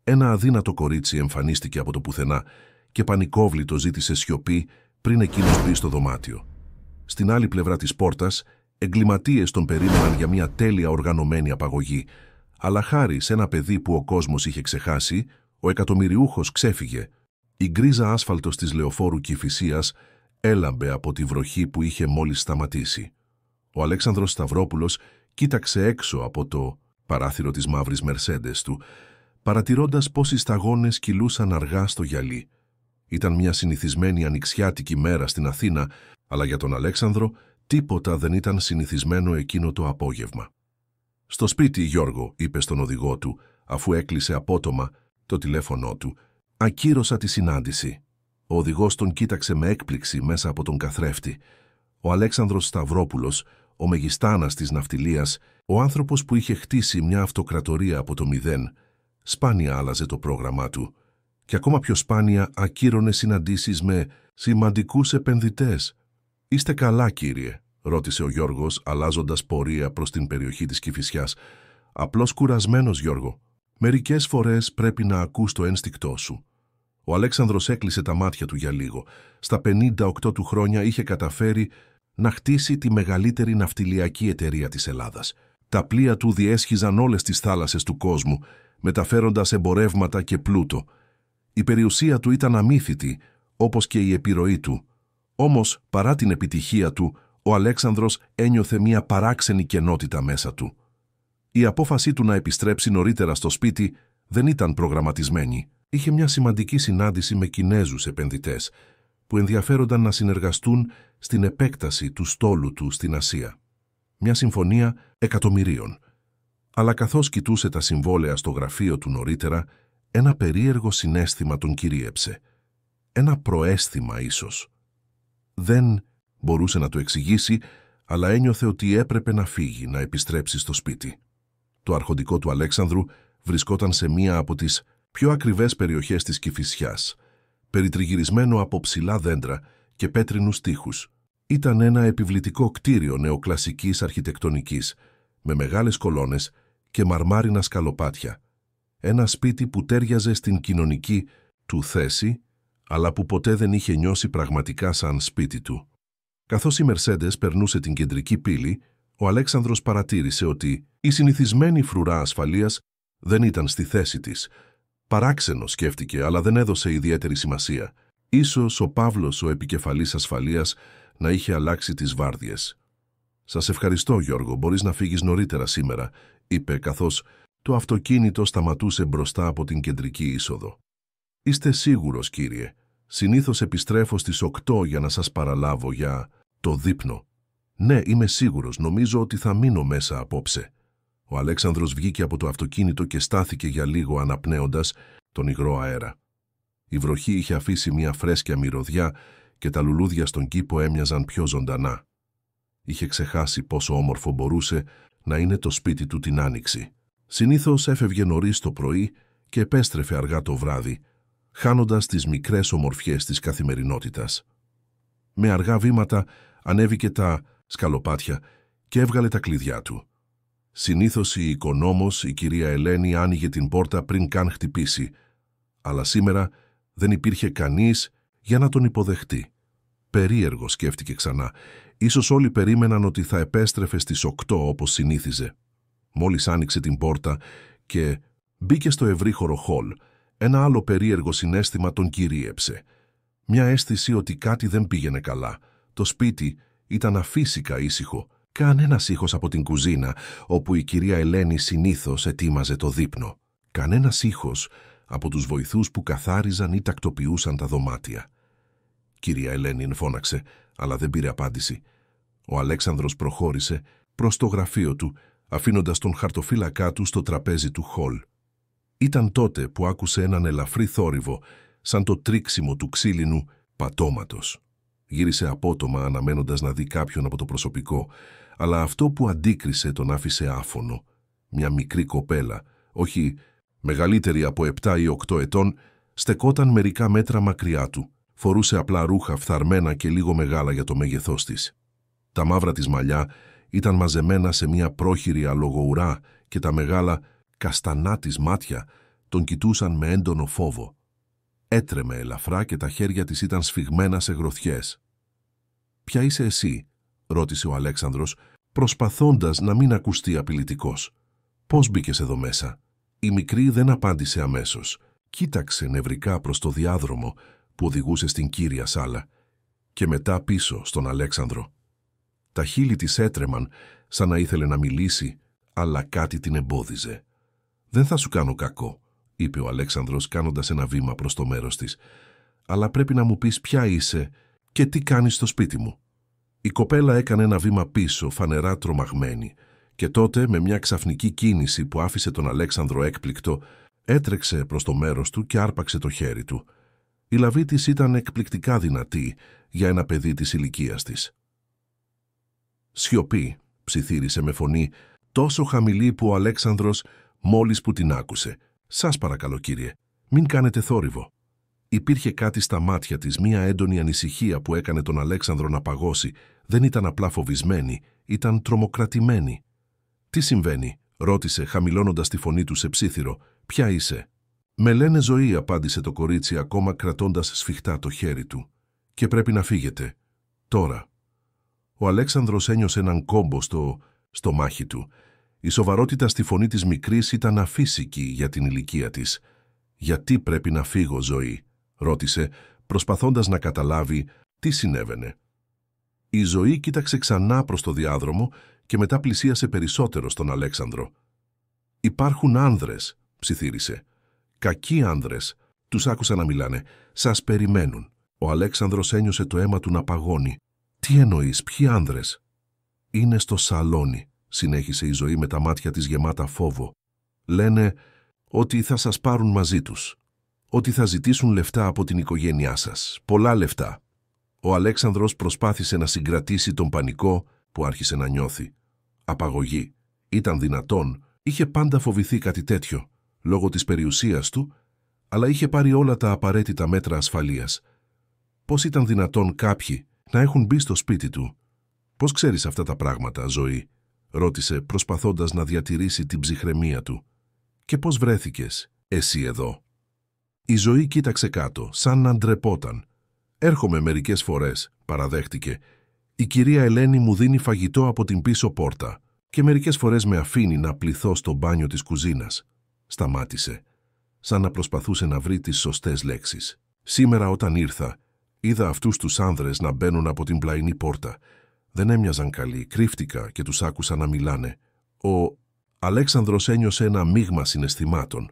Ένα αδύνατο κορίτσι εμφανίστηκε από το πουθενά και πανικόβλητο ζήτησε σιωπή πριν εκείνος μπει στο δωμάτιο. Στην άλλη πλευρά της πόρτας, εγκληματίες τον περίμεναν για μια τέλεια οργανωμένη απαγωγή, αλλά χάρη σε ένα παιδί που ο κόσμος είχε ξεχάσει, ο εκατομμυριούχος ξέφυγε. Η γκρίζα άσφαλτος της λεωφόρου Κηφισίας έλαμπε από τη βροχή που είχε μόλις σταματήσει. Ο Αλέξανδρος Σταυρόπουλος κοίταξε έξω από το παράθυρο της μαύρης Μερσέντες του, παρατηρώντας πως οι σταγόνες κυλούσαν αργά στο γυαλί. Ήταν μια συνηθισμένη ανοιξιάτικη μέρα στην Αθήνα, αλλά για τον Αλέξανδρο τίποτα δεν ήταν συνηθισμένο εκείνο το απόγευμα. «Στο σπίτι, Γιώργο», είπε στον οδηγό του, αφού έκλεισε απότομα το τηλέφωνό του. «Ακύρωσα τη συνάντηση». Ο οδηγός τον κοίταξε με έκπληξη μέσα από τον καθρέφτη. Ο Αλέξανδρος Σταυρόπουλος, ο μεγιστάνας της ναυτιλίας, ο άνθρωπος που είχε χτίσει μια αυτοκρατορία από το μηδέν, σπάνια άλλαζε το πρόγραμμά του και ακόμα πιο σπάνια ακύρωνε συναντήσεις με σημαντικούς επενδυτές. «Είστε καλά, κύριε?» ρώτησε ο Γιώργος, αλλάζοντας πορεία προς την περιοχή της Κηφισιάς. «Απλώς κουρασμένος, Γιώργο. Μερικές φορές πρέπει να ακούς το ένστικτό σου». Ο Αλέξανδρος έκλεισε τα μάτια του για λίγο. Στα 58 του χρόνια είχε καταφέρει να χτίσει τη μεγαλύτερη ναυτιλιακή εταιρεία της Ελλάδας. Τα πλοία του διέσχιζαν όλες τις θάλασσες του κόσμου, μεταφέροντας εμπορεύματα και πλούτο. Η περιουσία του ήταν αμύθιτη, όπως και η επιρροή του. Όμως, παρά την επιτυχία του, ο Αλέξανδρος ένιωθε μια παράξενη κενότητα μέσα του. Η απόφασή του να επιστρέψει νωρίτερα στο σπίτι δεν ήταν προγραμματισμένη. Είχε μια σημαντική συνάντηση με Κινέζους επενδυτές, που ενδιαφέρονταν να συνεργαστούν στην επέκταση του στόλου του στην Ασία. Μια συμφωνία εκατομμυρίων. Αλλά καθώς κοιτούσε τα συμβόλαια στο γραφείο του νωρίτερα, ένα περίεργο συναίσθημα τον κυρίεψε. Ένα προαίσθημα ίσως. Δεν μπορούσε να το εξηγήσει, αλλά ένιωθε ότι έπρεπε να φύγει, να επιστρέψει στο σπίτι. Το αρχοντικό του Αλέξανδρου βρισκόταν σε μία από τις πιο ακριβές περιοχές της Κηφισιάς, περιτριγυρισμένο από ψηλά δέντρα και πέτρινους τοίχους. Ήταν ένα επιβλητικό κτίριο νεοκλασικής αρχιτεκτονικής, με μεγάλες κολόνες και μαρμάρινα σκαλοπάτια. Ένα σπίτι που τέριαζε στην κοινωνική του θέση, αλλά που ποτέ δεν είχε νιώσει πραγματικά σαν σπίτι του. Καθώς η Μερσέντες περνούσε την κεντρική πύλη, ο Αλέξανδρος παρατήρησε ότι η συνηθισμένη φρουρά ασφαλείας δεν ήταν στη θέση της. Παράξενο, σκέφτηκε, αλλά δεν έδωσε ιδιαίτερη σημασία. Ίσως ο Παύλος, ο επικεφαλής ασφαλείας, να είχε αλλάξει τις βάρδιες. «Σας ευχαριστώ, Γιώργο, μπορείς να φύγεις νωρίτερα σήμερα», είπε καθώς το αυτοκίνητο σταματούσε μπροστά από την κεντρική είσοδο. «Είστε σίγουρος, κύριε? Συνήθως επιστρέφω στις 8 για να σας παραλάβω για το δείπνο». «Ναι, είμαι σίγουρος. Νομίζω ότι θα μείνω μέσα απόψε». Ο Αλέξανδρος βγήκε από το αυτοκίνητο και στάθηκε για λίγο αναπνέοντας τον υγρό αέρα. Η βροχή είχε αφήσει μια φρέσκια μυρωδιά και τα λουλούδια στον κήπο έμοιαζαν πιο ζωντανά. Είχε ξεχάσει πόσο όμορφο μπορούσε να είναι το σπίτι του την άνοιξη. Συνήθως έφευγε νωρίς το πρωί και επέστρεφε αργά το βράδυ, χάνοντας τις μικρές ομορφιές της καθημερινότητας. Με αργά βήματα ανέβηκε τα σκαλοπάτια και έβγαλε τα κλειδιά του. Συνήθως η οικονόμος, η κυρία Ελένη, άνοιγε την πόρτα πριν καν χτυπήσει, αλλά σήμερα δεν υπήρχε κανείς για να τον υποδεχτεί. Περίεργο, σκέφτηκε ξανά. Ίσως όλοι περίμεναν ότι θα επέστρεφε στις 8 όπως συνήθιζε. Μόλις άνοιξε την πόρτα και μπήκε στο ευρύχωρο χολ, ένα άλλο περίεργο συναίσθημα τον κυρίεψε. Μια αίσθηση ότι κάτι δεν πήγαινε καλά. Το σπίτι ήταν αφύσικα ήσυχο. Κανένας ήχος από την κουζίνα, όπου η κυρία Ελένη συνήθως ετοίμαζε το δείπνο. Κανένας ήχος από τους βοηθούς που καθάριζαν ή τακτοποιούσαν τα δωμάτια. «Κυρία Ελένη», φώναξε, αλλά δεν πήρε απάντηση. Ο Αλέξανδρος προχώρησε προς το γραφείο του, αφήνοντας τον χαρτοφύλακά του στο τραπέζι του χολ. Ήταν τότε που άκουσε έναν ελαφρύ θόρυβο, σαν το τρίξιμο του ξύλινου πατώματος. Γύρισε απότομα αναμένοντας να δει κάποιον από το προσωπικό, αλλά αυτό που αντίκρισε τον άφησε άφωνο. Μια μικρή κοπέλα, όχι μεγαλύτερη από 7 ή 8 ετών, στεκόταν μερικά μέτρα μακριά του. Φορούσε απλά ρούχα φθαρμένα και λίγο μεγάλα για το μέγεθός της. Τα μαύρα της μαλλιά ήταν μαζεμένα σε μια πρόχειρη αλογοουρά και τα μεγάλα καστανά της μάτια τον κοιτούσαν με έντονο φόβο. Έτρεμε ελαφρά και τα χέρια της ήταν σφιγμένα σε γροθιές. «Ποια είσαι εσύ?» ρώτησε ο Αλέξανδρος, προσπαθώντας να μην ακουστεί απειλητικός. «Πώς μπήκες εδώ μέσα?» Η μικρή δεν απάντησε αμέσως. Κοίταξε νευρικά προς το διάδρομο που οδηγούσε στην κύρια σάλα και μετά πίσω στον Αλέξανδρο. Τα χείλη της έτρεμαν σαν να ήθελε να μιλήσει, αλλά κάτι την εμπόδιζε. «Δεν θα σου κάνω κακό», είπε ο Αλέξανδρος κάνοντας ένα βήμα προς το μέρος της. «Αλλά πρέπει να μου πεις ποια είσαι και τι κάνεις στο σπίτι μου». Η κοπέλα έκανε ένα βήμα πίσω, φανερά τρομαγμένη, και τότε με μια ξαφνική κίνηση που άφησε τον Αλέξανδρο έκπληκτο, έτρεξε προς το μέρος του και άρπαξε το χέρι του. Η λαβή της ήταν εκπληκτικά δυνατή για ένα παιδί της ηλικίας της. «Σιωπή», ψιθύρισε με φωνή τόσο χαμηλή που ο Αλέξανδρος μόλις που την άκουσε. «Σας παρακαλώ κύριε, μην κάνετε θόρυβο». Υπήρχε κάτι στα μάτια της, μία έντονη ανησυχία που έκανε τον Αλέξανδρο να παγώσει. Δεν ήταν απλά φοβισμένη, ήταν τρομοκρατημένη. «Τι συμβαίνει?» ρώτησε χαμηλώνοντας τη φωνή του σε ψίθυρο. «Ποια είσαι?» «Με λένε Ζωή», απάντησε το κορίτσι ακόμα κρατώντας σφιχτά το χέρι του. «Και πρέπει να φύγετε. Τώρα». Ο Αλέξανδρος ένιωσε έναν κόμπο στο μάχη του. Η σοβαρότητα στη φωνή της μικρής ήταν αφύσικη για την ηλικία της. «Γιατί πρέπει να φύγω, Ζωή?» ρώτησε, προσπαθώντας να καταλάβει τι συνέβαινε. Η Ζωή κοίταξε ξανά προς το διάδρομο και μετά πλησίασε περισσότερο στον Αλέξανδρο. «Υπάρχουν άνδρες», ψιθύρισε. «Κακοί άνδρες. Τους άκουσα να μιλάνε. Σας περιμένουν». Ο Αλέξανδρος ένιωσε το αίμα του να παγώνει. «Τι εννοείς, ποιοι άνδρες?» «Είναι στο σαλόνι», συνέχισε η Ζωή με τα μάτια της γεμάτα φόβο. «Λένε ότι θα σας πάρουν μαζί τους. Ότι θα ζητήσουν λεφτά από την οικογένειά σας. Πολλά λεφτά». Ο Αλέξανδρος προσπάθησε να συγκρατήσει τον πανικό που άρχισε να νιώθει. Απαγωγή. Ήταν δυνατόν? Είχε πάντα φοβηθεί κάτι τέτοιο, λόγω της περιουσίας του, αλλά είχε πάρει όλα τα απαραίτητα μέτρα ασφαλείας. Πώς ήταν δυνατόν κάποιοι να έχουν μπει στο σπίτι του? «Πώς ξέρεις αυτά τα πράγματα, Ζωή?» ρώτησε, προσπαθώντας να διατηρήσει την ψυχραιμία του. «Και πώς βρέθηκες εσύ εδώ?» Η Ζωή κοίταξε κάτω, σαν να ντρεπόταν. «Έρχομαι μερικές φορές», παραδέχτηκε. «Η κυρία Ελένη μου δίνει φαγητό από την πίσω πόρτα και μερικές φορές με αφήνει να πληθώ στο μπάνιο της κουζίνας». Σταμάτησε, σαν να προσπαθούσε να βρει τις σωστές λέξεις. «Σήμερα όταν ήρθα, είδα αυτούς τους άνδρες να μπαίνουν από την πλαϊνή πόρτα. Δεν έμοιαζαν καλοί, κρύφτηκα και τους άκουσα να μιλάνε». Ο Αλέξανδρος ένιωσε ένα μείγμα συναισθημάτων.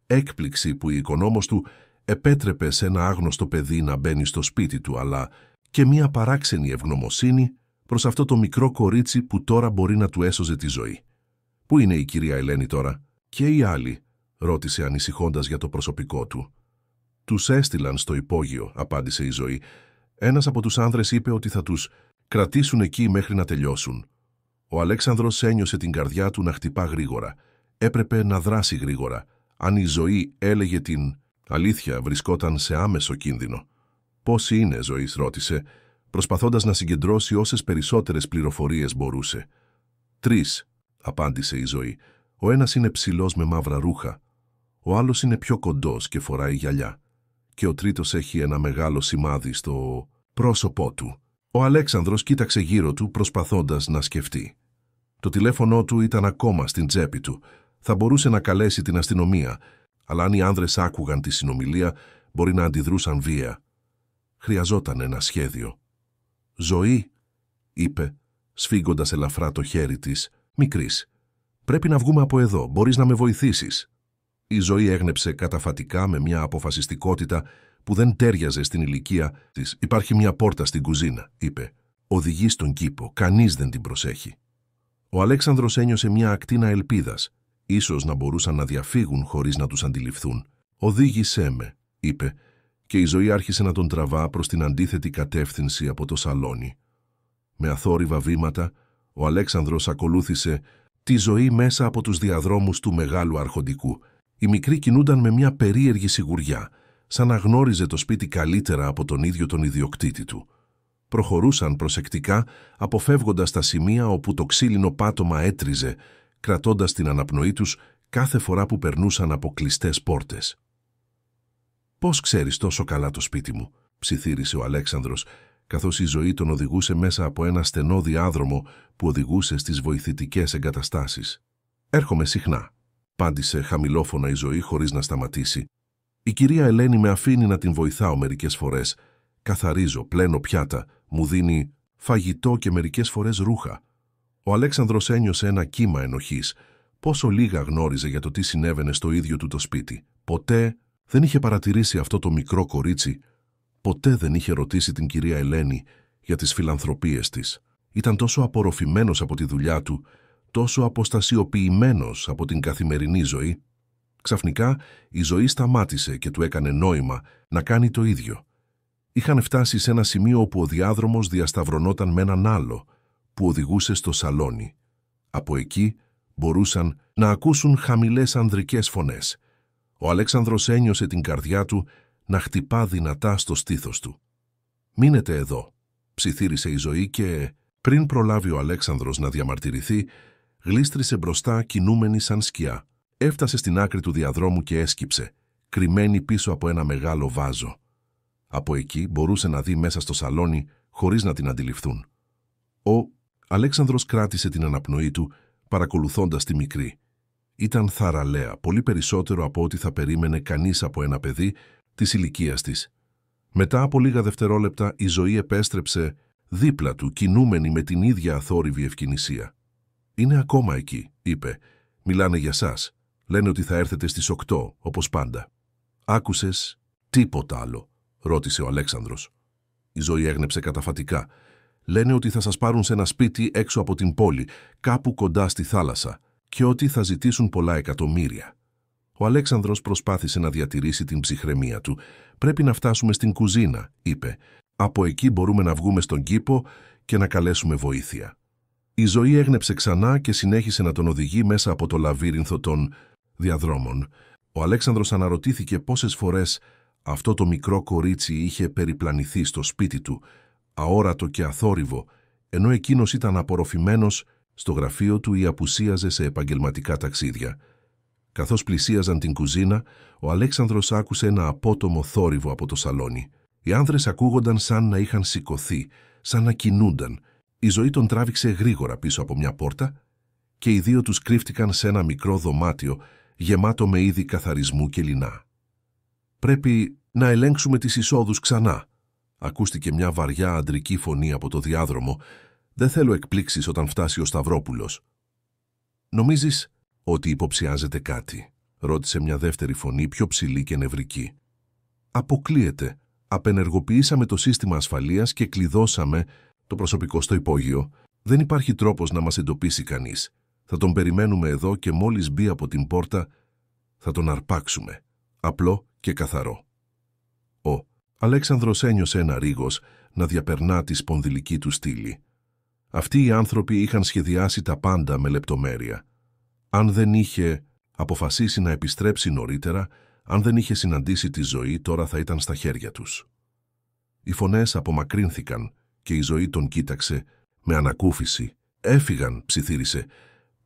Έκπληξη που η οικονόμος του επέτρεπε σε ένα άγνωστο παιδί να μπαίνει στο σπίτι του, αλλά και μια παράξενη ευγνωμοσύνη προς αυτό το μικρό κορίτσι που τώρα μπορεί να του έσωζε τη ζωή. «Πού είναι η κυρία Ελένη τώρα?» «Και οι άλλοι?» ρώτησε ανησυχώντας για το προσωπικό του. «Τους έστειλαν στο υπόγειο», απάντησε η Ζωή. «Ένας από τους άνδρες είπε ότι θα τους κρατήσουν εκεί μέχρι να τελειώσουν». Ο Αλέξανδρος ένιωσε την καρδιά του να χτυπά γρήγορα. Έπρεπε να δράσει γρήγορα. Αν η Ζωή έλεγε την αλήθεια, βρισκόταν σε άμεσο κίνδυνο. «Πώς είναι?» Ζωή ρώτησε, προσπαθώντας να συγκεντρώσει όσες περισσότερες πληροφορίες μπορούσε. «3», απάντησε η Ζωή. «Ο ένας είναι ψηλός με μαύρα ρούχα. Ο άλλος είναι πιο κοντός και φοράει γυαλιά. Και ο τρίτος έχει ένα μεγάλο σημάδι στο πρόσωπό του». Ο Αλέξανδρος κοίταξε γύρω του προσπαθώντας να σκεφτεί. Το τηλέφωνο του ήταν ακόμα στην τσέπη του. Θα μπορούσε να καλέσει την αστυνομία, αλλά αν οι άνδρες άκουγαν τη συνομιλία, μπορεί να αντιδρούσαν βία. Χρειαζόταν ένα σχέδιο. «Ζωή», είπε, σφίγγοντας ελαφρά το χέρι της, μικρής. «Πρέπει να βγούμε από εδώ, μπορείς να με βοηθήσεις». Η Ζωή έγνεψε καταφατικά με μια αποφασιστικότητα που δεν τέριαζε στην ηλικία της. «Υπάρχει μια πόρτα στην κουζίνα», είπε. «Οδηγεί στον κήπο, κανείς δεν την προσέχει». Ο Αλέξανδρος ένιωσε μια ακτίνα ελπίδας. Ίσως να μπορούσαν να διαφύγουν χωρίς να τους αντιληφθούν. «Οδήγησέ με», είπε, και η Ζωή άρχισε να τον τραβά προς την αντίθετη κατεύθυνση από το σαλόνι. Με αθόρυβα βήματα, ο Αλέξανδρος ακολούθησε τη Ζωή μέσα από τους διαδρόμους του μεγάλου αρχοντικού. Η μικρή κινούνταν με μια περίεργη σιγουριά, σαν να γνώριζε το σπίτι καλύτερα από τον ίδιο τον ιδιοκτήτη του. Προχωρούσαν προσεκτικά, αποφεύγοντας τα σημεία όπου το ξύλινο πάτωμα έτριζε, κρατώντας την αναπνοή τους κάθε φορά που περνούσαν από κλειστές πόρτες. «Πώς ξέρεις τόσο καλά το σπίτι μου?» ψιθύρισε ο Αλέξανδρος, καθώς η Ζωή τον οδηγούσε μέσα από ένα στενό διάδρομο που οδηγούσε στις βοηθητικές εγκαταστάσεις. «Έρχομαι συχνά», απάντησε χαμηλόφωνα η Ζωή χωρίς να σταματήσει. «Η κυρία Ελένη με αφήνει να την βοηθάω μερικές φορές. Καθαρίζω, πλένω πιάτα, μου δίνει φαγητό και μερικές φορές ρούχα». Ο Αλέξανδρος ένιωσε ένα κύμα ενοχής. Πόσο λίγα γνώριζε για το τι συνέβαινε στο ίδιο του το σπίτι. Ποτέ δεν είχε παρατηρήσει αυτό το μικρό κορίτσι. Ποτέ δεν είχε ρωτήσει την κυρία Ελένη για τις φιλανθρωπίες της. Ήταν τόσο απορροφημένος από τη δουλειά του, τόσο αποστασιοποιημένος από την καθημερινή ζωή. Ξαφνικά η Ζωή σταμάτησε και του έκανε νόημα να κάνει το ίδιο. Είχαν φτάσει σε ένα σημείο όπου ο διάδρομος διασταυρωνόταν με έναν άλλο που οδηγούσε στο σαλόνι. Από εκεί μπορούσαν να ακούσουν χαμηλές ανδρικές φωνές. Ο Αλέξανδρος ένιωσε την καρδιά του να χτυπά δυνατά στο στήθος του. «Μείνετε εδώ», ψιθύρισε η Ζωή και, πριν προλάβει ο Αλέξανδρος να διαμαρτυρηθεί, γλίστρισε μπροστά κινούμενη σαν σκιά. Έφτασε στην άκρη του διαδρόμου και έσκυψε, κρυμμένη πίσω από ένα μεγάλο βάζο. Από εκεί μπορούσε να δει μέσα στο σαλόνι χωρίς να την αντιληφθούν. Ο Αλέξανδρος κράτησε την αναπνοή του, παρακολουθώντας τη μικρή. Ήταν θαραλέα, πολύ περισσότερο από ό,τι θα περίμενε κανείς από ένα παιδί της ηλικίας της. Μετά από λίγα δευτερόλεπτα η Ζωή επέστρεψε δίπλα του, κινούμενη με την ίδια αθόρυβη ευκινησία. «Είναι ακόμα εκεί», είπε. «Μιλάνε για σας. Λένε ότι θα έρθετε στις 8, όπως πάντα». «Άκουσες τίποτα άλλο?» ρώτησε ο Αλέξανδρος. Η Ζωή έγνεψε καταφατικά. «Λένε ότι θα σας πάρουν σε ένα σπίτι έξω από την πόλη, κάπου κοντά στη θάλασσα, και ότι θα ζητήσουν πολλά εκατομμύρια». Ο Αλέξανδρος προσπάθησε να διατηρήσει την ψυχραιμία του. «Πρέπει να φτάσουμε στην κουζίνα», είπε. «Από εκεί μπορούμε να βγούμε στον κήπο και να καλέσουμε βοήθεια». Η Ζωή έγνεψε ξανά και συνέχισε να τον οδηγεί μέσα από το λαβύρινθο των διαδρόμων. Ο Αλέξανδρος αναρωτήθηκε πόσες φορές αυτό το μικρό κορίτσι είχε περιπλανηθεί στο σπίτι του, αόρατο και αθόρυβο, ενώ εκείνος ήταν απορροφημένος στο γραφείο του ή απουσίαζε σε επαγγελματικά ταξίδια. Καθώς πλησίαζαν την κουζίνα, ο Αλέξανδρος άκουσε ένα απότομο θόρυβο από το σαλόνι. Οι άνδρες ακούγονταν σαν να είχαν σηκωθεί, σαν να κινούνταν. Η Ζωή τον τράβηξε γρήγορα πίσω από μια πόρτα και οι δύο τους κρύφτηκαν σε ένα μικρό δωμάτιο γεμάτο με είδη καθαρισμού και λινά. «Πρέπει να ελέγξουμε τις εισόδους ξανά», ακούστηκε μια βαριά αντρική φωνή από το διάδρομο. «Δεν θέλω εκπλήξεις όταν φτάσει ο Σταυρόπουλος». «Νομίζεις ότι υποψιάζεται κάτι?» ρώτησε μια δεύτερη φωνή πιο ψηλή και νευρική. «Αποκλείεται. Απενεργοποιήσαμε το σύστημα ασφαλείας και κλειδώσαμε το προσωπικό στο υπόγειο. Δεν υπάρχει τρόπος να μας εντοπίσει κανείς. Θα τον περιμένουμε εδώ και μόλις μπει από την πόρτα θα τον αρπάξουμε. Απλό και καθαρό». Ο Αλέξανδρος ένιωσε ένα ρίγος να διαπερνά τη σπονδυλική του στήλη. Αυτοί οι άνθρωποι είχαν σχεδιάσει τα πάντα με λεπτομέρεια. Αν δεν είχε αποφασίσει να επιστρέψει νωρίτερα, αν δεν είχε συναντήσει τη Ζωή, τώρα θα ήταν στα χέρια τους. Οι φωνές απομακρύνθηκαν και η Ζωή τον κοίταξε με ανακούφιση. «Έφυγαν», ψιθύρισε.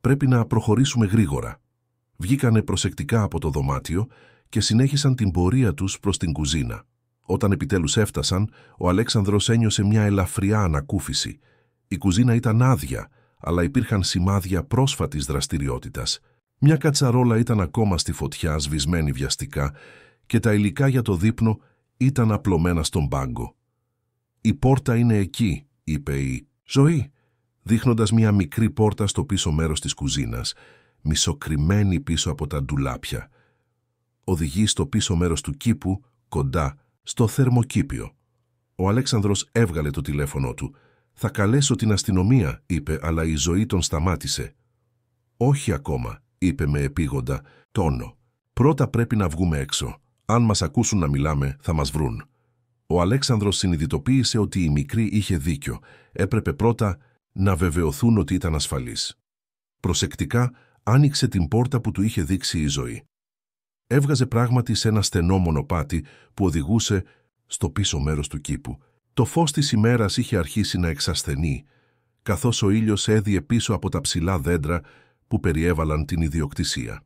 «Πρέπει να προχωρήσουμε γρήγορα». Βγήκανε προσεκτικά από το δωμάτιο και συνέχισαν την πορεία τους προς την κουζίνα. Όταν επιτέλους έφτασαν, ο Αλέξανδρος ένιωσε μια ελαφριά ανακούφιση. Η κουζίνα ήταν άδεια, αλλά υπήρχαν σημάδια πρόσφατης δραστηριότητας. Μια κατσαρόλα ήταν ακόμα στη φωτιά, σβησμένη βιαστικά, και τα υλικά για το δείπνο ήταν απλωμένα στον πάγκο. «Η πόρτα είναι εκεί», είπε η Ζωή, δείχνοντας μια μικρή πόρτα στο πίσω μέρος της κουζίνας, μισοκρυμμένη πίσω από τα ντουλάπια. «Οδηγεί στο πίσω μέρος του κήπου, κοντά στο θερμοκήπιο». Ο Αλέξανδρος έβγαλε το τηλέφωνο του. «Θα καλέσω την αστυνομία», είπε, αλλά η Ζωή τον σταμάτησε. «Όχι ακόμα», είπε με επίγοντα τόνο. «Πρώτα πρέπει να βγούμε έξω. Αν μας ακούσουν να μιλάμε, θα μας βρουν». Ο Αλέξανδρος συνειδητοποίησε ότι η μικρή είχε δίκιο. Έπρεπε πρώτα να βεβαιωθούν ότι ήταν ασφαλής. Προσεκτικά άνοιξε την πόρτα που του είχε δείξει η Ζωή. Έβγαζε πράγματι σε ένα στενό μονοπάτι που οδηγούσε στο πίσω μέρος του κήπου. Το φως της ημέρας είχε αρχίσει να εξασθενεί, καθώς ο ήλιος έδιε πίσω από τα ψηλά δέντρα που περιέβαλαν την ιδιοκτησία.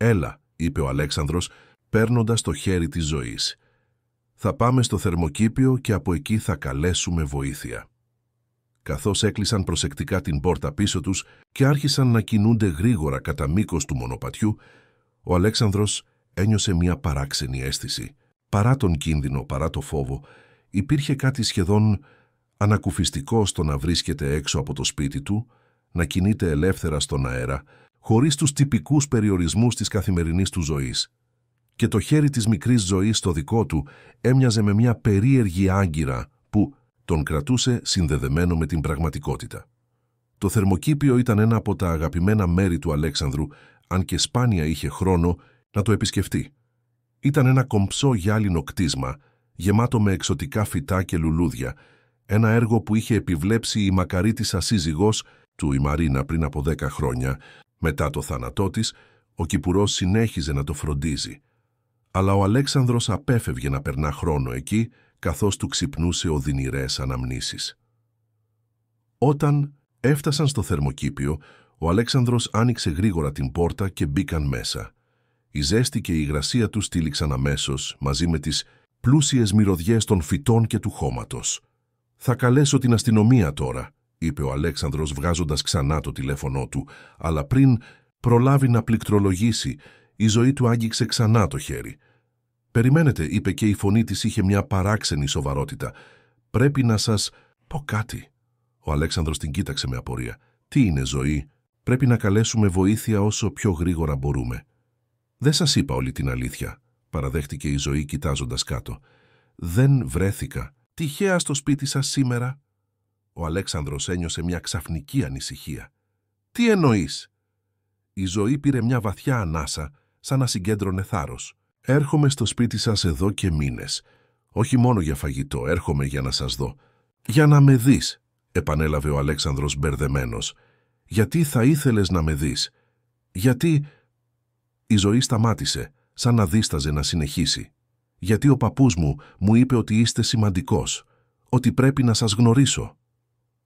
«Έλα», είπε ο Αλέξανδρος, παίρνοντας το χέρι της Ζωής. «Θα πάμε στο θερμοκήπιο και από εκεί θα καλέσουμε βοήθεια». Καθώς έκλεισαν προσεκτικά την πόρτα πίσω τους και άρχισαν να κινούνται γρήγορα κατά μήκος του μονοπατιού, ο Αλέξανδρος ένιωσε μια παράξενη αίσθηση. Παρά τον κίνδυνο, παρά το φόβο, υπήρχε κάτι σχεδόν ανακουφιστικό στο να βρίσκεται έξω από το σπίτι του, να κινείται ελεύθερα στον αέρα, χωρίς τους τυπικούς περιορισμούς της καθημερινής του ζωής. Και το χέρι της μικρής Ζωής στο δικό του έμοιαζε με μια περίεργη άγκυρα που τον κρατούσε συνδεδεμένο με την πραγματικότητα. Το θερμοκήπιο ήταν ένα από τα αγαπημένα μέρη του Αλέξανδρου, αν και σπάνια είχε χρόνο να το επισκεφτεί. Ήταν ένα κομψό γυάλινο κτίσμα, γεμάτο με εξωτικά φυτά και λουλούδια, ένα έργο που είχε επιβλέψει η μακαρίτισσα σύζυγός του, η Μαρίνα, πριν από 10 χρόνια. Μετά το θάνατό της, ο κυπουρός συνέχιζε να το φροντίζει. Αλλά ο Αλέξανδρος απέφευγε να περνά χρόνο εκεί, καθώς του ξυπνούσε οδυνηρές αναμνήσεις. Όταν έφτασαν στο θερμοκήπιο, ο Αλέξανδρος άνοιξε γρήγορα την πόρτα και μπήκαν μέσα. Η ζέστη και η υγρασία τους τύλιξαν αμέσως, μαζί με τις πλούσιες μυρωδιές των φυτών και του χώματος. «Θα καλέσω την αστυνομία τώρα», είπε ο Αλέξανδρος βγάζοντας ξανά το τηλέφωνό του, αλλά πριν προλάβει να πληκτρολογήσει, η Ζωή του άγγιξε ξανά το χέρι. «Περιμένετε», είπε, και η φωνή της είχε μια παράξενη σοβαρότητα. «Πρέπει να σας πω κάτι». Ο Αλέξανδρος την κοίταξε με απορία. «Τι είναι, Ζωή? Πρέπει να καλέσουμε βοήθεια όσο πιο γρήγορα μπορούμε». «Δεν σας είπα όλη την αλήθεια», παραδέχτηκε η Ζωή κοιτάζοντας κάτω. «Δεν βρέθηκα τυχαία στο σπίτι σας σήμερα». Ο Αλέξανδρος ένιωσε μια ξαφνική ανησυχία. «Τι εννοείς?» Η Ζωή πήρε μια βαθιά ανάσα, σαν να συγκέντρωνε θάρρος. «Έρχομαι στο σπίτι σας εδώ και μήνες. Όχι μόνο για φαγητό, έρχομαι για να σας δω». «Για να με δεις», επανέλαβε ο Αλέξανδρος μπερδεμένος. «Γιατί θα ήθελες να με δεις? Γιατί...» Η Ζωή σταμάτησε, σαν να δίσταζε να συνεχίσει. «Γιατί ο παππούς μου είπε ότι είστε σημαντικός, ότι πρέπει να σας γνωρίσω».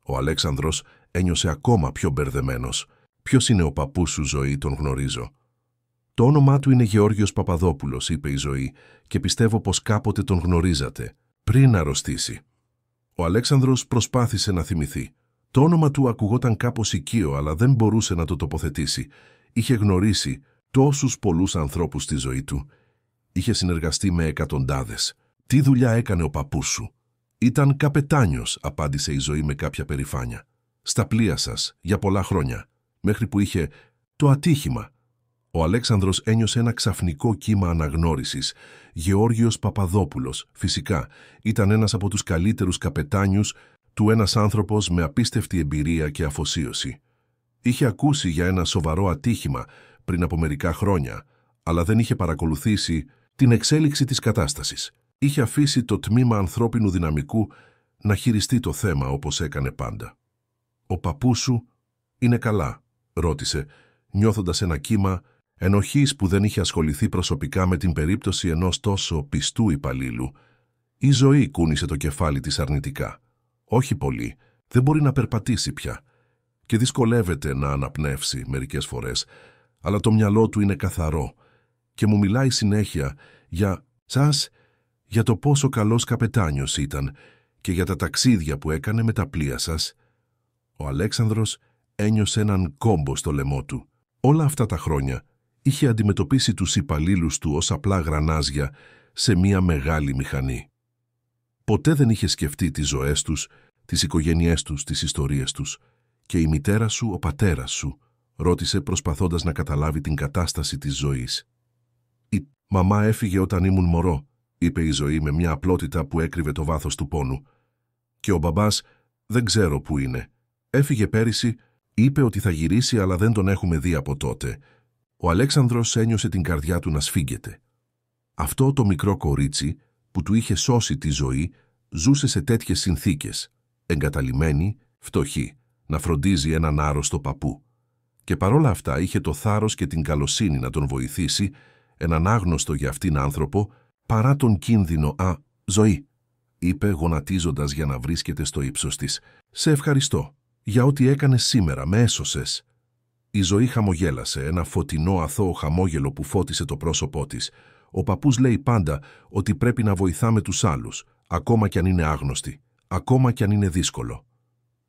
Ο Αλέξανδρος ένιωσε ακόμα πιο μπερδεμένος. «Ποιος είναι ο παππούς σου, Ζωή? Τον γνωρίζω». «Το όνομά του είναι Γεώργιος Παπαδόπουλος», είπε η Ζωή, «και πιστεύω πως κάποτε τον γνωρίζατε, πριν αρρωστήσει». Ο Αλέξανδρος προσπάθησε να θυμηθεί. Το όνομα του ακουγόταν κάπως οικείο, αλλά δεν μπορούσε να το τοποθετήσει. Είχε γνωρίσει τόσους πολλούς ανθρώπους στη ζωή του. Είχε συνεργαστεί με εκατοντάδες. «Τι δουλειά έκανε ο παππούς σου?» «Ήταν καπετάνιος», απάντησε η Ζωή με κάποια περηφάνεια. «Στα πλοία σας, για πολλά χρόνια, μέχρι που είχε το ατύχημα». Ο Αλέξανδρος ένιωσε ένα ξαφνικό κύμα αναγνώρισης. Γεώργιος Παπαδόπουλος, φυσικά, ήταν ένας από τους καλύτερους καπετάνιους του, ένας άνθρωπος με απίστευτη εμπειρία και αφοσίωση. Είχε ακούσει για ένα σοβαρό ατύχημα πριν από μερικά χρόνια, αλλά δεν είχε παρακολουθήσει την εξέλιξη της κατάστασης. Είχε αφήσει το τμήμα ανθρώπινου δυναμικού να χειριστεί το θέμα όπως έκανε πάντα. «Ο παππούς σου είναι καλά?» ρώτησε, νιώθοντας ένα κύμα ενοχής που δεν είχε ασχοληθεί προσωπικά με την περίπτωση ενός τόσο πιστού υπαλλήλου. Η Ζωή κούνησε το κεφάλι της αρνητικά. «Όχι πολύ, δεν μπορεί να περπατήσει πια και δυσκολεύεται να αναπνεύσει μερικές φορές, αλλά το μυαλό του είναι καθαρό και μου μιλάει συνέχεια για το πόσο καλός καπετάνιος ήταν και για τα ταξίδια που έκανε με τα πλοία σας». Ο Αλέξανδρος ένιωσε έναν κόμπο στο λαιμό του. Όλα αυτά τα χρόνια είχε αντιμετωπίσει τους υπαλλήλους του ως απλά γρανάζια σε μια μεγάλη μηχανή. Ποτέ δεν είχε σκεφτεί τις ζωές τους, τις οικογένειές τους, τις ιστορίες τους. «Και η μητέρα σου, ο πατέρας σου?» ρώτησε, προσπαθώντας να καταλάβει την κατάσταση της Ζωής. «Η μαμά έφυγε όταν ήμουν μωρό», είπε η Ζωή με μια απλότητα που έκρυβε το βάθος του πόνου. «Και ο μπαμπάς δεν ξέρω πού είναι. Έφυγε πέρυσι, είπε ότι θα γυρίσει, αλλά δεν τον έχουμε δει από τότε». Ο Αλέξανδρος ένιωσε την καρδιά του να σφίγγεται. Αυτό το μικρό κορίτσι που του είχε σώσει τη ζωή ζούσε σε τέτοιες συνθήκες, εγκαταλειμμένη, φτωχή, να φροντίζει έναν άρρωστο παππού. Και παρόλα αυτά είχε το θάρρος και την καλοσύνη να τον βοηθήσει, έναν άγνωστο για αυτήν άνθρωπο, παρά τον κίνδυνο. «Ζωή», είπε γονατίζοντας για να βρίσκεται στο ύψος της. «Σε ευχαριστώ για ό,τι έκανες σήμερα, με έσωσες». Η Ζωή χαμογέλασε, ένα φωτεινό αθώο χαμόγελο που φώτισε το πρόσωπό της. Ο παππούς λέει πάντα ότι πρέπει να βοηθάμε τους άλλους, ακόμα κι αν είναι άγνωστοι, ακόμα κι αν είναι δύσκολο.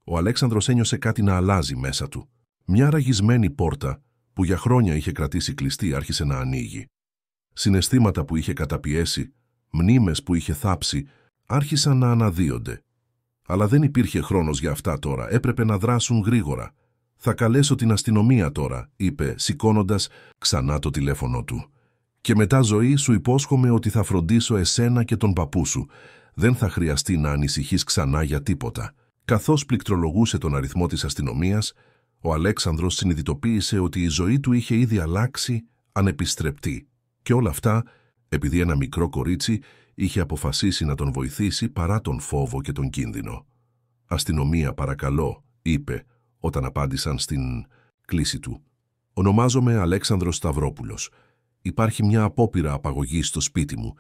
Ο Αλέξανδρος ένιωσε κάτι να αλλάζει μέσα του. Μια ραγισμένη πόρτα, που για χρόνια είχε κρατήσει κλειστή, άρχισε να ανοίγει. Συναισθήματα που είχε καταπιέσει, μνήμες που είχε θάψει, άρχισαν να αναδύονται. Αλλά δεν υπήρχε χρόνος για αυτά τώρα, έπρεπε να δράσουν γρήγορα. «Θα καλέσω την αστυνομία τώρα», είπε, σηκώνοντας ξανά το τηλέφωνο του. «Και μετά, Ζωή, σου υπόσχομαι ότι θα φροντίσω εσένα και τον παππού σου. Δεν θα χρειαστεί να ανησυχείς ξανά για τίποτα». Καθώς πληκτρολογούσε τον αριθμό της αστυνομίας, ο Αλέξανδρος συνειδητοποίησε ότι η ζωή του είχε ήδη αλλάξει ανεπιστρεπτή. Και όλα αυτά επειδή ένα μικρό κορίτσι είχε αποφασίσει να τον βοηθήσει παρά τον φόβο και τον κίνδυνο. «Αστυνομία, παρακαλώ», είπε, όταν απάντησαν στην κλήση του. «Ονομάζομαι Αλέξανδρος Σταυρόπουλος. Υπάρχει μια απόπειρα απαγωγής στο σπίτι μου.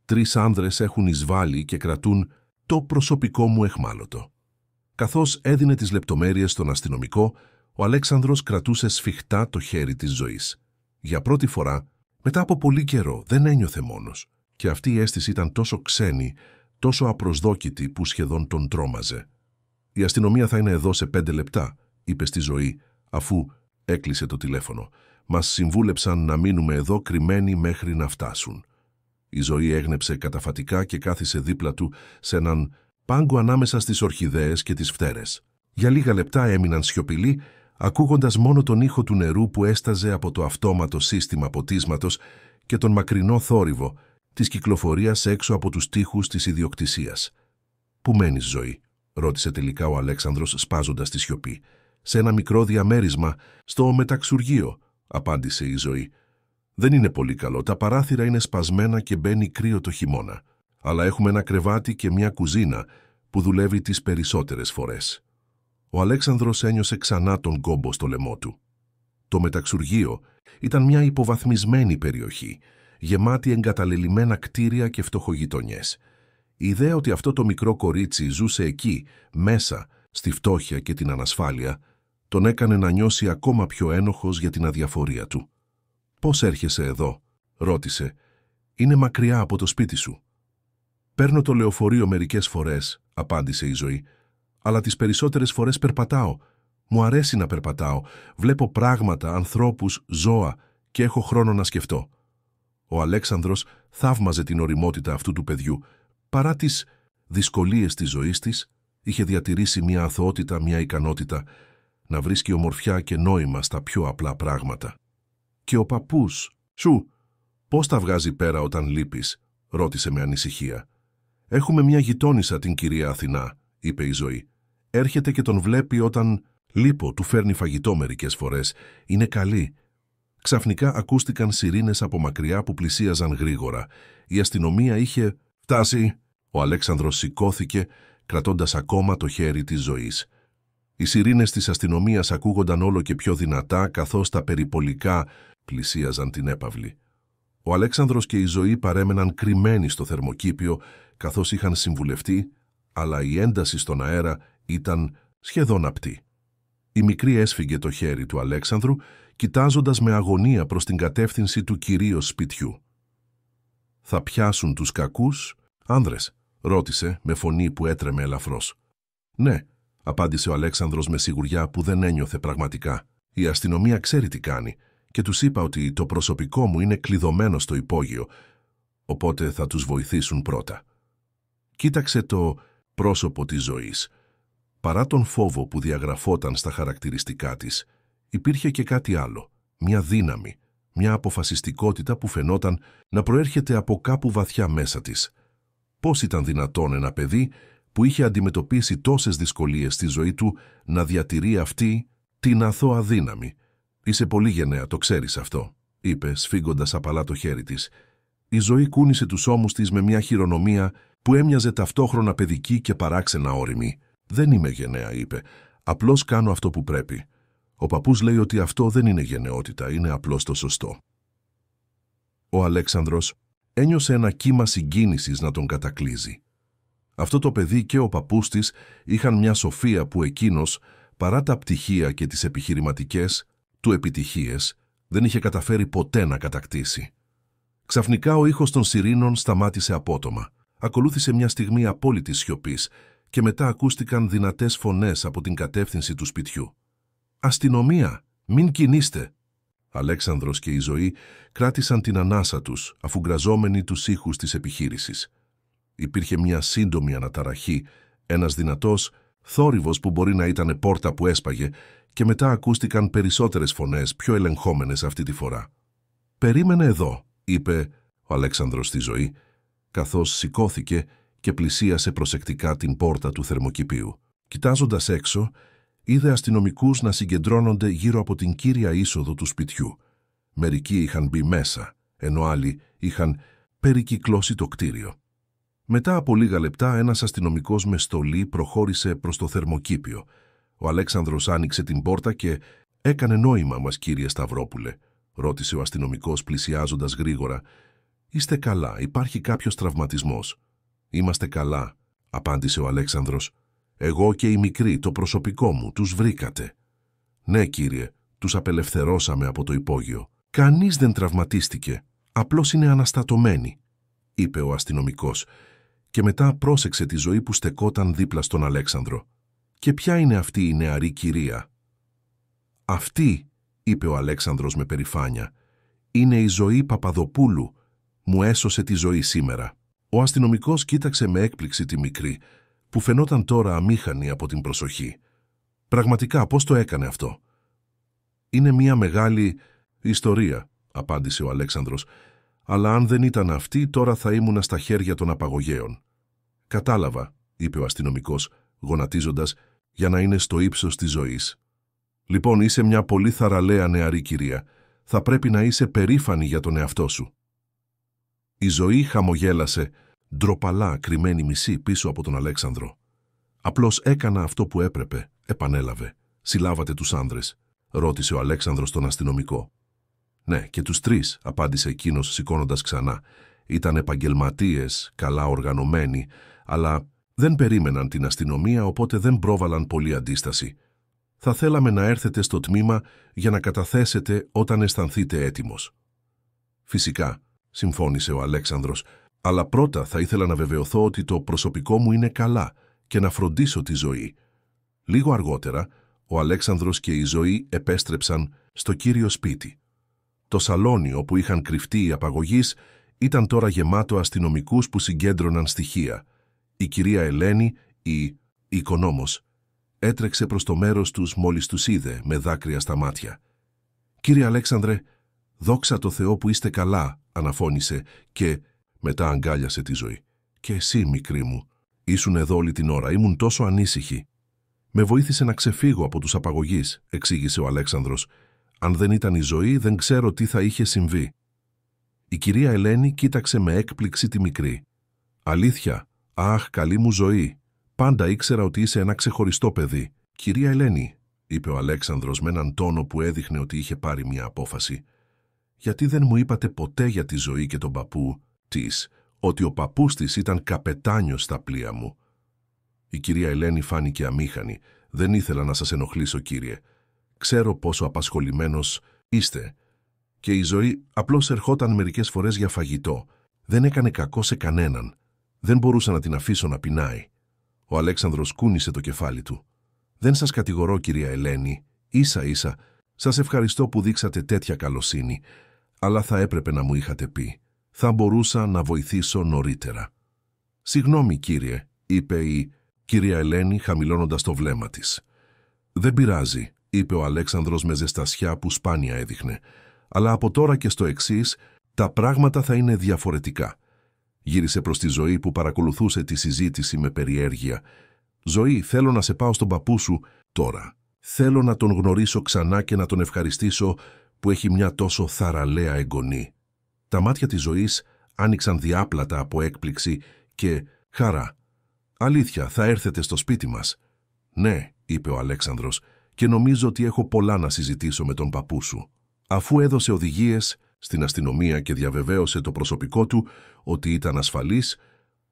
3 άνδρες έχουν εισβάλει και κρατούν το προσωπικό μου αιχμάλωτο». Καθώς έδινε τις λεπτομέρειες στον αστυνομικό, ο Αλέξανδρος κρατούσε σφιχτά το χέρι της Ζωής. Για πρώτη φορά, μετά από πολύ καιρό, δεν ένιωθε μόνος. Και αυτή η αίσθηση ήταν τόσο ξένη, τόσο απροσδόκητη που σχεδόν τον τρόμαζε. «Η αστυνομία θα είναι εδώ σε 5 λεπτά», είπε στη Ζωή, αφού έκλεισε το τηλέφωνο. «Μας συμβούλεψαν να μείνουμε εδώ κρυμμένοι μέχρι να φτάσουν». Η Ζωή έγνεψε καταφατικά και κάθισε δίπλα του σε έναν πάγκο ανάμεσα στις ορχιδέες και τις φτέρες. Για λίγα λεπτά έμειναν σιωπηλοί, ακούγοντας μόνο τον ήχο του νερού που έσταζε από το αυτόματο σύστημα ποτίσματος και τον μακρινό θόρυβο της κυκλοφορίας έξω από τους τοίχους της ιδιοκτησίας. «Πού μένεις, Ζωή?» ρώτησε τελικά ο Αλέξανδρος σπάζοντας τη σιωπή. «Σε ένα μικρό διαμέρισμα, στο μεταξουργείο», απάντησε η Ζωή. «Δεν είναι πολύ καλό, τα παράθυρα είναι σπασμένα και μπαίνει κρύο το χειμώνα. Αλλά έχουμε ένα κρεβάτι και μια κουζίνα που δουλεύει τις περισσότερες φορές». Ο Αλέξανδρος ένιωσε ξανά τον κόμπο στο λαιμό του. Το μεταξουργείο ήταν μια υποβαθμισμένη περιοχή, γεμάτη εγκαταλελειμμένα κτίρια και φτωχογειτονιές. Η ιδέα ότι αυτό το μικρό κορίτσι ζούσε εκεί, μέσα, στη φτώχεια και την ανασφάλεια, τον έκανε να νιώσει ακόμα πιο ένοχος για την αδιαφορία του. «Πώς έρχεσαι εδώ?» ρώτησε. «Είναι μακριά από το σπίτι σου». «Παίρνω το λεωφορείο μερικές φορές», απάντησε η Ζωή. «Αλλά τις περισσότερες φορές περπατάω. Μου αρέσει να περπατάω. Βλέπω πράγματα, ανθρώπους, ζώα και έχω χρόνο να σκεφτώ». Ο Αλέξανδρος θαύμαζε την ωριμότητα αυτού του παιδιού. Παρά τις δυσκολίες της ζωής της, είχε διατηρήσει μια αθωότητα, μια ικανότητα να βρίσκει ομορφιά και νόημα στα πιο απλά πράγματα. «Και ο παππούς σου, πώς τα βγάζει πέρα όταν λείπεις?» ρώτησε με ανησυχία. «Έχουμε μια γειτόνισσα, την κυρία Αθηνά», είπε η Ζωή. «Έρχεται και τον βλέπει όταν λείπω, του φέρνει φαγητό μερικές φορές. Είναι καλή». Ξαφνικά ακούστηκαν σιρήνες από μακριά που πλησίαζαν γρήγορα. Η αστυνομία είχε φτάσει. Ο Αλέξανδρος σηκώθηκε, κρατώντας ακόμα το χέρι της Ζωής. Οι σιρήνες της αστυνομίας ακούγονταν όλο και πιο δυνατά, καθώς τα περιπολικά πλησίαζαν την έπαυλη. Ο Αλέξανδρος και η Ζωή παρέμεναν κρυμμένοι στο θερμοκήπιο, καθώς είχαν συμβουλευτεί, αλλά η ένταση στον αέρα ήταν σχεδόν απτή. Η μικρή έσφιγγε το χέρι του Αλέξανδρου, κοιτάζοντας με αγωνία προς την κατεύθυνση του κυρίως σπιτιού. «Θα πιάσουν τους κακούς άνδρες?» ρώτησε με φωνή που έτρεμε ελαφρώς. «Ναι», απάντησε ο Αλέξανδρος με σιγουριά που δεν ένιωθε πραγματικά. «Η αστυνομία ξέρει τι κάνει και τους είπα ότι το προσωπικό μου είναι κλειδωμένο στο υπόγειο, οπότε θα τους βοηθήσουν πρώτα». Κοίταξε το πρόσωπο της Ζωής. Παρά τον φόβο που διαγραφόταν στα χαρακτηριστικά της, υπήρχε και κάτι άλλο, μια δύναμη, μια αποφασιστικότητα που φαινόταν να προέρχεται από κάπου βαθιά μέσα της. Πώς ήταν δυνατόν ένα παιδί που είχε αντιμετωπίσει τόσες δυσκολίες στη ζωή του να διατηρεί αυτή την αθώα δύναμη? «Είσαι πολύ γενναία, το ξέρεις αυτό», είπε σφίγγοντας απαλά το χέρι της. Η Ζωή κούνησε τους ώμους της με μια χειρονομία που έμοιαζε ταυτόχρονα παιδική και παράξενα ώριμη. «Δεν είμαι γενναία», είπε. «Απλώς κάνω αυτό που πρέπει. Ο παππούς λέει ότι αυτό δεν είναι γενναιότητα, είναι απλώς το σωστό». Ο Αλέξανδρος ένιωσε ένα κύμα συγκίνησης να τον κατακλείζει. Αυτό το παιδί και ο παππούς της είχαν μια σοφία που εκείνος, παρά τα πτυχία και τις επιχειρηματικές, του επιτυχίες, δεν είχε καταφέρει ποτέ να κατακτήσει. Ξαφνικά ο ήχος των σιρήνων σταμάτησε απότομα. Ακολούθησε μια στιγμή απόλυτης σιωπής και μετά ακούστηκαν δυνατές φωνές από την κατεύθυνση του σπιτιού. «Αστυνομία! Μην κινείστε!» Αλέξανδρος και η Ζωή κράτησαν την ανάσα τους, αφουγκραζόμενοι τους ήχους της επιχείρησης. Υπήρχε μια σύντομη αναταραχή, ένας δυνατός θόρυβος που μπορεί να ήταν πόρτα που έσπαγε και μετά ακούστηκαν περισσότερες φωνές, πιο ελεγχόμενες αυτή τη φορά. «Περίμενε εδώ», είπε ο Αλέξανδρος στη Ζωή, καθώς σηκώθηκε και πλησίασε προσεκτικά την πόρτα του θερμοκηπίου. Κοιτάζοντας έξω, είδε αστυνομικούς να συγκεντρώνονται γύρω από την κύρια είσοδο του σπιτιού. Μερικοί είχαν μπει μέσα, ενώ άλλοι είχαν περικυκλώσει το κτίριο. Μετά από λίγα λεπτά, ένας αστυνομικός με στολή προχώρησε προς το θερμοκήπιο. Ο Αλέξανδρος άνοιξε την πόρτα και «Έκανε νόημα μας, κύριε Σταυρόπουλε», ρώτησε ο αστυνομικός πλησιάζοντας γρήγορα. «Είστε καλά, υπάρχει κάποιος τραυματισμός?» «Είμαστε καλά», απάντησε ο Αλέξανδρος. «Εγώ και οι μικροί, το προσωπικό μου, τους βρήκατε?» «Ναι, κύριε, τους απελευθερώσαμε από το υπόγειο. Κανείς δεν τραυματίστηκε, απλώς είναι αναστατωμένοι», είπε ο αστυνομικός, και μετά πρόσεξε τη Ζωή που στεκόταν δίπλα στον Αλέξανδρο. «Και ποια είναι αυτή η νεαρή κυρία?» «Αυτή», είπε ο Αλέξανδρος με περηφάνεια, «είναι η Ζωή Παπαδοπούλου. Μου έσωσε τη ζωή σήμερα». Ο αστυνομικός κοίταξε με έκπληξη τη μικρή, που φαινόταν τώρα αμήχανη από την προσοχή. «Πραγματικά, πώς το έκανε αυτό?» «Είναι μια μεγάλη ιστορία», απάντησε ο Αλέξανδρος, «αλλά αν δεν ήταν αυτή, τώρα θα ήμουνα στα χέρια των απαγωγέων». «Κατάλαβα», είπε ο αστυνομικός, γονατίζοντας, για να είναι στο ύψος της ζωής. «Λοιπόν, είσαι μια πολύ θαραλέα νεαρή κυρία. Θα πρέπει να είσαι περήφανη για τον εαυτό σου». Η Ζωή χαμογέλασε, ντροπαλά κρυμμένη μισή πίσω από τον Αλέξανδρο. «Απλώς έκανα αυτό που έπρεπε», επανέλαβε. «Συλλάβατε τους άνδρες?» ρώτησε ο Αλέξανδρος τον αστυνομικό. «Ναι, και τους τρεις», απάντησε εκείνος σηκώνοντας ξανά. «Ήταν επαγγελματίες, καλά οργανωμένοι, αλλά δεν περίμεναν την αστυνομία, οπότε δεν πρόβαλαν πολύ αντίσταση. Θα θέλαμε να έρθετε στο τμήμα για να καταθέσετε όταν αισθανθείτε έτοιμος». «Φυσικά», συμφώνησε ο Αλέξανδρος, «αλλά πρώτα θα ήθελα να βεβαιωθώ ότι το προσωπικό μου είναι καλά και να φροντίσω τη Ζωή». Λίγο αργότερα, ο Αλέξανδρος και η Ζωή επέστρεψαν στο κύριο σπίτι. Το σαλόνι όπου είχαν κρυφτεί οι απαγωγείς ήταν τώρα γεμάτο αστυνομικούς που συγκέντρωναν στοιχεία. Η κυρία Ελένη, η οικονόμος, έτρεξε προς το μέρος τους μόλις τους είδε με δάκρυα στα μάτια. «Κύριε Αλέξανδρε, δόξα τω Θεώ που είστε καλά», αναφώνησε και μετά αγκάλιασε τη Ζωή. «Και εσύ, μικρή μου, ήσουν εδώ όλη την ώρα, ήμουν τόσο ανήσυχη». «Με βοήθησε να ξεφύγω από τους απαγωγείς», εξήγησε ο Αλέξανδρος. «Αν δεν ήταν η Ζωή, δεν ξέρω τι θα είχε συμβεί». Η κυρία Ελένη κοίταξε με έκπληξη τη μικρή. «Αλήθεια, αχ, καλή μου Ζωή. Πάντα ήξερα ότι είσαι ένα ξεχωριστό παιδί». «Κυρία Ελένη», είπε ο Αλέξανδρος με έναν τόνο που έδειχνε ότι είχε πάρει μια απόφαση, «γιατί δεν μου είπατε ποτέ για τη Ζωή και τον παππού της, ότι ο παππούς της ήταν καπετάνιος στα πλοία μου?» Η κυρία Ελένη φάνηκε αμήχανη. «Δεν ήθελα να σας ενοχλήσω, κύριε. Ξέρω πόσο απασχολημένος είστε. Και η Ζωή απλώς ερχόταν μερικές φορές για φαγητό. Δεν έκανε κακό σε κανέναν. Δεν μπορούσα να την αφήσω να πεινάει». Ο Αλέξανδρος κούνησε το κεφάλι του. «Δεν σας κατηγορώ, κυρία Ελένη. Ίσα-ίσα, σας ευχαριστώ που δείξατε τέτοια καλοσύνη. Αλλά θα έπρεπε να μου είχατε πει. Θα μπορούσα να βοηθήσω νωρίτερα». «Συγγνώμη, κύριε», είπε η κυρία Ελένη χαμηλώνοντας το βλέμμα της. «Δεν πειράζει», είπε ο Αλέξανδρος με ζεστασιά που σπάνια έδειχνε. «Αλλά από τώρα και στο εξής, τα πράγματα θα είναι διαφορετικά». Γύρισε προς τη Ζωή που παρακολουθούσε τη συζήτηση με περιέργεια. «Ζωή, θέλω να σε πάω στον παππού σου τώρα. Θέλω να τον γνωρίσω ξανά και να τον ευχαριστήσω που έχει μια τόσο θαραλέα εγγονή». Τα μάτια της Ζωής άνοιξαν διάπλατα από έκπληξη και χαρά. «Αλήθεια, θα έρθετε στο σπίτι μας?» «Ναι», είπε ο Αλέξανδρος, «και νομίζω ότι έχω πολλά να συζητήσω με τον παππού σου». Αφού έδωσε οδηγίες στην αστυνομία και διαβεβαίωσε το προσωπικό του ότι ήταν ασφαλής,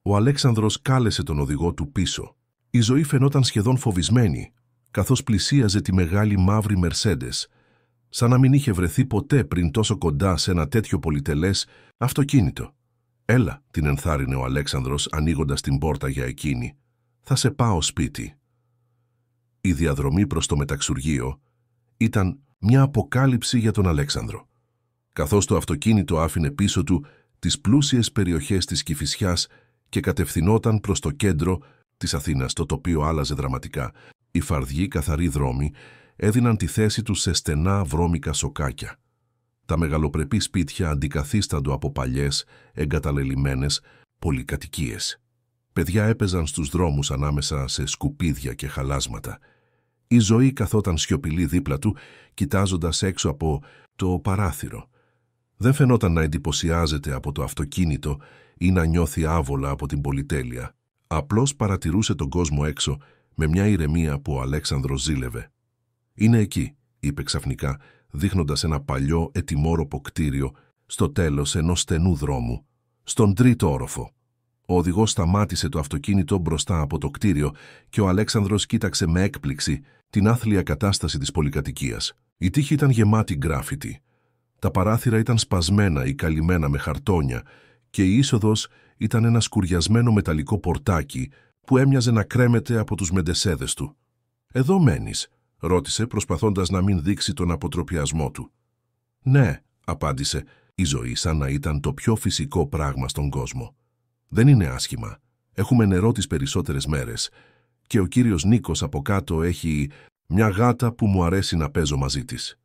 ο Αλέξανδρος κάλεσε τον οδηγό του πίσω. Η Ζωή φαινόταν σχεδόν φοβισμένη, καθώς πλησίαζε τη μεγάλη μαύρη Μερσέντες. σαν να μην είχε βρεθεί ποτέ πριν τόσο κοντά σε ένα τέτοιο πολυτελές αυτοκίνητο. «Έλα», την ενθάρρυνε ο Αλέξανδρος ανοίγοντας την πόρτα για εκείνη. «Θα σε πάω σπίτι». Η διαδρομή προς το μεταξουργείο ήταν μια αποκάλυψη για τον Αλέξανδρο. Καθώς το αυτοκίνητο άφηνε πίσω του τις πλούσιες περιοχές της Κηφισιάς και κατευθυνόταν προς το κέντρο της Αθήνας, το τοπίο άλλαζε δραματικά. Οι φαρδιοί καθαροί δρόμοι έδιναν τη θέση τους σε στενά βρώμικα σοκάκια. Τα μεγαλοπρεπή σπίτια αντικαθίσταντο από παλιές, εγκαταλελειμμένες πολυκατοικίες. Παιδιά έπαιζαν στους δρόμους ανάμεσα σε σκουπίδια και χαλάσματα. Η ζωή καθόταν σιωπηλή δίπλα του, κοιτάζοντας έξω από το παράθυρο. Δεν φαινόταν να εντυπωσιάζεται από το αυτοκίνητο ή να νιώθει άβολα από την πολυτέλεια. Απλώς παρατηρούσε τον κόσμο έξω με μια ηρεμία που ο Αλέξανδρος ζήλευε. «Είναι εκεί», είπε ξαφνικά, δείχνοντας ένα παλιό ετοιμόρροπο κτίριο στο τέλος ενός στενού δρόμου, στον τρίτο όροφο. Ο οδηγός σταμάτησε το αυτοκίνητο μπροστά από το κτίριο και ο Αλέξανδρος κοίταξε με έκπληξη την άθλια κατάσταση της πολυκατοικίας. Η τύχη ήταν γεμάτη γκράφιτι. Τα παράθυρα ήταν σπασμένα ή καλυμμένα με χαρτόνια και η είσοδος ήταν ένα σκουριασμένο μεταλλικό πορτάκι που έμοιαζε να κρέμεται από τους μεντεσέδες του. «Εδώ μένεις?» ρώτησε, προσπαθώντας να μην δείξει τον αποτροπιασμό του. «Ναι», απάντησε, η ζωή σαν να ήταν το πιο φυσικό πράγμα στον κόσμο. «Δεν είναι άσχημα. Έχουμε νερό τις περισσότερες μέρες και ο κύριος Νίκος από κάτω έχει μια γάτα που μου αρέσει να παίζω μαζί της».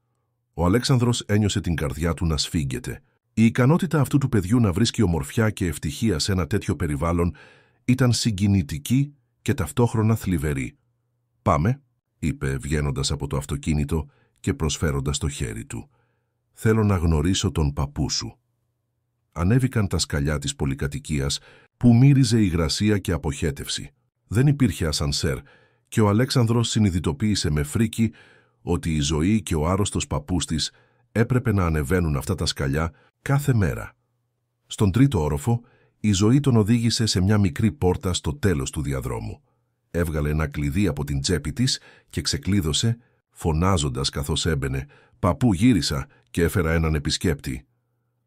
Ο Αλέξανδρος ένιωσε την καρδιά του να σφίγγεται. Η ικανότητα αυτού του παιδιού να βρίσκει ομορφιά και ευτυχία σε ένα τέτοιο περιβάλλον ήταν συγκινητική και ταυτόχρονα θλιβερή. «Πάμε», είπε βγαίνοντας από το αυτοκίνητο και προσφέροντας το χέρι του. «Θέλω να γνωρίσω τον παππού σου». Ανέβηκαν τα σκαλιά της πολυκατοικίας που μύριζε υγρασία και αποχέτευση. Δεν υπήρχε ασανσέρ και ο Αλέξανδρος συνειδητοποίησε με φρίκη ότι η ζωή και ο άρρωστος παππούς της έπρεπε να ανεβαίνουν αυτά τα σκαλιά κάθε μέρα. Στον τρίτο όροφο, η ζωή τον οδήγησε σε μια μικρή πόρτα στο τέλος του διαδρόμου. Έβγαλε ένα κλειδί από την τσέπη της και ξεκλείδωσε, φωνάζοντας καθώς έμπαινε «Παππού, γύρισα» και έφερα έναν επισκέπτη.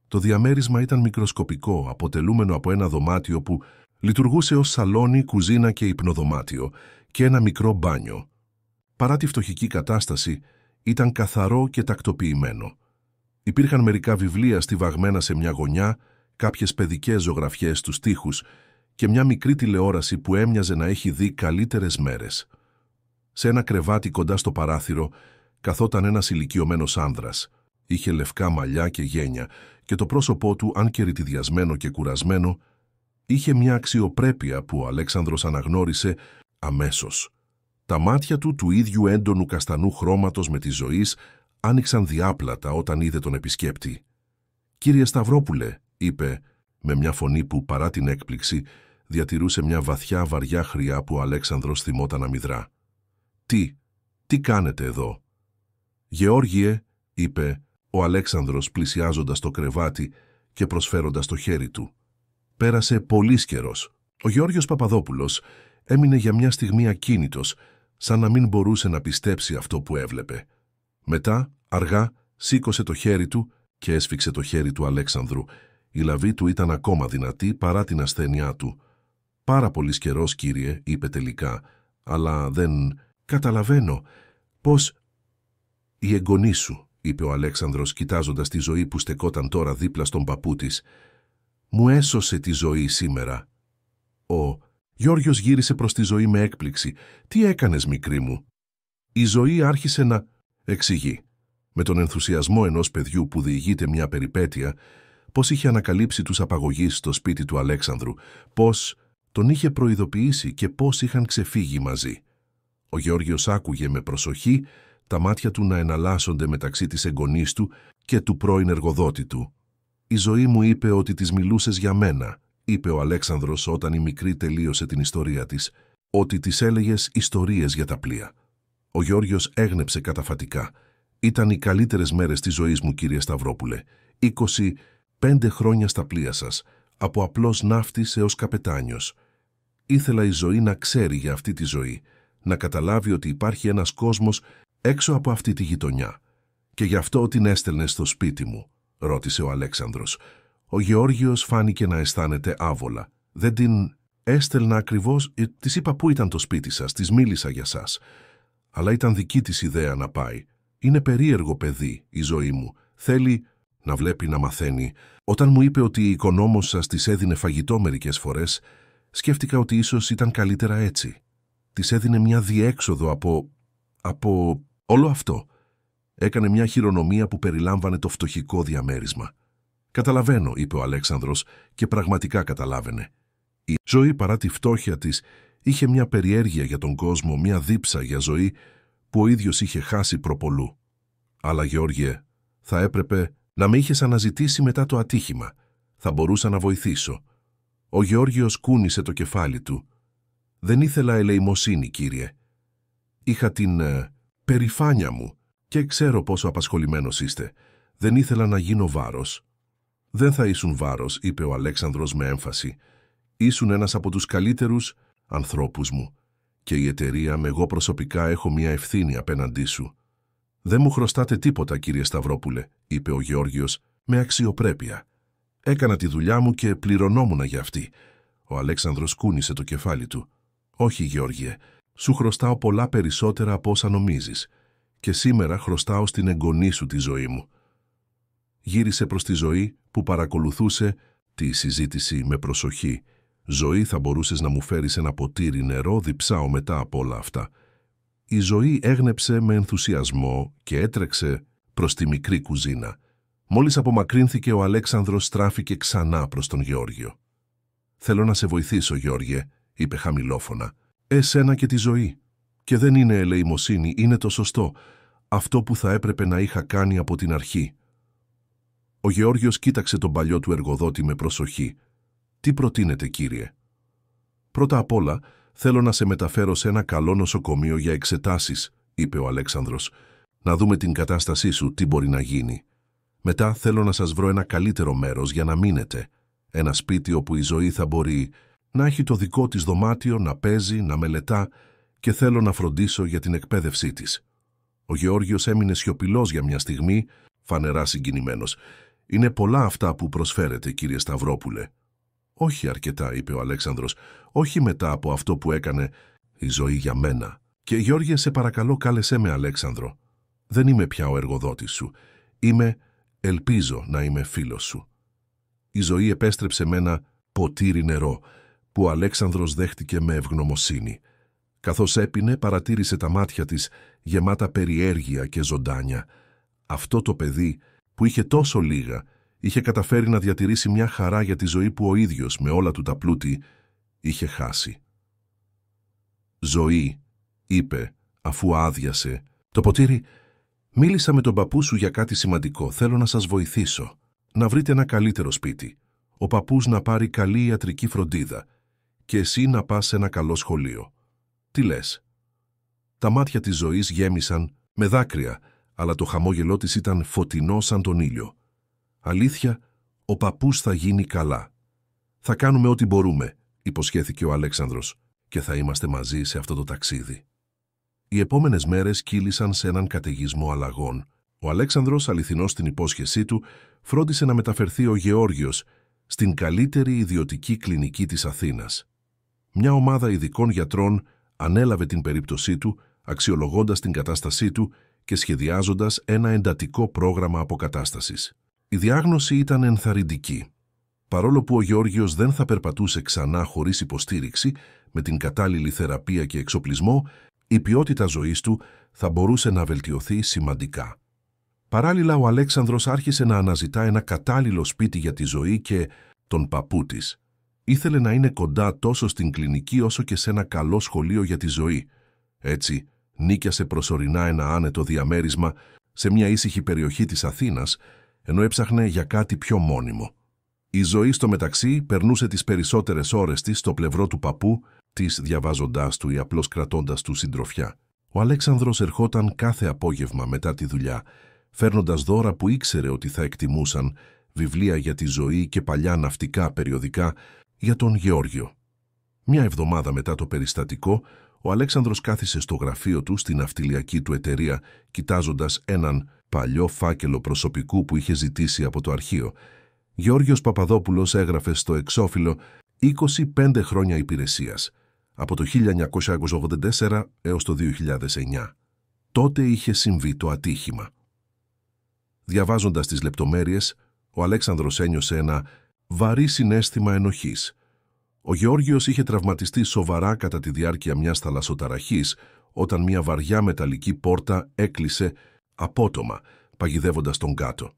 Το διαμέρισμα ήταν μικροσκοπικό, αποτελούμενο από ένα δωμάτιο που λειτουργούσε ως σαλόνι, κουζίνα και υπνοδωμάτιο και ένα μικρό μπάνιο. Παρά τη φτωχική κατάσταση, ήταν καθαρό και τακτοποιημένο. Υπήρχαν μερικά βιβλία στιβαγμένα σε μια γωνιά, κάποιες παιδικές ζωγραφιές στους τοίχους και μια μικρή τηλεόραση που έμοιαζε να έχει δει καλύτερες μέρες. Σε ένα κρεβάτι κοντά στο παράθυρο καθόταν ένας ηλικιωμένος άνδρας. Είχε λευκά μαλλιά και γένια και το πρόσωπό του, αν και ρητιδιασμένο και κουρασμένο, είχε μια αξιοπρέπεια που ο Αλέξανδρος αναγνώρισε αμέσως. Τα μάτια του ίδιου έντονου καστανού χρώματος με της ζωής άνοιξαν διάπλατα όταν είδε τον επισκέπτη. «Κύριε Σταυρόπουλε», είπε με μια φωνή που παρά την έκπληξη διατηρούσε μια βαθιά βαριά χρειά που ο Αλέξανδρος θυμόταν αμυδρά. Τι κάνετε εδώ?» «Γεώργιε», είπε ο Αλέξανδρος πλησιάζοντας το κρεβάτι και προσφέροντας το χέρι του. Πέρασε πολύς καιρός. Ο Γεώργιος Παπαδόπουλος έμεινε για μια στιγμή ακίνητος, σαν να μην μπορούσε να πιστέψει αυτό που έβλεπε. Μετά, αργά, σήκωσε το χέρι του και έσφιξε το χέρι του Αλέξανδρου. Η λαβή του ήταν ακόμα δυνατή παρά την ασθένειά του. «Πάρα πολύς καιρός, κύριε», είπε τελικά, «αλλά δεν καταλαβαίνω πώς...» «Η εγγονή σου», είπε ο Αλέξανδρος κοιτάζοντας τη ζωή που στεκόταν τώρα δίπλα στον παππού της, «μου έσωσε τη ζωή σήμερα». Ο Γιώργος γύρισε προς τη ζωή με έκπληξη. «Τι έκανες, μικρή μου?» Η ζωή άρχισε να εξηγεί, με τον ενθουσιασμό ενός παιδιού που διηγείται μια περιπέτεια, πώς είχε ανακαλύψει τους απαγωγείς στο σπίτι του Αλέξανδρου, πώς τον είχε προειδοποιήσει και πώς είχαν ξεφύγει μαζί. Ο Γεώργιος άκουγε με προσοχή, τα μάτια του να εναλλάσσονται μεταξύ της εγγονής του και του πρώην εργοδότη του. «Η ζωή μου είπε ότι της μιλούσες για μένα», είπε ο Αλέξανδρος όταν η μικρή τελείωσε την ιστορία της, «ότι της έλεγες ιστορίες για τα πλοία». Ο Γεώργιος έγνεψε καταφατικά. «Ήταν οι καλύτερες μέρες της ζωής μου, κύριε Σταυρόπουλε. 25 χρόνια στα πλοία σας, από απλός ναύτης έως καπετάνιος. Ήθελα η ζωή να ξέρει για αυτή τη ζωή, να καταλάβει ότι υπάρχει ένας κόσμος έξω από αυτή τη γειτονιά. «Και γι' αυτό την έστελνε στο σπίτι μου?» ρώτησε ο Αλέξανδρος. Ο Γεώργιος φάνηκε να αισθάνεται άβολα. «Δεν την έστελνα ακριβώς, της είπα πού ήταν το σπίτι σας, της μίλησα για σας. Αλλά ήταν δική της ιδέα να πάει. Είναι περίεργο παιδί η ζωή μου. Θέλει να βλέπει να μαθαίνει. Όταν μου είπε ότι η οικονόμος σας της έδινε φαγητό μερικές φορές, σκέφτηκα ότι ίσως ήταν καλύτερα έτσι. Της έδινε μια διέξοδο από όλο αυτό. Έκανε μια χειρονομία που περιλάμβανε το φτωχικό διαμέρισμα. «Καταλαβαίνω», είπε ο Αλέξανδρος, και πραγματικά καταλάβαινε. Η ζωή, παρά τη φτώχεια της, είχε μια περιέργεια για τον κόσμο, μια δίψα για ζωή που ο ίδιος είχε χάσει προπολού. «Αλλά, Γεώργιε, θα έπρεπε να με είχες αναζητήσει μετά το ατύχημα. Θα μπορούσα να βοηθήσω». Ο Γεώργιος κούνησε το κεφάλι του. «Δεν ήθελα ελεημοσύνη, κύριε. Είχα την περηφάνεια μου και ξέρω πόσο απασχολημένος είστε. Δεν ήθελα να γίνω βάρος». «Δεν θα ήσουν βάρος», είπε ο Αλέξανδρος με έμφαση. «Ήσουν ένας από τους καλύτερους ανθρώπους μου και η εταιρεία με εγώ προσωπικά έχω μια ευθύνη απέναντί σου». «Δεν μου χρωστάτε τίποτα, κύριε Σταυρόπουλε», είπε ο Γεώργιος με αξιοπρέπεια. «Έκανα τη δουλειά μου και πληρωνόμουν για αυτή». Ο Αλέξανδρος κούνησε το κεφάλι του. «Όχι, Γεώργιε, σου χρωστάω πολλά περισσότερα από όσα νομίζεις και σήμερα χρωστάω στην εγγονή σου τη ζωή μου». Γύρισε προς τη Ζωή που παρακολουθούσε τη συζήτηση με προσοχή. «Ζωή, θα μπορούσες να μου φέρεις ένα ποτήρι νερό, διψάω μετά από όλα αυτά». Η Ζωή έγνεψε με ενθουσιασμό και έτρεξε προς τη μικρή κουζίνα. Μόλις απομακρύνθηκε, ο Αλέξανδρος στράφηκε ξανά προς τον Γεώργιο. «Θέλω να σε βοηθήσω, Γεώργιε», είπε χαμηλόφωνα. «Εσένα και τη Ζωή. Και δεν είναι ελεημοσύνη, είναι το σωστό. Αυτό που θα έπρεπε να είχα κάνει από την αρχή». Ο Γεώργιος κοίταξε τον παλιό του εργοδότη με προσοχή. «Τι προτείνετε, κύριε?» «Πρώτα απ' όλα, θέλω να σε μεταφέρω σε ένα καλό νοσοκομείο για εξετάσεις», είπε ο Αλέξανδρος. «Να δούμε την κατάστασή σου, τι μπορεί να γίνει. Μετά θέλω να σας βρω ένα καλύτερο μέρος για να μείνετε. Ένα σπίτι όπου η Ζωή θα μπορεί να έχει το δικό της δωμάτιο, να παίζει, να μελετά και θέλω να φροντίσω για την εκπαίδευσή της». Ο Γεώργιος έμεινε σιωπηλός για μια στιγμή, φανερά συγκινημένος. «Είναι πολλά αυτά που προσφέρετε, κύριε Σταυρόπουλε». «Όχι αρκετά», είπε ο Αλέξανδρος. «Όχι μετά από αυτό που έκανε η Ζωή για μένα. Και Γιώργιε, σε παρακαλώ, κάλεσέ με Αλέξανδρο. Δεν είμαι πια ο εργοδότης σου. Ελπίζω να είμαι φίλος σου». Η Ζωή επέστρεψε με ένα ποτήρι νερό που ο Αλέξανδρος δέχτηκε με ευγνωμοσύνη. Καθώς έπινε, παρατήρησε τα μάτια της γεμάτα περιέργεια και ζωντάνια. Αυτό το παιδί που είχε τόσο λίγα είχε καταφέρει να διατηρήσει μια χαρά για τη ζωή που ο ίδιος με όλα του τα πλούτη είχε χάσει. «Ζωή», είπε αφού άδειασε το ποτήρι, «μίλησα με τον παππού σου για κάτι σημαντικό. Θέλω να σας βοηθήσω. Να βρείτε ένα καλύτερο σπίτι. Ο παππούς να πάρει καλή ιατρική φροντίδα και εσύ να πας σε ένα καλό σχολείο. Τι λες?» Τα μάτια της Ζωής γέμισαν με δάκρυα, αλλά το χαμόγελό της ήταν φωτεινό σαν τον ήλιο. «Αλήθεια, ο παππούς θα γίνει καλά. Θα κάνουμε ό,τι μπορούμε», υποσχέθηκε ο Αλέξανδρος, «και θα είμαστε μαζί σε αυτό το ταξίδι». Οι επόμενες μέρες κύλησαν σε έναν καταιγισμό αλλαγών. Ο Αλέξανδρος, αληθινός στην υπόσχεσή του, φρόντισε να μεταφερθεί ο Γεώργιος στην καλύτερη ιδιωτική κλινική της Αθήνας. Μια ομάδα ειδικών γιατρών ανέλαβε την περίπτωσή του, αξιολογώντας την κατάστασή του και σχεδιάζοντας ένα εντατικό πρόγραμμα αποκατάστασης. Η διάγνωση ήταν ενθαρρυντική. Παρόλο που ο Γεώργιος δεν θα περπατούσε ξανά χωρίς υποστήριξη, με την κατάλληλη θεραπεία και εξοπλισμό, η ποιότητα ζωής του θα μπορούσε να βελτιωθεί σημαντικά. Παράλληλα, ο Αλέξανδρος άρχισε να αναζητά ένα κατάλληλο σπίτι για τη Ζωή και τον παππού της. Ήθελε να είναι κοντά τόσο στην κλινική όσο και σε ένα καλό σχολείο για τη Ζωή. Έτσι, νίκιασε προσωρινά ένα άνετο διαμέρισμα σε μια ήσυχη περιοχή της Αθήνας, ενώ έψαχνε για κάτι πιο μόνιμο. Η Ζωή στο μεταξύ περνούσε τις περισσότερες ώρες της στο πλευρό του παππού, της διαβάζοντάς του ή απλώς κρατώντας του συντροφιά. Ο Αλέξανδρος ερχόταν κάθε απόγευμα μετά τη δουλειά, φέρνοντας δώρα που ήξερε ότι θα εκτιμούσαν, βιβλία για τη Ζωή και παλιά ναυτικά περιοδικά για τον Γεώργιο. Μια εβδομάδα μετά το περιστατικό, Ο Αλέξανδρος κάθισε στο γραφείο του στην ναυτιλιακή του εταιρεία, κοιτάζοντας έναν παλιό φάκελο προσωπικού που είχε ζητήσει από το αρχείο. Γεώργιος Παπαδόπουλος έγραφε στο εξώφυλλο 25 χρόνια υπηρεσίας, από το 1984 έως το 2009. Τότε είχε συμβεί το ατύχημα. Διαβάζοντας τις λεπτομέρειες, ο Αλέξανδρος ένιωσε ένα βαρύ συναίσθημα ενοχής. Ο Γεώργιος είχε τραυματιστεί σοβαρά κατά τη διάρκεια μιας θαλασσοταραχής, όταν μια βαριά μεταλλική πόρτα έκλεισε απότομα, παγιδεύοντας τον κάτω.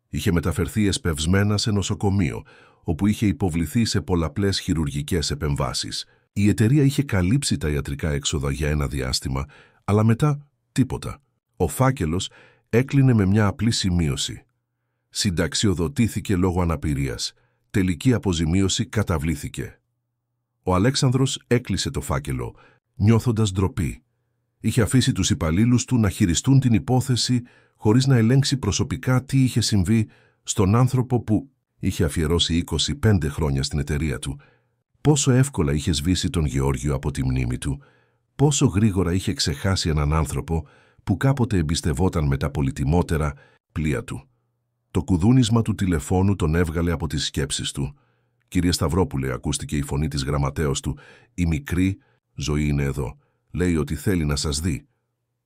Είχε μεταφερθεί εσπευσμένα σε νοσοκομείο, όπου είχε υποβληθεί σε πολλαπλές χειρουργικές επεμβάσεις. Η εταιρεία είχε καλύψει τα ιατρικά έξοδα για ένα διάστημα, αλλά μετά τίποτα. Ο φάκελος έκλεινε με μια απλή σημείωση. Συνταξιοδοτήθηκε λόγω αναπηρίας. Τελική αποζημίωση καταβλήθηκε. Ο Αλέξανδρος έκλεισε το φάκελο, νιώθοντας ντροπή. Είχε αφήσει τους υπαλλήλους του να χειριστούν την υπόθεση χωρίς να ελέγξει προσωπικά τι είχε συμβεί στον άνθρωπο που είχε αφιερώσει 25 χρόνια στην εταιρεία του. Πόσο εύκολα είχε σβήσει τον Γεώργιο από τη μνήμη του, πόσο γρήγορα είχε ξεχάσει έναν άνθρωπο που κάποτε εμπιστευόταν με τα πολυτιμότερα πλοία του. Το κουδούνισμα του τηλεφώνου τον έβγαλε από τις σκέψεις του. «Κύριε Σταυρόπουλε», ακούστηκε η φωνή της γραμματέως του, «η μικρή Ζωή είναι εδώ. Λέει ότι θέλει να σας δει».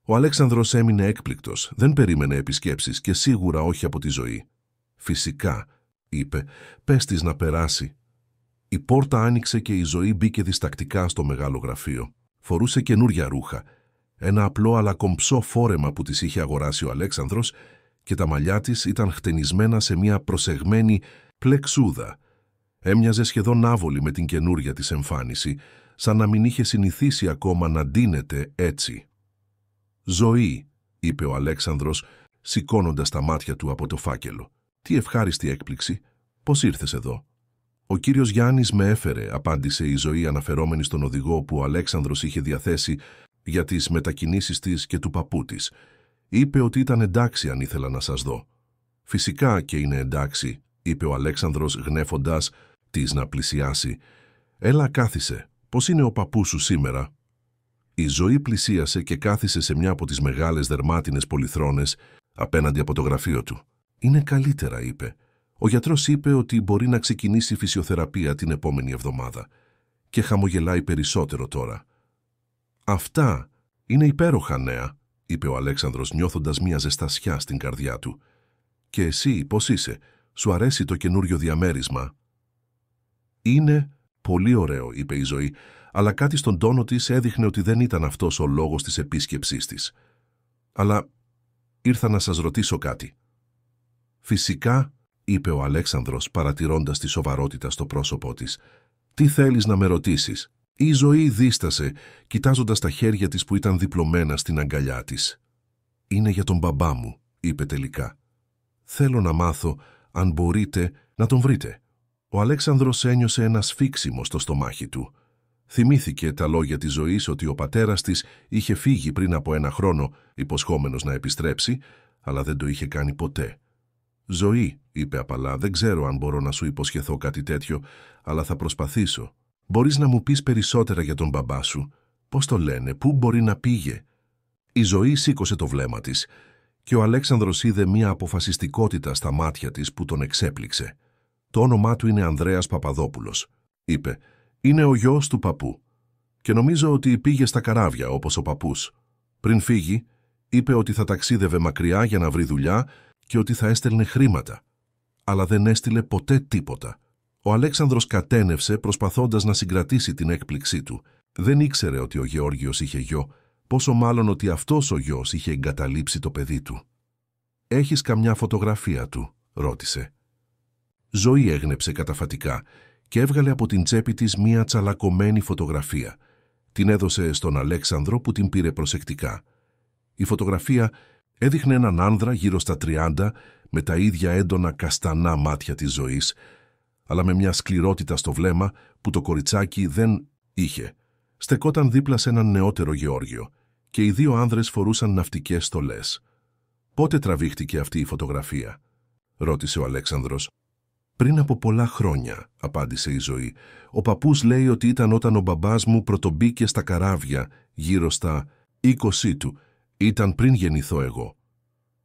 Ο Αλέξανδρος έμεινε έκπληκτος. Δεν περίμενε επισκέψεις και σίγουρα όχι από τη Ζωή. «Φυσικά», είπε, «πες της να περάσει». Η πόρτα άνοιξε και η Ζωή μπήκε διστακτικά στο μεγάλο γραφείο. Φορούσε καινούρια ρούχα, ένα απλό αλλά κομψό φόρεμα που της είχε αγοράσει ο Αλέξανδρος, και τα μαλλιά της ήταν χτενισμένα σε μια προσεγμένη πλεξούδα. Έμοιαζε σχεδόν άβολη με την καινούρια της εμφάνιση, σαν να μην είχε συνηθίσει ακόμα να ντύνεται έτσι. «Ζωή», είπε ο Αλέξανδρος, σηκώνοντας τα μάτια του από το φάκελο. «Τι ευχάριστη έκπληξη. Πώς ήρθες εδώ?» «Ο κύριος Γιάννης με έφερε», απάντησε η Ζωή, αναφερόμενη στον οδηγό που ο Αλέξανδρος είχε διαθέσει για τις μετακινήσεις της και του παππού της. «Είπε ότι ήταν εντάξει αν ήθελα να σας δω». «Φυσικά και είναι εντάξει», είπε ο Αλέξανδρος, γνέφοντας της να πλησιάσει. «Έλα, κάθισε. Πώς είναι ο παππούς σου σήμερα?» Η Ζωή πλησίασε και κάθισε σε μια από τις μεγάλες δερμάτινες πολυθρόνες απέναντι από το γραφείο του. «Είναι καλύτερα», είπε. «Ο γιατρός είπε ότι μπορεί να ξεκινήσει φυσιοθεραπεία την επόμενη εβδομάδα και χαμογελάει περισσότερο τώρα». «Αυτά είναι υπέροχα νέα», είπε ο Αλέξανδρος, νιώθοντας μια ζεστασιά στην καρδιά του. «Και εσύ πώς είσαι, σου αρέσει το καινούριο διαμέρισμα?» «Είναι πολύ ωραίο», είπε η Ζωή, αλλά κάτι στον τόνο της έδειχνε ότι δεν ήταν αυτός ο λόγος της επίσκεψής της. «Αλλά ήρθα να σας ρωτήσω κάτι». «Φυσικά», είπε ο Αλέξανδρος, παρατηρώντας τη σοβαρότητα στο πρόσωπό της. «Τι θέλεις να με ρωτήσεις?» Η Ζωή δίστασε, κοιτάζοντας τα χέρια της που ήταν διπλωμένα στην αγκαλιά της. «Είναι για τον μπαμπά μου», είπε τελικά. «Θέλω να μάθω αν μπορείτε να τον βρείτε». Ο Αλέξανδρος ένιωσε ένα σφίξιμο στο στομάχι του. Θυμήθηκε τα λόγια της Ζωής ότι ο πατέρας της είχε φύγει πριν από 1 χρόνο, υποσχόμενος να επιστρέψει, αλλά δεν το είχε κάνει ποτέ. «Ζωή», είπε απαλά, «δεν ξέρω αν μπορώ να σου υποσχεθώ κάτι τέτοιο, αλλά θα προσπαθήσω. Μπορείς να μου πεις περισσότερα για τον μπαμπά σου? Πώς το λένε, πού μπορεί να πήγε?» Η Ζωή σήκωσε το βλέμμα της και ο Αλέξανδρος είδε μια αποφασιστικότητα στα μάτια της που τον εξέπληξε. «Το όνομά του είναι Ανδρέας Παπαδόπουλος», είπε. «Είναι ο γιος του παππού και νομίζω ότι πήγε στα καράβια όπως ο παππούς. Πριν φύγει, είπε ότι θα ταξίδευε μακριά για να βρει δουλειά και ότι θα έστελνε χρήματα. Αλλά δεν έστειλε ποτέ τίποτα». Ο Αλέξανδρος κατένευσε προσπαθώντας να συγκρατήσει την έκπληξή του. Δεν ήξερε ότι ο Γεώργιος είχε γιο, πόσο μάλλον ότι αυτός ο γιος είχε εγκαταλείψει το παιδί του. «Έχεις καμιά φωτογραφία του?» ρώτησε. Ζωή έγνεψε καταφατικά και έβγαλε από την τσέπη της μία τσαλακωμένη φωτογραφία. Την έδωσε στον Αλέξανδρο που την πήρε προσεκτικά. Η φωτογραφία έδειχνε έναν άνδρα γύρω στα 30 με τα ίδια έντονα καστανά μάτια της Ζωής, αλλά με μια σκληρότητα στο βλέμμα που το κοριτσάκι δεν είχε. Στεκόταν δίπλα σε έναν νεότερο Γεώργιο και οι 2 άνδρες φορούσαν ναυτικές στολές. «Πότε τραβήχτηκε αυτή η φωτογραφία?» ρώτησε ο Αλέξανδρος. «Πριν από πολλά χρόνια», απάντησε η Ζωή. «Ο παππούς λέει ότι ήταν όταν ο μπαμπάς μου πρωτομπήκε στα καράβια, γύρω στα 20 του. Ήταν πριν γεννηθώ εγώ».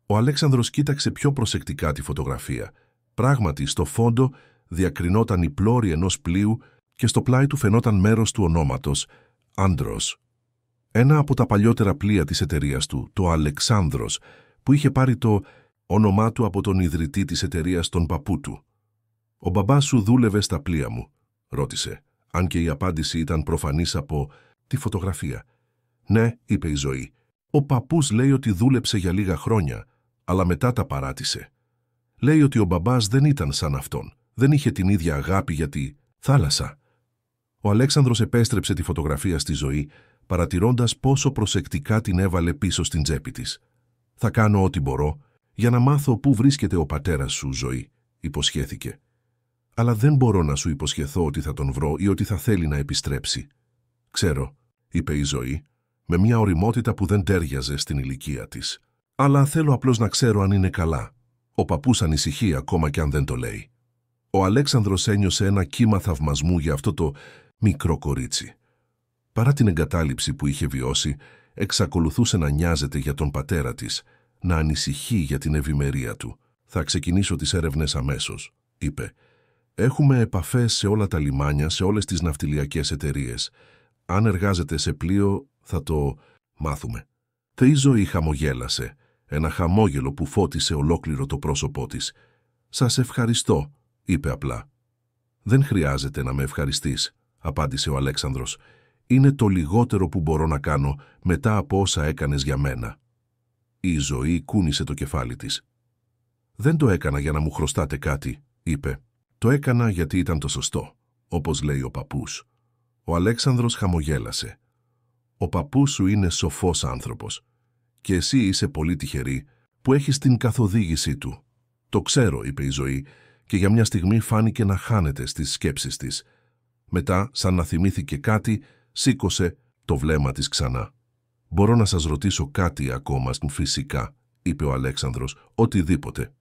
Ο Αλέξανδρος κοίταξε πιο προσεκτικά τη φωτογραφία. Πράγματι, στο φόντο διακρινόταν η πλώρη ενός πλοίου και στο πλάι του φαινόταν μέρος του ονόματος Άντρος. Ένα από τα παλιότερα πλοία της εταιρείας του, το Αλεξάνδρος, που είχε πάρει το όνομά του από τον ιδρυτή της εταιρείας, τον παππού του. «Ο μπαμπάς σου δούλευε στα πλοία μου?» ρώτησε, αν και η απάντηση ήταν προφανής από τη φωτογραφία. «Ναι», είπε η Ζωή. «Ο παππούς λέει ότι δούλεψε για λίγα χρόνια, αλλά μετά τα παράτησε. Λέει ότι ο μπαμπάς δεν ήταν σαν αυτόν, δεν είχε την ίδια αγάπη για τη θάλασσα». Ο Αλέξανδρος επέστρεψε τη φωτογραφία στη Ζωή, παρατηρώντας πόσο προσεκτικά την έβαλε πίσω στην τσέπη της. «Θα κάνω ό,τι μπορώ για να μάθω πού βρίσκεται ο πατέρας σου, Ζωή», υποσχέθηκε. «Αλλά δεν μπορώ να σου υποσχεθώ ότι θα τον βρω ή ότι θα θέλει να επιστρέψει». «Ξέρω», είπε η Ζωή, με μια ωριμότητα που δεν τέριαζε στην ηλικία της. «Αλλά θέλω απλώς να ξέρω αν είναι καλά». Ο παππούς ανησυχεί ακόμα κι αν δεν το λέει. Ο Αλέξανδρος ένιωσε ένα κύμα θαυμασμού για αυτό το μικρό κορίτσι. Παρά την εγκατάλειψη που είχε βιώσει, εξακολουθούσε να νοιάζεται για τον πατέρα της, να ανησυχεί για την ευημερία του. «Θα ξεκινήσω τις έρευνες αμέσως», είπε. «Έχουμε επαφές σε όλα τα λιμάνια, σε όλες τις ναυτιλιακές εταιρείες. Αν εργάζεται σε πλοίο, θα το μάθουμε». Η Ζωή χαμογέλασε, ένα χαμόγελο που φώτισε ολόκληρο το πρόσωπό της. «Σας ευχαριστώ», είπε απλά. «Δεν χρειάζεται να με ευχαριστείς», απάντησε ο Αλέξανδρος. «Είναι το λιγότερο που μπορώ να κάνω μετά από όσα έκανες για μένα». Η Ζωή κούνησε το κεφάλι της. «Δεν το έκανα για να μου χρωστάτε κάτι», είπε. «Το έκανα γιατί ήταν το σωστό, όπως λέει ο παππούς». Ο Αλέξανδρος χαμογέλασε. «Ο παππούς σου είναι σοφός άνθρωπος και εσύ είσαι πολύ τυχερή που έχεις την καθοδήγησή του». «Το ξέρω», είπε η Ζωή, και για μια στιγμή φάνηκε να χάνεται στις σκέψεις της. Μετά, σαν να θυμήθηκε κάτι, σήκωσε το βλέμμα της ξανά. «Μπορώ να σας ρωτήσω κάτι ακόμα?» «Φυσικά», είπε ο Αλέξανδρος, «οτιδήποτε».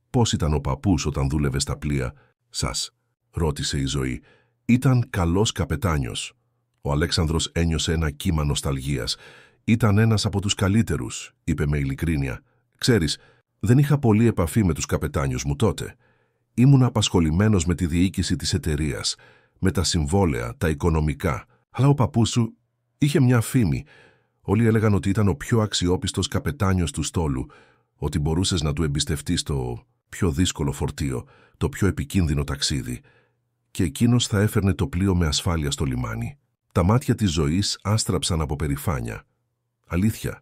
«Πώς ήταν ο παππούς όταν δούλευε στα πλοία σας?» ρώτησε η Ζωή. «Ήταν καλός καπετάνιος». Ο Αλέξανδρος ένιωσε ένα κύμα νοσταλγίας. «Ήταν ένας από τους καλύτερους», είπε με ειλικρίνεια. «Ξέρεις, δεν είχα πολλή επαφή με τους καπετάνιους μου τότε. Ήμουν απασχολημένος με τη διοίκηση της εταιρείας, με τα συμβόλαια, τα οικονομικά. Αλλά ο παππούς σου είχε μια φήμη. Όλοι έλεγαν ότι ήταν ο πιο αξιόπιστος καπετάνιος του στόλου, ότι μπορούσες να του εμπιστευτείς το πιο δύσκολο φορτίο, το πιο επικίνδυνο ταξίδι. Και εκείνος θα έφερνε το πλοίο με ασφάλεια στο λιμάνι». Τα μάτια της Ζωής άστραψαν από περηφάνεια. «Αλήθεια,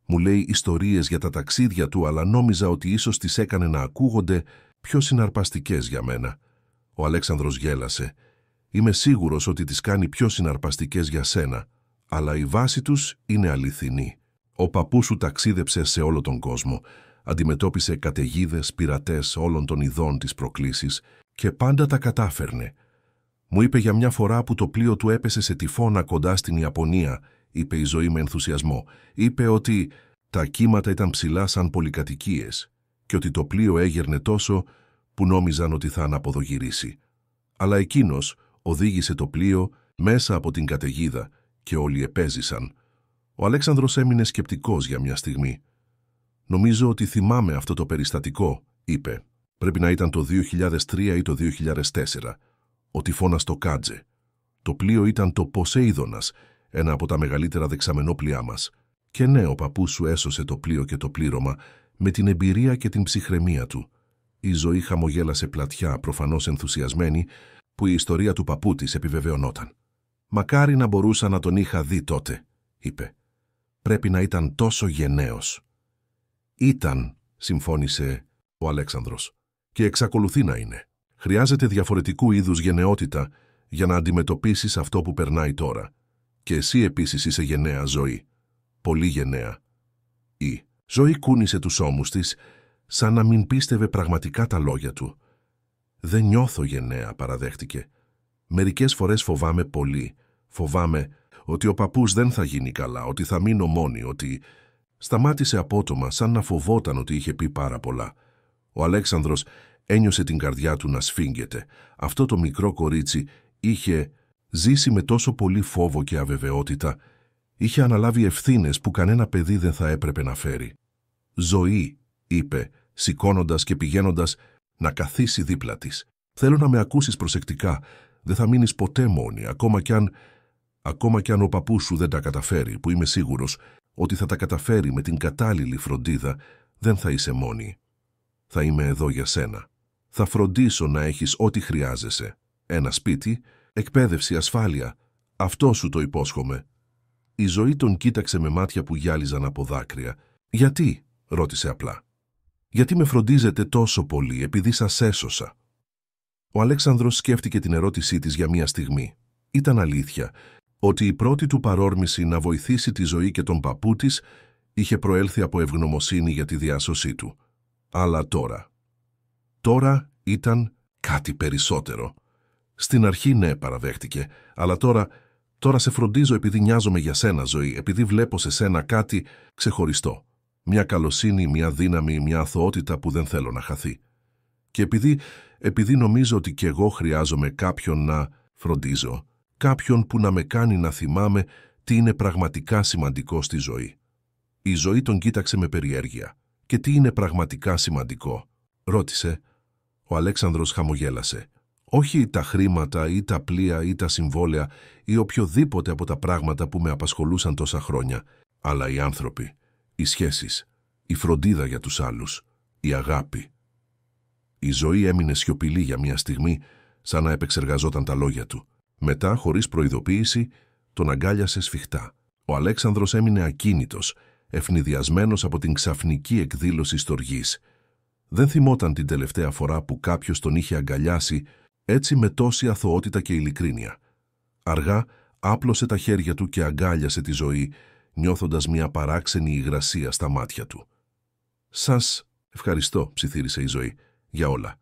μου λέει ιστορίες για τα ταξίδια του, αλλά νόμιζα ότι ίσως τις έκανε να ακούγονται πιο συναρπαστικές για μένα». Ο Αλέξανδρος γέλασε. «Είμαι σίγουρος ότι τις κάνει πιο συναρπαστικές για σένα, αλλά η βάση τους είναι αληθινή. Ο παππούς σου ταξίδεψε σε όλο τον κόσμο, αντιμετώπισε καταιγίδες, πειρατές όλων των ειδών της προκλήσης και πάντα τα κατάφερνε. Μου είπε για μια φορά που το πλοίο του έπεσε σε τυφώνα κοντά στην Ιαπωνία», είπε η Ζωή με ενθουσιασμό. «Είπε ότι τα κύματα ήταν ψηλά σαν πολυκατοικίες και ότι το πλοίο έγερνε τόσο που νόμιζαν ότι θα αναποδογυρίσει. Αλλά εκείνος οδήγησε το πλοίο μέσα από την καταιγίδα και όλοι επέζησαν». Ο Αλέξανδρος έμεινε σκεπτικός για μια στιγμή. «Νομίζω ότι θυμάμαι αυτό το περιστατικό», είπε. «Πρέπει να ήταν το 2003 ή το 2004. Ο τυφώνας στο Κάτζε. Το πλοίο ήταν το Ποσέιδονας, ένα από τα μεγαλύτερα δεξαμενόπλοιά μας. Και ναι, ο παππούς σου έσωσε το πλοίο και το πλήρωμα με την εμπειρία και την ψυχραιμία του». Η Ζωή χαμογέλασε πλατιά, προφανώς ενθουσιασμένη, που η ιστορία του παππού της επιβεβαιωνόταν. «Μακάρι να μπορούσα να τον είχα δει τότε», είπε. «Πρέπει να ήταν τόσο γενναίος». «Ήταν», συμφώνησε ο Αλέξανδρος, «και εξακολουθεί να είναι. Χρειάζεται διαφορετικού είδους γενναιότητα για να αντιμετωπίσεις αυτό που περνάει τώρα. Και εσύ επίσης είσαι γενναία, Ζωή. Πολύ γενναία». Η Ζωή κούνησε τους ώμους της, σαν να μην πίστευε πραγματικά τα λόγια του. «Δεν νιώθω γενναία», παραδέχτηκε. «Μερικές φορές φοβάμαι πολύ. Φοβάμαι ότι ο παππούς δεν θα γίνει καλά, ότι θα μείνω μόνη, ότι...» Σταμάτησε απότομα, σαν να φοβόταν ότι είχε πει πάρα πολλά. Ο Αλέξανδρος Ένιωσε την καρδιά του να σφίγγεται. Αυτό το μικρό κορίτσι είχε ζήσει με τόσο πολύ φόβο και αβεβαιότητα. Είχε αναλάβει ευθύνες που κανένα παιδί δεν θα έπρεπε να φέρει. «Ζωή», είπε, σηκώνοντας και πηγαίνοντας να καθίσει δίπλα της. «Θέλω να με ακούσεις προσεκτικά. Δεν θα μείνεις ποτέ μόνη, ακόμα κι αν ο παππούς σου δεν τα καταφέρει, που είμαι σίγουρος ότι θα τα καταφέρει με την κατάλληλη φροντίδα, δεν θα είσαι μόνη. Θα είμαι εδώ για σένα. Θα φροντίσω να έχεις ό,τι χρειάζεσαι. Ένα σπίτι, εκπαίδευση, ασφάλεια. Αυτό σου το υπόσχομαι». Η Ζωή τον κοίταξε με μάτια που γυάλιζαν από δάκρυα. «Γιατί?» ρώτησε απλά. «Γιατί με φροντίζετε τόσο πολύ, επειδή σας έσωσα?» Ο Αλέξανδρος σκέφτηκε την ερώτησή της για μία στιγμή. Ήταν αλήθεια ότι η πρώτη του παρόρμηση να βοηθήσει τη Ζωή και τον παππού της είχε προέλθει από ευγνωμοσύνη για τη διάσωσή του. Αλλά τώρα ήταν κάτι περισσότερο. Στην αρχή ναι, παραδέχτηκε, αλλά τώρα σε φροντίζω επειδή νοιάζομαι για σένα, Ζωή, επειδή βλέπω σε σένα κάτι ξεχωριστό. Μια καλοσύνη, μια δύναμη, μια αθωότητα που δεν θέλω να χαθεί. Και επειδή νομίζω ότι κι εγώ χρειάζομαι κάποιον να φροντίζω, κάποιον που να με κάνει να θυμάμαι τι είναι πραγματικά σημαντικό στη ζωή». Η Ζωή τον κοίταξε με περιέργεια. «Και τι είναι πραγματικά σημαντικό?» ρώτησε. Ο Αλέξανδρος χαμογέλασε. «Όχι τα χρήματα ή τα πλοία ή τα συμβόλαια ή οποιοδήποτε από τα πράγματα που με απασχολούσαν τόσα χρόνια, αλλά οι άνθρωποι, οι σχέσεις, η φροντίδα για τους άλλους, η αγάπη». Η Ζωή έμεινε σιωπηλή για μια στιγμή, σαν να επεξεργαζόταν τα λόγια του. Μετά, χωρίς προειδοποίηση, τον αγκάλιασε σφιχτά. Ο Αλέξανδρος έμεινε ακίνητος, ευνηδιασμένος από την ξαφνική εκδήλωση στοργής. Δεν θυμόταν την τελευταία φορά που κάποιος τον είχε αγκαλιάσει έτσι με τόση αθωότητα και ειλικρίνεια. Αργά άπλωσε τα χέρια του και αγκάλιασε τη Ζωή, νιώθοντας μια παράξενη υγρασία στα μάτια του. «Σας ευχαριστώ», ψιθύρισε η Ζωή, «για όλα».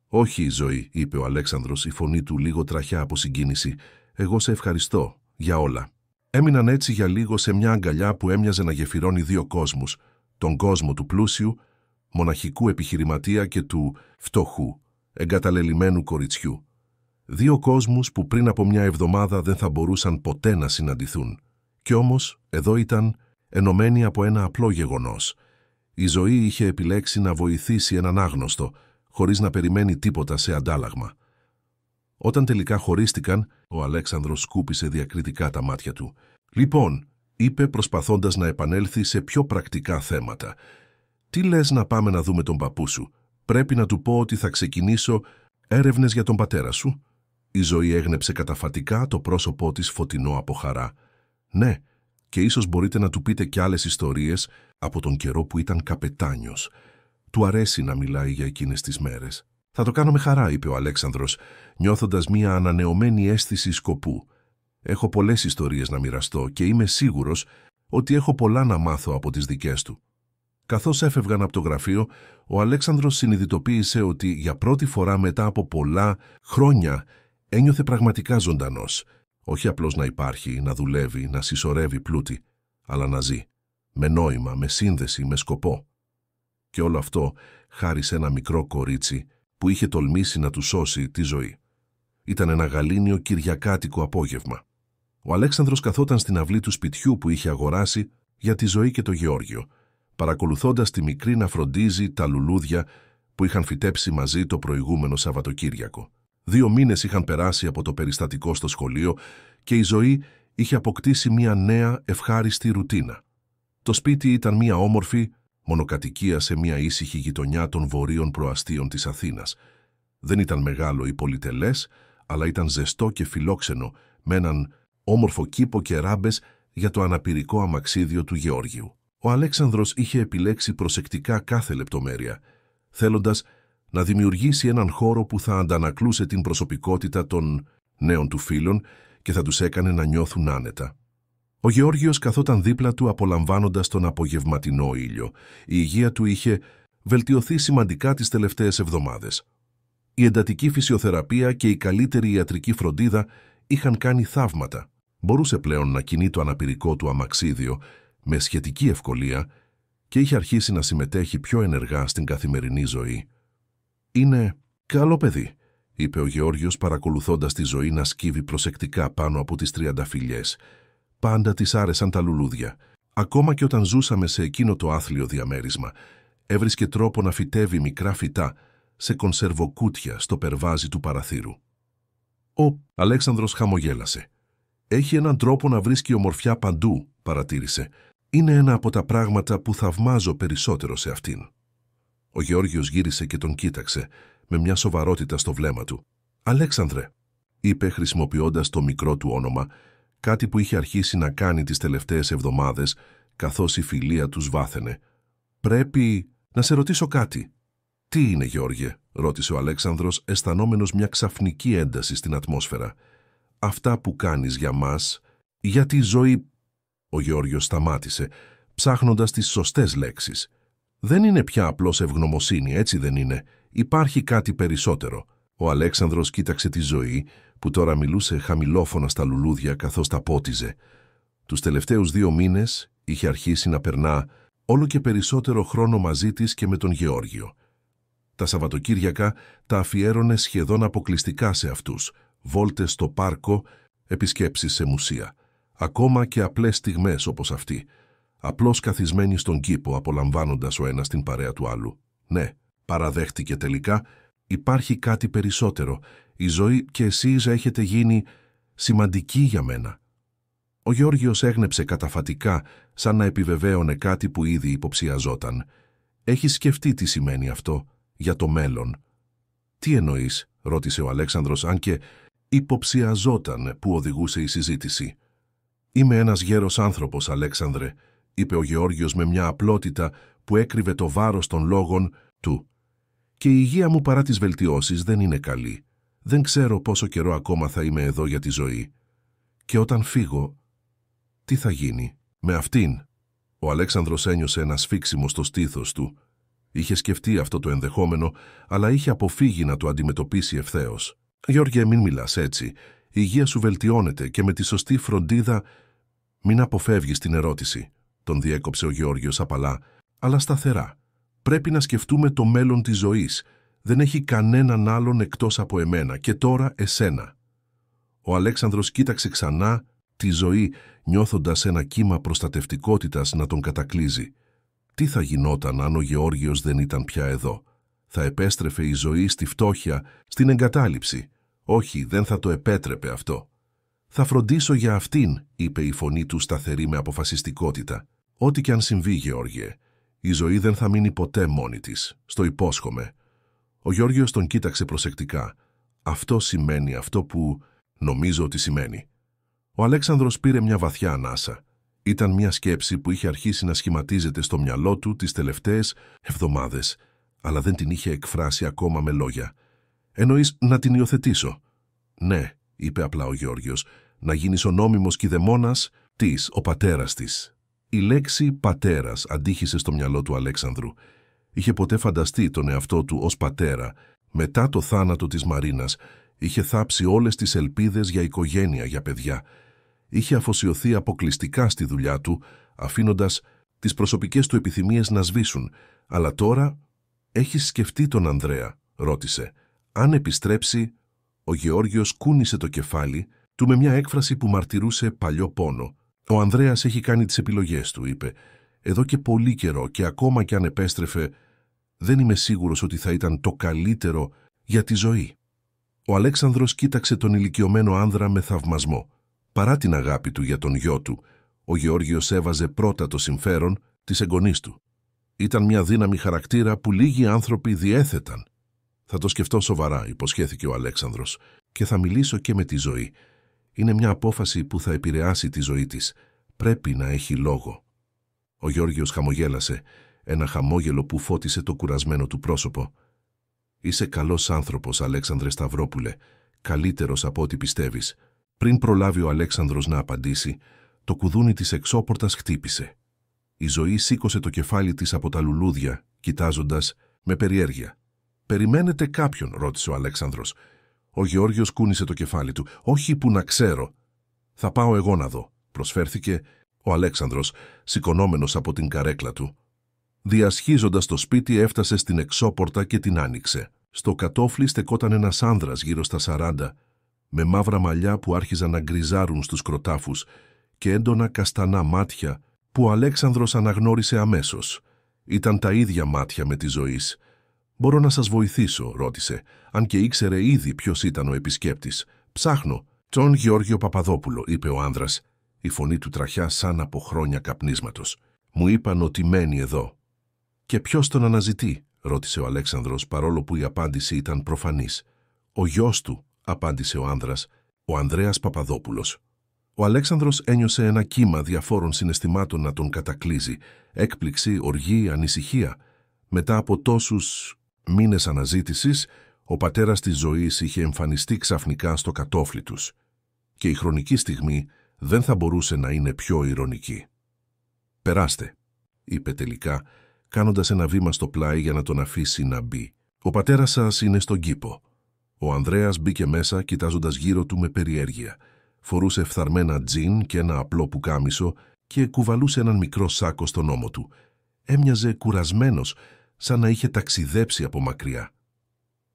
«Όχι, Ζωή», είπε ο Αλέξανδρος, η φωνή του λίγο τραχιά από συγκίνηση. «Εγώ σε ευχαριστώ για όλα». Έμειναν έτσι για λίγο σε μια αγκαλιά που έμοιαζε να γεφυρώνει δύο κόσμους, τον κόσμο του πλούσιου, μοναχικού επιχειρηματία και του φτωχού, εγκαταλελειμμένου κοριτσιού. Δύο κόσμους που πριν από μια εβδομάδα δεν θα μπορούσαν ποτέ να συναντηθούν. Κι όμως εδώ ήταν ενωμένοι από ένα απλό γεγονός. Η Ζωή είχε επιλέξει να βοηθήσει έναν άγνωστο, χωρίς να περιμένει τίποτα σε αντάλλαγμα. Όταν τελικά χωρίστηκαν, ο Αλέξανδρος σκούπισε διακριτικά τα μάτια του. «Λοιπόν», είπε προσπαθώντας να επανέλθει σε πιο πρακτικά θέματα, «τι λες να πάμε να δούμε τον παππού σου? Πρέπει να του πω ότι θα ξεκινήσω έρευνες για τον πατέρα σου?» Η Ζωή έγνεψε καταφατικά, το πρόσωπό της φωτεινό από χαρά. «Ναι, και ίσως μπορείτε να του πείτε κι άλλες ιστορίες από τον καιρό που ήταν καπετάνιος. Του αρέσει να μιλάει για εκείνες τις μέρες». «Θα το κάνω με χαρά», είπε ο Αλέξανδρος, νιώθοντας μια ανανεωμένη αίσθηση σκοπού. «Έχω πολλές ιστορίες να μοιραστώ και είμαι σίγουρος ότι έχω πολλά να μάθω από τις δικές του». Καθώς έφευγαν από το γραφείο, ο Αλέξανδρος συνειδητοποίησε ότι για πρώτη φορά μετά από πολλά χρόνια ένιωθε πραγματικά ζωντανός. Όχι απλώς να υπάρχει, να δουλεύει, να συσσωρεύει πλούτη, αλλά να ζει, με νόημα, με σύνδεση, με σκοπό. Και όλο αυτό χάρη σε ένα μικρό κορίτσι που είχε τολμήσει να του σώσει τη ζωή. Ήταν ένα γαλήνιο κυριακάτικο απόγευμα. Ο Αλέξανδρος καθόταν στην αυλή του σπιτιού που είχε αγοράσει για τη Ζωή και το Γεώργιο, παρακολουθώντας τη μικρή να φροντίζει τα λουλούδια που είχαν φυτέψει μαζί το προηγούμενο Σαββατοκύριακο. 2 μήνες είχαν περάσει από το περιστατικό στο σχολείο και η Ζωή είχε αποκτήσει μια νέα ευχάριστη ρουτίνα. Το σπίτι ήταν μια όμορφη μονοκατοικία σε μια ήσυχη γειτονιά των βορείων προαστίων της Αθήνας. Δεν ήταν μεγάλο ή πολυτελές, αλλά ήταν ζεστό και φιλόξενο, με έναν όμορφο κήπο και ράμπες για το αναπηρικό αμαξίδιο του Γεώργιου. Ο Αλέξανδρος είχε επιλέξει προσεκτικά κάθε λεπτομέρεια, θέλοντας να δημιουργήσει έναν χώρο που θα αντανακλούσε την προσωπικότητα των νέων του φίλων και θα τους έκανε να νιώθουν άνετα. Ο Γεώργιος καθόταν δίπλα του απολαμβάνοντας τον απογευματινό ήλιο. Η υγεία του είχε βελτιωθεί σημαντικά τις τελευταίες εβδομάδες. Η εντατική φυσιοθεραπεία και η καλύτερη ιατρική φροντίδα είχαν κάνει θαύματα. Μπορούσε πλέον να κινεί το αναπηρικό του αμαξίδιο με σχετική ευκολία και είχε αρχίσει να συμμετέχει πιο ενεργά στην καθημερινή ζωή. «Είναι καλό παιδί», είπε ο Γεώργιος παρακολουθώντας τη Ζωή να σκύβει προσεκτικά πάνω από τις τριανταφυλλιές. Πάντα της άρεσαν τα λουλούδια. Ακόμα και όταν ζούσαμε σε εκείνο το άθλιο διαμέρισμα, έβρισκε τρόπο να φυτεύει μικρά φυτά σε κονσερβοκούτια στο περβάζι του παραθύρου. Ο Αλέξανδρος χαμογέλασε. «Έχει έναν τρόπο να βρίσκει ομορφιά παντού», παρατήρησε. «Είναι ένα από τα πράγματα που θαυμάζω περισσότερο σε αυτήν». Ο Γεώργιος γύρισε και τον κοίταξε, με μια σοβαρότητα στο βλέμμα του. «Αλέξανδρε», είπε χρησιμοποιώντας το μικρό του όνομα, κάτι που είχε αρχίσει να κάνει τις τελευταίες εβδομάδες, καθώς η φιλία τους βάθαινε. «Πρέπει να σε ρωτήσω κάτι». «Τι είναι, Γεώργιε?» ρώτησε ο Αλέξανδρος, αισθανόμενος μια ξαφνική ένταση στην ατμόσφαιρα. «Αυτά που κάνεις για μας, για τη Ζωή...» Ο Γεώργιος σταμάτησε, ψάχνοντας τις σωστές λέξεις. «Δεν είναι πια απλώς ευγνωμοσύνη, έτσι δεν είναι? Υπάρχει κάτι περισσότερο». Ο Αλέξανδρος κοίταξε τη Ζωή, που τώρα μιλούσε χαμηλόφωνα στα λουλούδια καθώς τα πότιζε. Τους τελευταίους 2 μήνες είχε αρχίσει να περνά όλο και περισσότερο χρόνο μαζί της και με τον Γεώργιο. Τα Σαββατοκύριακα τα αφιέρωνε σχεδόν αποκλειστικά σε αυτούς, βόλτες στο πάρκο, επισκέψεις σε μουσεία. Ακόμα και απλές στιγμές όπως αυτή, απλώς καθισμένοι στον κήπο απολαμβάνοντας ο ένας την παρέα του άλλου. «Ναι», παραδέχτηκε τελικά, «υπάρχει κάτι περισσότερο. Η Ζωή και εσείς έχετε γίνει σημαντικοί για μένα». Ο Γεώργιος έγνεψε καταφατικά, σαν να επιβεβαίωνε κάτι που ήδη υποψιαζόταν. «Έχεις σκεφτεί τι σημαίνει αυτό για το μέλλον?» «Τι εννοείς?» ρώτησε ο Αλέξανδρος, αν και υποψιαζόταν που οδηγούσε η συζήτηση. «Είμαι ένας γέρος άνθρωπος, Αλέξανδρε», είπε ο Γεώργιος με μια απλότητα που έκρυβε το βάρος των λόγων του. «Και η υγεία μου παρά τις βελτιώσεις δεν είναι καλή. Δεν ξέρω πόσο καιρό ακόμα θα είμαι εδώ για τη Ζωή. Και όταν φύγω, τι θα γίνει με αυτήν?» Ο Αλέξανδρος ένιωσε ένα σφίξιμο στο στήθος του. Είχε σκεφτεί αυτό το ενδεχόμενο, αλλά είχε αποφύγει να το αντιμετωπίσει ευθέως. «Γιώργε, μην μιλάς έτσι. Η υγεία σου βελτιώνεται και με τη σωστή φροντίδα...» «Μην αποφεύγεις την ερώτηση», τον διέκοψε ο Γεώργιος απαλά, αλλά σταθερά. «Πρέπει να σκεφτούμε το μέλλον της Ζωής. Δεν έχει κανέναν άλλον εκτός από εμένα και τώρα εσένα». Ο Αλέξανδρος κοίταξε ξανά τη Ζωή, νιώθοντας ένα κύμα προστατευτικότητας να τον κατακλείζει. Τι θα γινόταν αν ο Γεώργιος δεν ήταν πια εδώ? Θα επέστρεφε η Ζωή στη φτώχεια, στην εγκατάλειψη? Όχι, δεν θα το επέτρεπε αυτό. «Θα φροντίσω για αυτήν», είπε η φωνή του σταθερή με αποφασιστικότητα. «Ό,τι κι αν συμβεί, Γεώργιε, η Ζωή δεν θα μείνει ποτέ μόνη της. Στο υπόσχομαι». Ο Γεώργιος τον κοίταξε προσεκτικά. «Αυτό σημαίνει αυτό που νομίζω ότι σημαίνει». Ο Αλέξανδρος πήρε μια βαθιά ανάσα. Ήταν μια σκέψη που είχε αρχίσει να σχηματίζεται στο μυαλό του τις τελευταίες εβδομάδες, αλλά δεν την είχε εκφράσει ακόμα με λόγια. «Εννοείς να την υιοθετήσω?» «Ναι», είπε απλά ο Γεώργιος, «να γίνεις ο νόμιμος κηδεμόνας της, ο πατέρας της». Η λέξη «πατέρας» αντίχησε στο μυαλό του Αλέξανδρου. Είχε ποτέ φανταστεί τον εαυτό του ως πατέρα. Μετά το θάνατο της Μαρίνας, είχε θάψει όλες τις ελπίδες για οικογένεια, για παιδιά. Είχε αφοσιωθεί αποκλειστικά στη δουλειά του, αφήνοντας τις προσωπικές του επιθυμίες να σβήσουν. «Αλλά τώρα έχεις σκεφτεί τον Ανδρέα?» ρώτησε. «Αν επιστρέψει...» Ο Γεώργιος κούνησε το κεφάλι του με μια έκφραση που μαρτυρούσε παλιό πόνο. «Ο Ανδρέας έχει κάνει τις επιλογές του», είπε. «Εδώ και πολύ καιρό και ακόμα κι αν επέστρεφε, δεν είμαι σίγουρος ότι θα ήταν το καλύτερο για τη Ζωή». Ο Αλέξανδρος κοίταξε τον ηλικιωμένο άνδρα με θαυμασμό. Παρά την αγάπη του για τον γιο του, ο Γεώργιος έβαζε πρώτα το συμφέρον της εγγονής του. Ήταν μια δύναμη χαρακτήρα που λίγοι άνθρωποι διέθεταν. «Θα το σκεφτώ σοβαρά», υποσχέθηκε ο Αλέξανδρος, «και θα μιλήσω και με τη Ζωή. Είναι μια απόφαση που θα επηρεάσει τη ζωή της. Πρέπει να έχει λόγο». Ο Γεώργιος χαμογέλασε, ένα χαμόγελο που φώτισε το κουρασμένο του πρόσωπο. «Είσαι καλός άνθρωπος, Αλέξανδρε Σταυρόπουλε, καλύτερος από ό,τι πιστεύεις». Πριν προλάβει ο Αλέξανδρος να απαντήσει, το κουδούνι της εξώπορτας χτύπησε. Η Ζωή σήκωσε το κεφάλι της από τα λουλούδια, κοιτάζοντας με περιέργεια. «Περιμένετε κάποιον?» ρώτησε ο Αλέξανδρος. Ο Γεώργιος κούνησε το κεφάλι του. «Όχι που να ξέρω». «Θα πάω εγώ να δω», προσφέρθηκε ο Αλέξανδρος, σηκωνόμενος από την καρέκλα του. Διασχίζοντας το σπίτι έφτασε στην εξώπορτα και την άνοιξε. Στο κατόφλι στεκόταν ένας άνδρας γύρω στα 40, με μαύρα μαλλιά που άρχιζαν να γκριζάρουν στους κροτάφους και έντονα καστανά μάτια που ο Αλέξανδρος αναγνώρισε αμέσως. Ήταν τα ίδια μάτια με τη Ζωής. «Μπορώ να σας βοηθήσω?» ρώτησε, αν και ήξερε ήδη ποιος ήταν ο επισκέπτης. «Ψάχνω τον Γεώργιο Παπαδόπουλο», είπε ο άνδρας, η φωνή του τραχιά σαν από χρόνια καπνίσματος. «Μου είπαν ότι μένει εδώ». «Και ποιος τον αναζητεί?» ρώτησε ο Αλέξανδρος, παρόλο που η απάντηση ήταν προφανής. «Ο γιος του», απάντησε ο άνδρας, «ο Ανδρέας Παπαδόπουλος». Ο Αλέξανδρος ένιωσε ένα κύμα διαφόρων συναισθημάτων να τον κατακλείζει. Έκπληξη, οργή, ανησυχία. Μετά από τόσους μήνες αναζήτησης, ο πατέρας της Ζωής είχε εμφανιστεί ξαφνικά στο κατόφλι τους. Και η χρονική στιγμή δεν θα μπορούσε να είναι πιο ηρωνική. «Περάστε», είπε τελικά, κάνοντας ένα βήμα στο πλάι για να τον αφήσει να μπει. «Ο πατέρας σας είναι στον κήπο». Ο Ανδρέας μπήκε μέσα, κοιτάζοντας γύρω του με περιέργεια. Φορούσε φθαρμένα τζιν και ένα απλό πουκάμισο και κουβαλούσε έναν μικρό σάκο στον ώμο του. Έμοιαζε κουρασμένος, σαν να είχε ταξιδέψει από μακριά.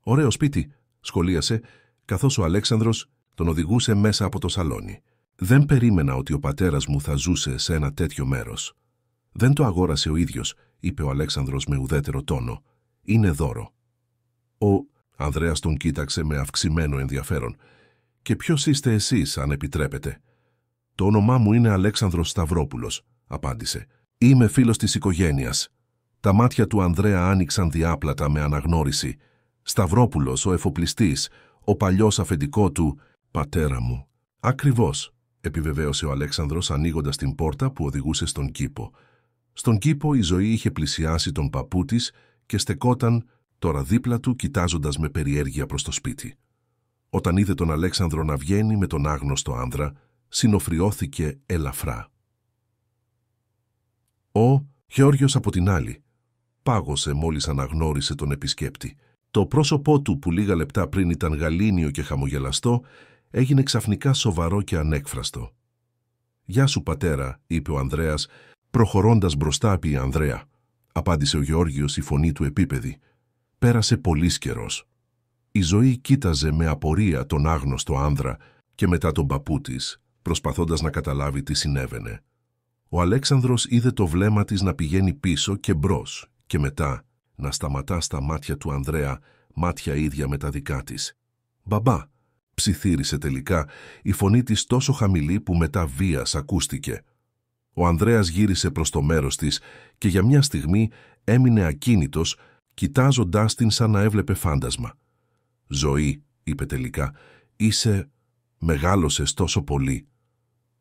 «Ωραίο σπίτι», σχολίασε, καθώς ο Αλέξανδρος τον οδηγούσε μέσα από το σαλόνι. «Δεν περίμενα ότι ο πατέρας μου θα ζούσε σε ένα τέτοιο μέρος». «Δεν το αγόρασε ο ίδιος», είπε ο Αλέξανδρος με ουδέτερο τόνο. «Είναι δώρο». Ο Ανδρέας τον κοίταξε με αυξημένο ενδιαφέρον. «Και ποιος είστε εσείς, αν επιτρέπετε?» «Το όνομά μου είναι Αλέξανδρος Σταυρόπουλος», απάντησε. «Είμαι φίλος της οικογένειας». Τα μάτια του Ανδρέα άνοιξαν διάπλατα με αναγνώριση. «Σταυρόπουλος, ο εφοπλιστής, ο παλιός αφεντικό του πατέρα μου». «Ακριβώς», επιβεβαίωσε ο Αλέξανδρος ανοίγοντας την πόρτα που οδηγούσε στον κήπο. Στον κήπο η Ζωή είχε πλησιάσει τον παππού της και στεκόταν τώρα δίπλα του κοιτάζοντας με περιέργεια προς το σπίτι. Όταν είδε τον Αλέξανδρο να βγαίνει με τον άγνωστο άνδρα, συνοφριώθηκε ελαφρά. Ο Γεώργιος από την άλλη πάγωσε μόλις αναγνώρισε τον επισκέπτη. Το πρόσωπό του που λίγα λεπτά πριν ήταν γαλήνιο και χαμογελαστό έγινε ξαφνικά σοβαρό και ανέκφραστο. «Γεια σου πατέρα», είπε ο Ανδρέας, προχωρώντας μπροστά από η Ανδρέα. Απάντησε ο Γεώργιος, η φωνή του επίπεδη. Πέρασε πολύς καιρός. Η Ζωή κοίταζε με απορία τον άγνωστο άνδρα και μετά τον παππού της, προσπαθώντας να καταλάβει τι συνέβαινε. Ο Αλέξανδρος είδε το βλέμμα της να πηγαίνει πίσω και μπρος και μετά να σταματά στα μάτια του Ανδρέα, μάτια ίδια με τα δικά της. «Μπαμπά», ψιθύρισε τελικά, η φωνή της τόσο χαμηλή που μετά βίας ακούστηκε. Ο Ανδρέας γύρισε προς το μέρος της και για μια στιγμή έμεινε ακίνητος, κοιτάζοντάς την σαν να έβλεπε φάντασμα. «Ζωή», είπε τελικά, «μεγάλωσες τόσο πολύ».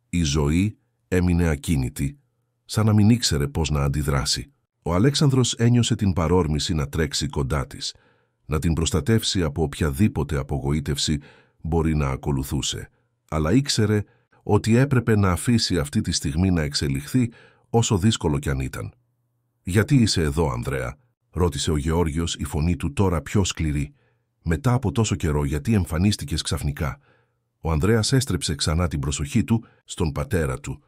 Η Ζωή έμεινε ακίνητη, σαν να μην ήξερε πώς να αντιδράσει. Ο Αλέξανδρος ένιωσε την παρόρμηση να τρέξει κοντά της, να την προστατεύσει από οποιαδήποτε απογοήτευση μπορεί να ακολουθούσε, αλλά ήξερε ότι έπρεπε να αφήσει αυτή τη στιγμή να εξελιχθεί όσο δύσκολο κι αν ήταν. «Γιατί είσαι εδώ, Ανδρέα?» ρώτησε ο Γεώργιος, η φωνή του τώρα πιο σκληρή. «Μετά από τόσο καιρό, γιατί εμφανίστηκες ξαφνικά?» Ο Ανδρέας έστρεψε ξανά την προσοχή του στον πατέρα του.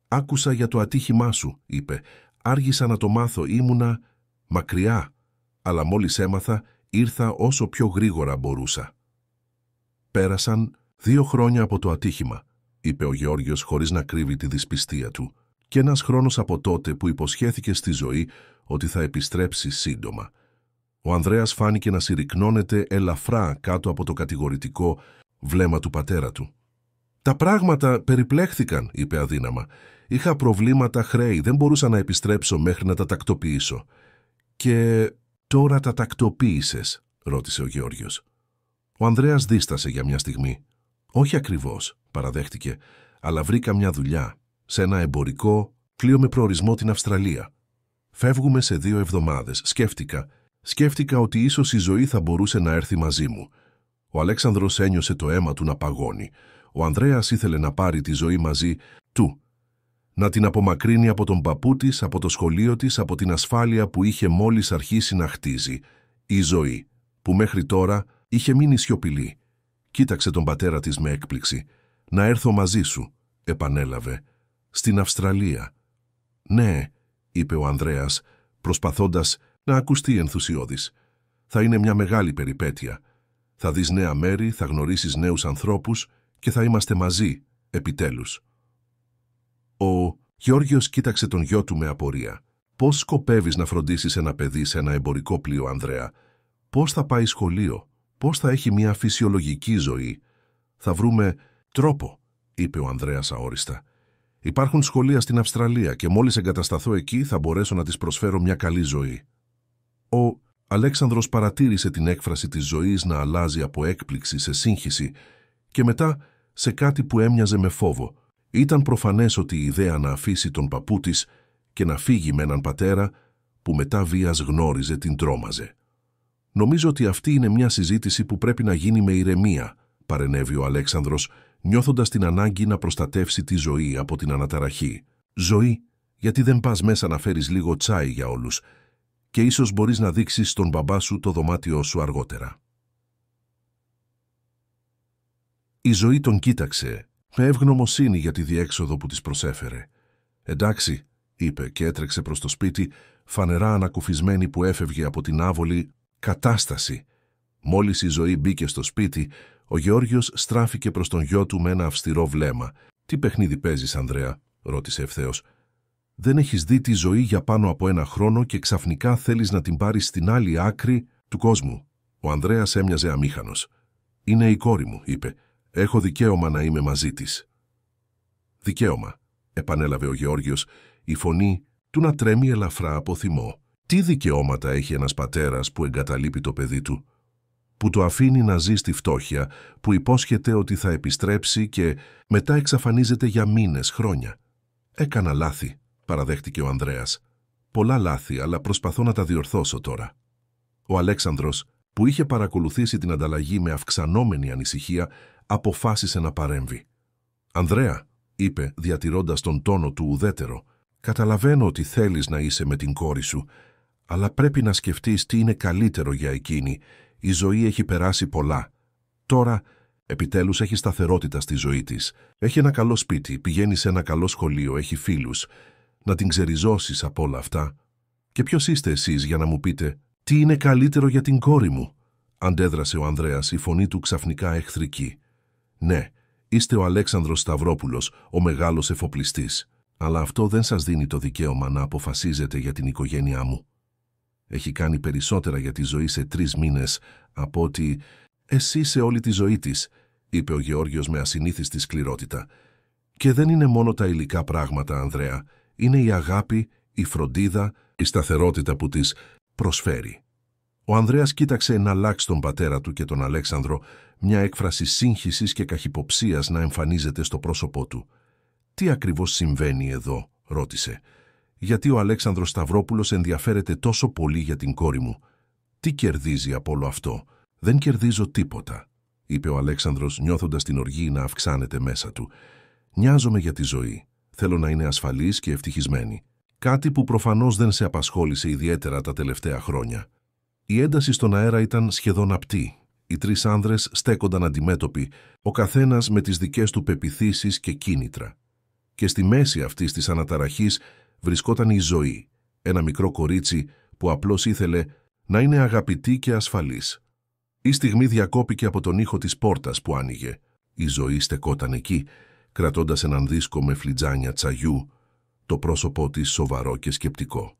«Άκουσα για το ατύχημά σου», είπε. «Άργησα να το μάθω, ήμουνα μακριά, αλλά μόλις έμαθα, ήρθα όσο πιο γρήγορα μπορούσα». «Πέρασαν 2 χρόνια από το ατύχημα», είπε ο Γεώργιος χωρίς να κρύβει τη δυσπιστία του, «και ένας χρόνος από τότε που υποσχέθηκε στη Ζωή ότι θα επιστρέψει σύντομα». Ο Ανδρέας φάνηκε να συρρυκνώνεται ελαφρά κάτω από το κατηγορητικό βλέμμα του πατέρα του. «Τα πράγματα περιπλέχθηκαν», είπε αδύναμα. «Είχα προβλήματα, χρέη, δεν μπορούσα να επιστρέψω μέχρι να τα τακτοποιήσω». «Και τώρα τα τακτοποίησες?» ρώτησε ο Γεώργιος. Ο Ανδρέας δίστασε για μια στιγμή. «Όχι ακριβώς», παραδέχτηκε, «αλλά βρήκα μια δουλειά σε ένα εμπορικό πλοίο με προορισμό την Αυστραλία. Φεύγουμε σε 2 εβδομάδες. Σκέφτηκα ότι ίσως η Ζωή θα μπορούσε να έρθει μαζί μου». Ο Αλέξανδρος ένιωσε το αίμα του να παγώνει. Ο Ανδρέας ήθελε να πάρει τη Ζωή μαζί του, να την απομακρύνει από τον παππού της, από το σχολείο της, από την ασφάλεια που είχε μόλις αρχίσει να χτίζει. Η Ζωή, που μέχρι τώρα είχε μείνει σιωπηλή, κοίταξε τον πατέρα της με έκπληξη. «Να έρθω μαζί σου», επανέλαβε. «Στην Αυστραλία». «Ναι», είπε ο Ανδρέας, προσπαθώντας να ακουστεί ενθουσιώδης. Θα είναι μια μεγάλη περιπέτεια. Θα δεις νέα μέρη, θα γνωρίσεις νέους ανθρώπους και θα είμαστε μαζί, επιτέλους. Ο Γεώργιος κοίταξε τον γιο του με απορία. Πώς σκοπεύεις να φροντίσεις ένα παιδί σε ένα εμπορικό πλοίο, Ανδρέα? Πώς θα πάει σχολείο? Πώς θα έχει μια φυσιολογική ζωή? Θα βρούμε τρόπο, είπε ο Ανδρέας αόριστα. Υπάρχουν σχολεία στην Αυστραλία και μόλις εγκατασταθώ εκεί θα μπορέσω να της προσφέρω μια καλή ζωή. Ο Αλέξανδρος παρατήρησε την έκφραση της ζωής να αλλάζει από έκπληξη σε σύγχυση και μετά σε κάτι που έμοιαζε με φόβο. Ήταν προφανές ότι η ιδέα να αφήσει τον παππού της και να φύγει με έναν πατέρα που μετά βίας γνώριζε την τρόμαζε. «Νομίζω ότι αυτή είναι μια συζήτηση που πρέπει να γίνει με ηρεμία», παρενέβη ο Αλέξανδρος, νιώθοντας την ανάγκη να προστατεύσει τη ζωή από την αναταραχή. «Ζωή, γιατί δεν πας μέσα να φέρεις λίγο τσάι για όλους και ίσως μπορείς να δείξεις στον μπαμπά σου το δωμάτιό σου αργότερα». Η Ζωή τον κοίταξε με ευγνωμοσύνη για τη διέξοδο που της προσέφερε. «Εντάξει», είπε και έτρεξε προς το σπίτι, φανερά ανακουφισμένη που έφευγε από την άβολη κατάσταση. Μόλις η Ζωή μπήκε στο σπίτι, ο Γεώργιος στράφηκε προς τον γιο του με ένα αυστηρό βλέμμα. «Τι παιχνίδι παίζεις, Ανδρέα?» ρώτησε ευθέως. «Δεν έχεις δει τη Ζωή για πάνω από ένα χρόνο και ξαφνικά θέλεις να την πάρεις στην άλλη άκρη του κόσμου». Ο Ανδρέας έμοιαζε αμήχανος. «Είναι η κόρη μου», είπε. «Έχω δικαίωμα να είμαι μαζί της». «Δικαίωμα», επανέλαβε ο Γεώργιος, η φωνή του να τρέμει ελαφρά από θυμό. «Τι δικαιώματα έχει ένας πατέρας που εγκαταλείπει το παιδί του, που το αφήνει να ζει στη φτώχεια, που υπόσχεται ότι θα επιστρέψει και μετά εξαφανίζεται για μήνες, χρόνια?» «Έκανα λάθη», παραδέχτηκε ο Ανδρέας. «Πολλά λάθη, αλλά προσπαθώ να τα διορθώσω τώρα». Ο Αλέξανδρος, που είχε παρακολουθήσει την ανταλλαγή με αυξανόμενη ανησυχία, αποφάσισε να παρέμβει. «Ανδρέα», είπε, διατηρώντας τον τόνο του ουδέτερο, «καταλαβαίνω ότι θέλεις να είσαι με την κόρη σου, αλλά πρέπει να σκεφτείς τι είναι καλύτερο για εκείνη. Η Ζωή έχει περάσει πολλά. Τώρα, επιτέλους, έχει σταθερότητα στη ζωή της. Έχει ένα καλό σπίτι, πηγαίνει σε ένα καλό σχολείο, έχει φίλους. Να την ξεριζώσεις από όλα αυτά. Και ποιος είστε εσείς για να μου πείτε τι είναι καλύτερο για την κόρη μου?» αντέδρασε ο Ανδρέας, η φωνή του ξαφνικά εχθρική. «Ναι, είστε ο Αλέξανδρος Σταυρόπουλος, ο μεγάλος εφοπλιστής. Αλλά αυτό δεν σας δίνει το δικαίωμα να αποφασίζετε για την οικογένειά μου. Έχει κάνει περισσότερα για τη Ζωή σε 3 μήνες από ότι εσύ σε όλη τη ζωή της», είπε ο Γεώργιος με ασυνήθιστη σκληρότητα. «Και δεν είναι μόνο τα υλικά πράγματα, Ανδρέα. Είναι η αγάπη, η φροντίδα, η σταθερότητα που της προσφέρει». Ο Ανδρέας κοίταξε εναλλάξ τον πατέρα του και τον Αλέξανδρο, μια έκφραση σύγχυσης και καχυποψίας να εμφανίζεται στο πρόσωπό του. «Τι ακριβώς συμβαίνει εδώ?» ρώτησε. «Γιατί ο Αλέξανδρος Σταυρόπουλος ενδιαφέρεται τόσο πολύ για την κόρη μου? Τι κερδίζει από όλο αυτό?» «Δεν κερδίζω τίποτα», είπε ο Αλέξανδρος, νιώθοντας την οργή να αυξάνεται μέσα του. «Νοιάζομαι για τη Ζωή. Θέλω να είναι ασφαλής και ευτυχισμένη. Κάτι που προφανώς δεν σε απασχόλησε ιδιαίτερα τα τελευταία χρόνια». Η ένταση στον αέρα ήταν σχεδόν απτή. Οι 3 άνδρες στέκονταν αντιμέτωποι, ο καθένας με τις δικές του πεποιθήσεις και κίνητρα. Και στη μέση αυτής της αναταραχής βρισκόταν η Ζωή, ένα μικρό κορίτσι που απλώς ήθελε να είναι αγαπητή και ασφαλής. Η στιγμή διακόπηκε από τον ήχο της πόρτας που άνοιγε. Η Ζωή στεκόταν εκεί, κρατώντας έναν δίσκο με φλιτζάνια τσαγιού, το πρόσωπό της σοβαρό και σκεπτικό.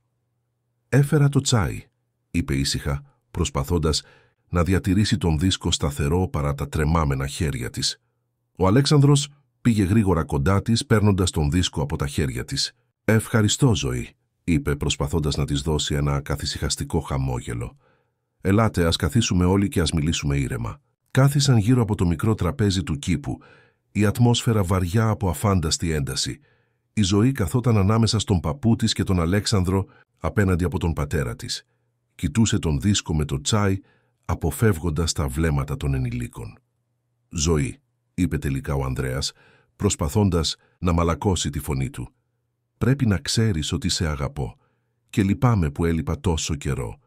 «Έφερα το τσάι», είπε ήσυχα, προσπαθώντας να διατηρήσει τον δίσκο σταθερό παρά τα τρεμάμενα χέρια της. Ο Αλέξανδρος πήγε γρήγορα κοντά της, παίρνοντας τον δίσκο από τα χέρια της. «Ευχαριστώ, Ζωή», είπε, προσπαθώντας να της δώσει ένα καθησυχαστικό χαμόγελο. «Ελάτε, ας καθίσουμε όλοι και ας μιλήσουμε ήρεμα». Κάθισαν γύρω από το μικρό τραπέζι του κήπου, η ατμόσφαιρα βαριά από αφάνταστη ένταση. Η Ζωή καθόταν ανάμεσα στον παππού της και τον Αλέξανδρο απέναντι από τον πατέρα της. Κοιτούσε τον δίσκο με το τσάι, αποφεύγοντας τα βλέμματα των ενηλίκων. «Ζωή», είπε τελικά ο Ανδρέας, προσπαθώντας να μαλακώσει τη φωνή του. «Πρέπει να ξέρεις ότι σε αγαπώ και λυπάμαι που έλειπα τόσο καιρό.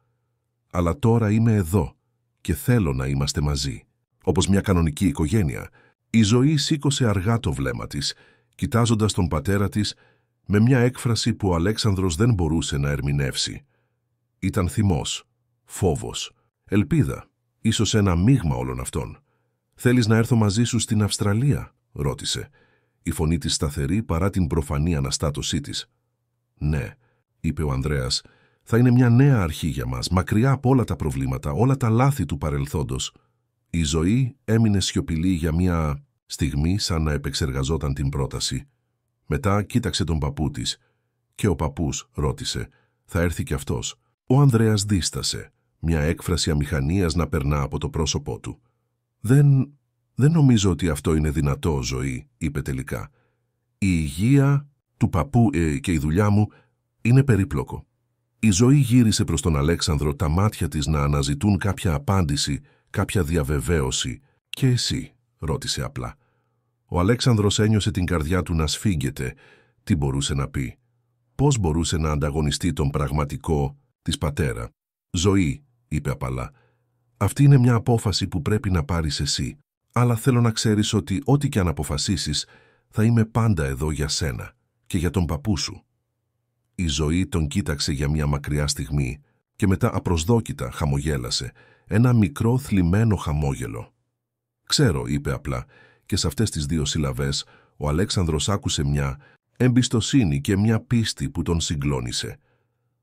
Αλλά τώρα είμαι εδώ και θέλω να είμαστε μαζί, όπως μια κανονική οικογένεια». Η Ζωή σήκωσε αργά το βλέμμα της, κοιτάζοντας τον πατέρα της με μια έκφραση που ο Αλέξανδρος δεν μπορούσε να ερμηνεύσει. Ήταν θυμός, φόβος, Ελπίδα, ίσως ένα μείγμα όλων αυτών. «Θέλεις να έρθω μαζί σου στην Αυστραλία?» ρώτησε, η φωνή της σταθερή παρά την προφανή αναστάτωσή της. «Ναι», είπε ο Ανδρέας, «θα είναι μια νέα αρχή για μας, μακριά από όλα τα προβλήματα, όλα τα λάθη του παρελθόντος». Η ζωή έμεινε σιωπηλή για μια στιγμή, σαν να επεξεργαζόταν την πρόταση. Μετά κοίταξε τον παππού της. «Και ο παππούς?» ρώτησε. «Θα έρθει κι αυτός?» Ο Ανδρέας δίστασε, μια έκφραση αμηχανίας να περνά από το πρόσωπό του. Δεν νομίζω ότι αυτό είναι δυνατό, ζωή», είπε τελικά. «Η υγεία του παππού και η δουλειά μου είναι περίπλοκο». Η ζωή γύρισε προς τον Αλέξανδρο, τα μάτια της να αναζητούν κάποια απάντηση, κάποια διαβεβαίωση. «Και εσύ?» ρώτησε απλά. Ο Αλέξανδρος ένιωσε την καρδιά του να σφίγγεται. Τι μπορούσε να πει? Πώς μπορούσε να ανταγωνιστεί τον πραγματικό της πατέρα? «Ζωή», είπε απαλά, «αυτή είναι μια απόφαση που πρέπει να πάρεις εσύ. Αλλά θέλω να ξέρεις ότι ό,τι και αν αποφασίσεις, θα είμαι πάντα εδώ για σένα και για τον παππού σου». Η ζωή τον κοίταξε για μια μακριά στιγμή και μετά απροσδόκητα χαμογέλασε, ένα μικρό θλιμμένο χαμόγελο. «Ξέρω», είπε απλά, και σε αυτές τις δύο συλλαβές ο Αλέξανδρος άκουσε μια εμπιστοσύνη και μια πίστη που τον συγκλώνησε.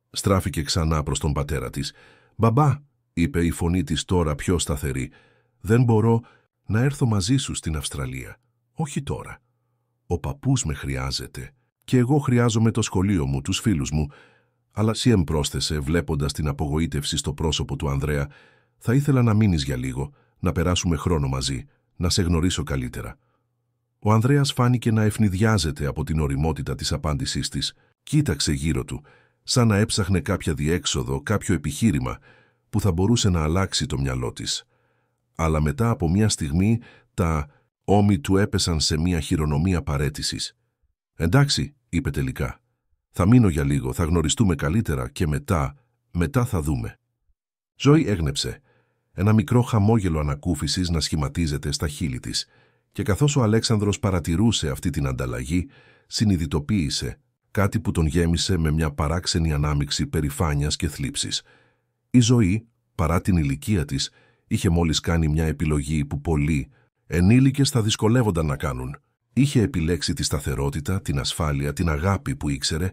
Στράφηκε ξανά προς τον πατέρα της. «Μπαμπά», είπε η φωνή της τώρα πιο σταθερή, «δεν μπορώ να έρθω μαζί σου στην Αυστραλία. Όχι τώρα. Ο παππούς με χρειάζεται και εγώ χρειάζομαι το σχολείο μου, τους φίλους μου». «Αλλά εσύ», πρόσθεσε, βλέποντας την απογοήτευση στο πρόσωπο του Ανδρέα, «θα ήθελα να μείνεις για λίγο, να περάσουμε χρόνο μαζί, να σε γνωρίσω καλύτερα». Ο Ανδρέας φάνηκε να ευνηδιάζεται από την ωριμότητα της απάντησής της. Κοίταξε γύρω του, σαν να έψαχνε κάποια διέξοδο, κάποιο επιχείρημα που θα μπορούσε να αλλάξει το μυαλό της. Αλλά μετά από μια στιγμή τα ώμοι του έπεσαν σε μια χειρονομία παρέτησης. «Εντάξει», είπε τελικά, «θα μείνω για λίγο, θα γνωριστούμε καλύτερα και μετά θα δούμε». Ζωή έγνεψε, ένα μικρό χαμόγελο ανακούφισης να σχηματίζεται στα χείλη της, και καθώς ο Αλέξανδρος παρατηρούσε αυτή την ανταλλαγή, συνειδητοποίησε κάτι που τον γέμισε με μια παράξενη ανάμειξη περηφάνειας και θλίψης. Η ζωή, παρά την ηλικία της, είχε μόλις κάνει μια επιλογή που πολλοί ενήλικες θα δυσκολεύονταν να κάνουν. Είχε επιλέξει τη σταθερότητα, την ασφάλεια, την αγάπη που ήξερε,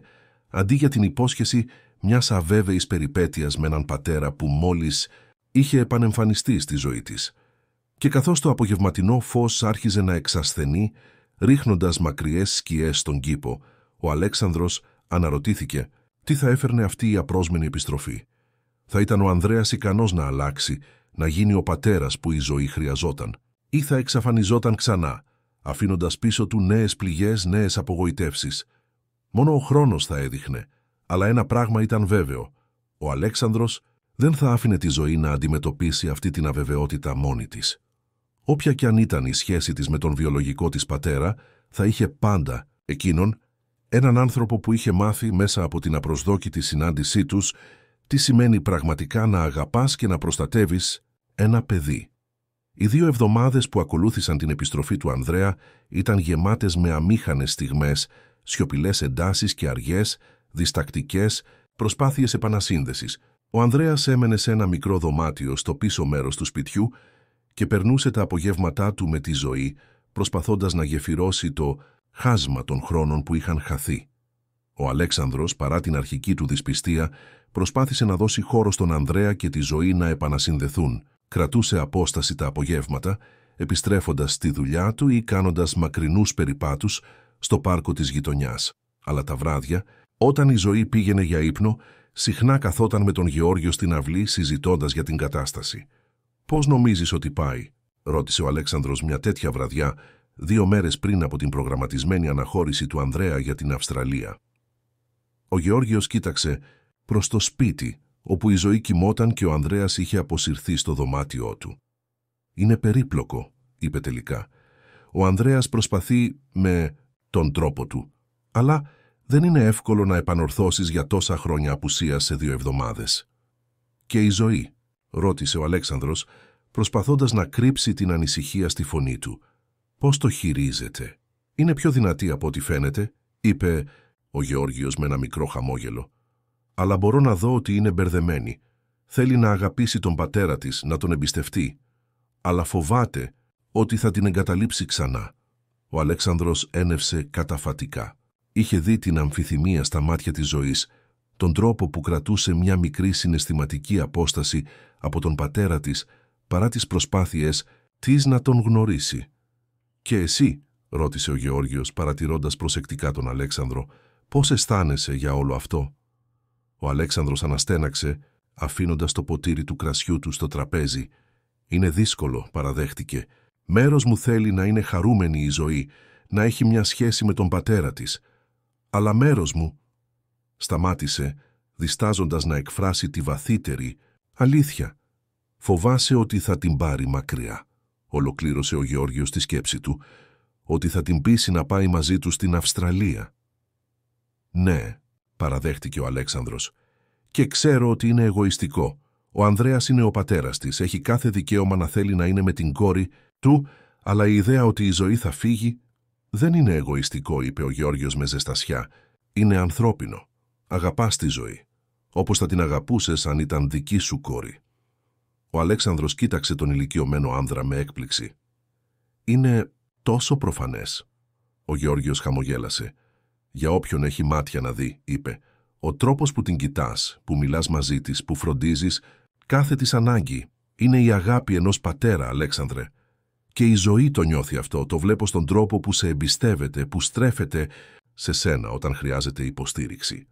αντί για την υπόσχεση μιας αβέβαιης περιπέτειας με έναν πατέρα που μόλις είχε επανεμφανιστεί στη ζωή της. Και καθώς το απογευματινό φως άρχιζε να εξασθενεί, ρίχνοντας μακριές σκιές στον κήπο, ο Αλέξανδρος αναρωτήθηκε τι θα έφερνε αυτή η απρόσμενη επιστροφή. Θα ήταν ο Ανδρέας ικανός να αλλάξει, να γίνει ο πατέρας που η ζωή χρειαζόταν, ή θα εξαφανιζόταν ξανά, αφήνοντας πίσω του νέες πληγές, νέες απογοητεύσεις? Μόνο ο χρόνος θα έδειχνε, αλλά ένα πράγμα ήταν βέβαιο. Ο Αλέξανδρος δεν θα άφηνε τη ζωή να αντιμετωπίσει αυτή την αβεβαιότητα μόνη της. Όποια κι αν ήταν η σχέση της με τον βιολογικό της πατέρα, θα είχε πάντα εκείνον, έναν άνθρωπο που είχε μάθει μέσα από την απροσδόκητη συνάντησή τους τι σημαίνει πραγματικά να αγαπάς και να προστατεύεις ένα παιδί. Οι 2 εβδομάδες που ακολούθησαν την επιστροφή του Ανδρέα ήταν γεμάτες με αμήχανες στιγμές, σιωπηλές εντάσεις και αργές, διστακτικές προσπάθειες επανασύνδεσης. Ο Ανδρέας έμενε σε ένα μικρό δωμάτιο στο πίσω μέρος του σπιτιού και περνούσε τα απογεύματά του με τη ζωή, προσπαθώντας να γεφυρώσει το χάσμα των χρόνων που είχαν χαθεί. Ο Αλέξανδρος, παρά την αρχική του δυσπιστία, προσπάθησε να δώσει χώρο στον Ανδρέα και τη ζωή να επανασυνδεθούν. Κρατούσε απόσταση τα απογεύματα, επιστρέφοντας στη δουλειά του ή κάνοντας μακρινούς περιπάτους στο πάρκο της γειτονιάς. Αλλά τα βράδια, όταν η ζωή πήγαινε για ύπνο, συχνά καθόταν με τον Γεώργιο στην αυλή συζητώντας για την κατάσταση. «Πώς νομίζεις ότι πάει?» ρώτησε ο Αλέξανδρος μια τέτοια βραδιά, 2 μέρες πριν από την προγραμματισμένη αναχώρηση του Ανδρέα για την Αυστραλία. Ο Γεώργιος κοίταξε προς το σπίτι, όπου η ζωή κοιμόταν και ο Ανδρέας είχε αποσυρθεί στο δωμάτιό του. «Είναι περίπλοκο», είπε τελικά. «Ο Ανδρέας προσπαθεί με τον τρόπο του, αλλά δεν είναι εύκολο να επανορθώσεις για τόσα χρόνια απουσίας σε 2 εβδομάδες». «Και η ζωή?» ρώτησε ο Αλέξανδρος, προσπαθώντας να κρύψει την ανησυχία στη φωνή του. «Πώς το χειρίζεται?» «Είναι πιο δυνατή από ό,τι φαίνεται», είπε ο Γεώργιος με ένα μικρό χαμόγελο. «Αλλά μπορώ να δω ότι είναι μπερδεμένη. Θέλει να αγαπήσει τον πατέρα της, να τον εμπιστευτεί, αλλά φοβάται ότι θα την εγκαταλείψει ξανά. Ο Αλέξανδρος ένευσε καταφατικά. Είχε δει την αμφιθυμία στα μάτια της ζωής, τον τρόπο που κρατούσε μια μικρή συναισθηματική απόσταση από τον πατέρα της, παρά τις προσπάθειες της να τον γνωρίσει. «Και εσύ», ρώτησε ο Γεώργιος, παρατηρώντας προσεκτικά τον Αλέξανδρο, «πώς αισθάνεσαι για όλο αυτό?» Ο Αλέξανδρος αναστέναξε, αφήνοντας το ποτήρι του κρασιού του στο τραπέζι. «Είναι δύσκολο», παραδέχτηκε. «Μέρος μου θέλει να είναι χαρούμενη η ζωή, να έχει μια σχέση με τον πατέρα της. Αλλά μέρος μου...» Σταμάτησε, διστάζοντας να εκφράσει τη βαθύτερη αλήθεια. «Φοβάσαι ότι θα την πάρει μακριά», ολοκλήρωσε ο Γεώργιος τη σκέψη του, «ότι θα την πείσει να πάει μαζί του στην Αυστραλία». «Ναι», παραδέχτηκε ο Αλέξανδρος, «και ξέρω ότι είναι εγωιστικό. Ο Ανδρέας είναι ο πατέρας της, έχει κάθε δικαίωμα να θέλει να είναι με την κόρη του, αλλά η ιδέα ότι η ζωή θα φύγει δεν είναι εγωιστικό», είπε ο Γεώργιος με ζεστασιά. «Είναι ανθρώπινο. Αγαπάς τη ζωή, όπως θα την αγαπούσες αν ήταν δική σου κόρη». Ο Αλέξανδρος κοίταξε τον ηλικιωμένο άνδρα με έκπληξη. «Είναι τόσο προφανές». Ο Γεώργιος χαμογέλασε. «Για όποιον έχει μάτια να δει», είπε. «Ο τρόπος που την κοιτάς, που μιλάς μαζί της, που φροντίζεις, κάθε της ανάγκη, είναι η αγάπη ενός πατέρα, Αλέξανδρε. Και η ζωή το νιώθει αυτό, το βλέπω στον τρόπο που σε εμπιστεύεται, που στρέφεται σε σένα όταν χρειάζεται υποστήριξη».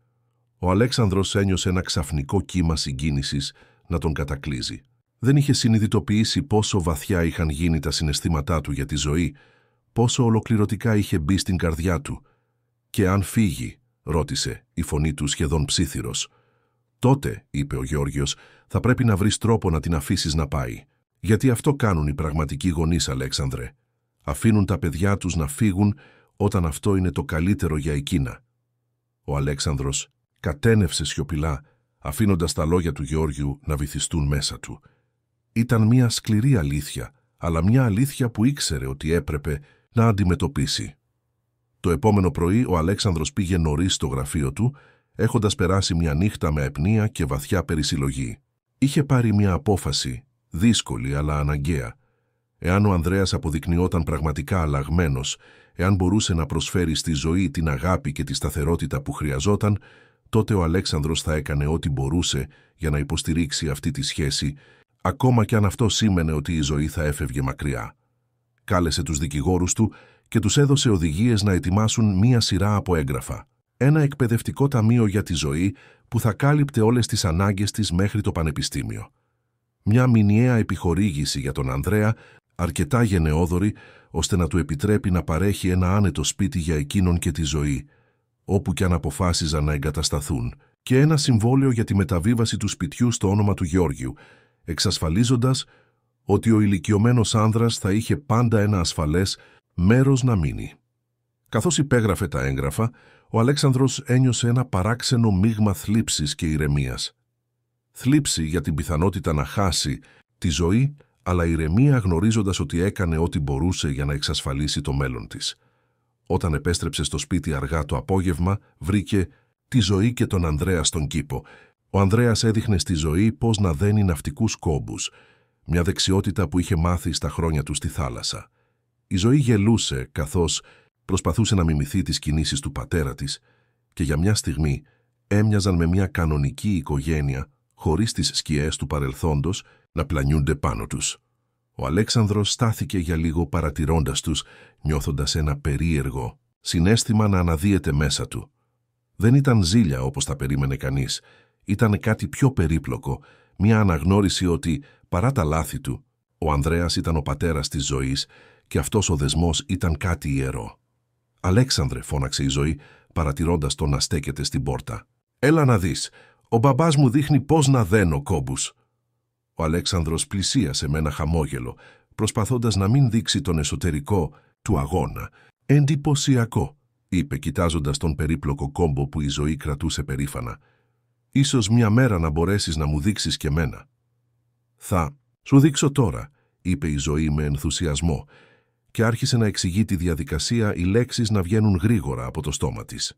Ο Αλέξανδρος ένιωσε ένα ξαφνικό κύμα συγκίνησης να τον κατακλείζει. Δεν είχε συνειδητοποιήσει πόσο βαθιά είχαν γίνει τα συναισθήματά του για τη ζωή, πόσο ολοκληρωτικά είχε μπει στην καρδιά του. «Και αν φύγει?» ρώτησε, η φωνή του σχεδόν ψίθυρος. «Τότε», είπε ο Γεώργιος, «θα πρέπει να βρεις τρόπο να την αφήσεις να πάει. Γιατί αυτό κάνουν οι πραγματικοί γονείς, Αλέξανδρε. Αφήνουν τα παιδιά τους να φύγουν όταν αυτό είναι το καλύτερο για εκείνα». Ο Αλέξανδρος κατένευσε σιωπηλά, αφήνοντας τα λόγια του Γεώργιου να βυθιστούν μέσα του. Ήταν μια σκληρή αλήθεια, αλλά μια αλήθεια που ήξερε ότι έπρεπε να αντιμετωπίσει. Το επόμενο πρωί ο Αλέξανδρος πήγε νωρίς στο γραφείο του, έχοντας περάσει μια νύχτα με αιπνία και βαθιά περισυλλογή. Είχε πάρει μια απόφαση, δύσκολη αλλά αναγκαία. Εάν ο Ανδρέας αποδεικνυόταν πραγματικά αλλαγμένος, εάν μπορούσε να προσφέρει στη ζωή την αγάπη και τη σταθερότητα που χρειαζόταν, τότε ο Αλέξανδρος θα έκανε ό,τι μπορούσε για να υποστηρίξει αυτή τη σχέση, ακόμα κι αν αυτό σήμαινε ότι η ζωή θα έφευγε μακριά. Κάλεσε τους δικηγόρους του και τους έδωσε οδηγίες να ετοιμάσουν μία σειρά από έγγραφα. Ένα εκπαιδευτικό ταμείο για τη ζωή που θα κάλυπτε όλες τις ανάγκες της μέχρι το πανεπιστήμιο. Μια μηνιαία επιχορήγηση για τον Ανδρέα, αρκετά γενναιόδορη, ώστε να του επιτρέπει να παρέχει ένα άνετο σπίτι για εκείνον και τη ζωή, όπου κι αν αποφάσιζαν να εγκατασταθούν, και ένα συμβόλαιο για τη μεταβίβαση του σπιτιού στο όνομα του Γεώργιου, εξασφαλίζοντας ότι ο ηλικιωμένος άνδρας θα είχε πάντα ένα ασφαλές μέρος να μείνει. Καθώς υπέγραφε τα έγγραφα, ο Αλέξανδρος ένιωσε ένα παράξενο μείγμα θλίψης και ηρεμίας. Θλίψη για την πιθανότητα να χάσει τη ζωή, αλλά ηρεμία γνωρίζοντας ότι έκανε ό,τι μπορούσε για να εξασφαλίσει το μέλλον της. Όταν επέστρεψε στο σπίτι αργά το απόγευμα, βρήκε τη ζωή και τον Ανδρέα στον κήπο. Ο Ανδρέας έδειχνε στη ζωή πώς να δένει ναυτικούς κόμπους, μια δεξιότητα που είχε μάθει στα χρόνια του στη θάλασσα. Η ζωή γελούσε καθώς προσπαθούσε να μιμηθεί τις κινήσεις του πατέρα της και για μια στιγμή έμοιαζαν με μια κανονική οικογένεια χωρίς τις σκιές του παρελθόντος να πλανιούνται πάνω τους. Ο Αλέξανδρος στάθηκε για λίγο παρατηρώντας τους, νιώθοντας ένα περίεργο συναίσθημα να αναδύεται μέσα του. Δεν ήταν ζήλια όπως τα περίμενε κανείς. Ήταν κάτι πιο περίπλοκο, μια αναγνώριση ότι, παρά τα λάθη του, ο Ανδρέας ήταν ο πατέρας της ζωής και αυτός ο δεσμός ήταν κάτι ιερό. «Αλέξανδρε», φώναξε η ζωή, παρατηρώντας τον να στέκεται στην πόρτα. «Έλα να δεις, ο μπαμπάς μου δείχνει πώς να δένω κόμπους». Ο Αλέξανδρος πλησίασε με ένα χαμόγελο, προσπαθώντας να μην δείξει τον εσωτερικό του αγώνα. «Εντυπωσιακό», είπε κοιτάζοντας τον περίπλοκο κόμπο που η ζωή κρατούσε περήφανα. «Ίσως μια μέρα να μπορέσεις να μου δείξεις και μένα». «Θα σου δείξω τώρα», είπε η ζωή με ενθουσιασμό και άρχισε να εξηγεί τη διαδικασία, οι λέξεις να βγαίνουν γρήγορα από το στόμα της.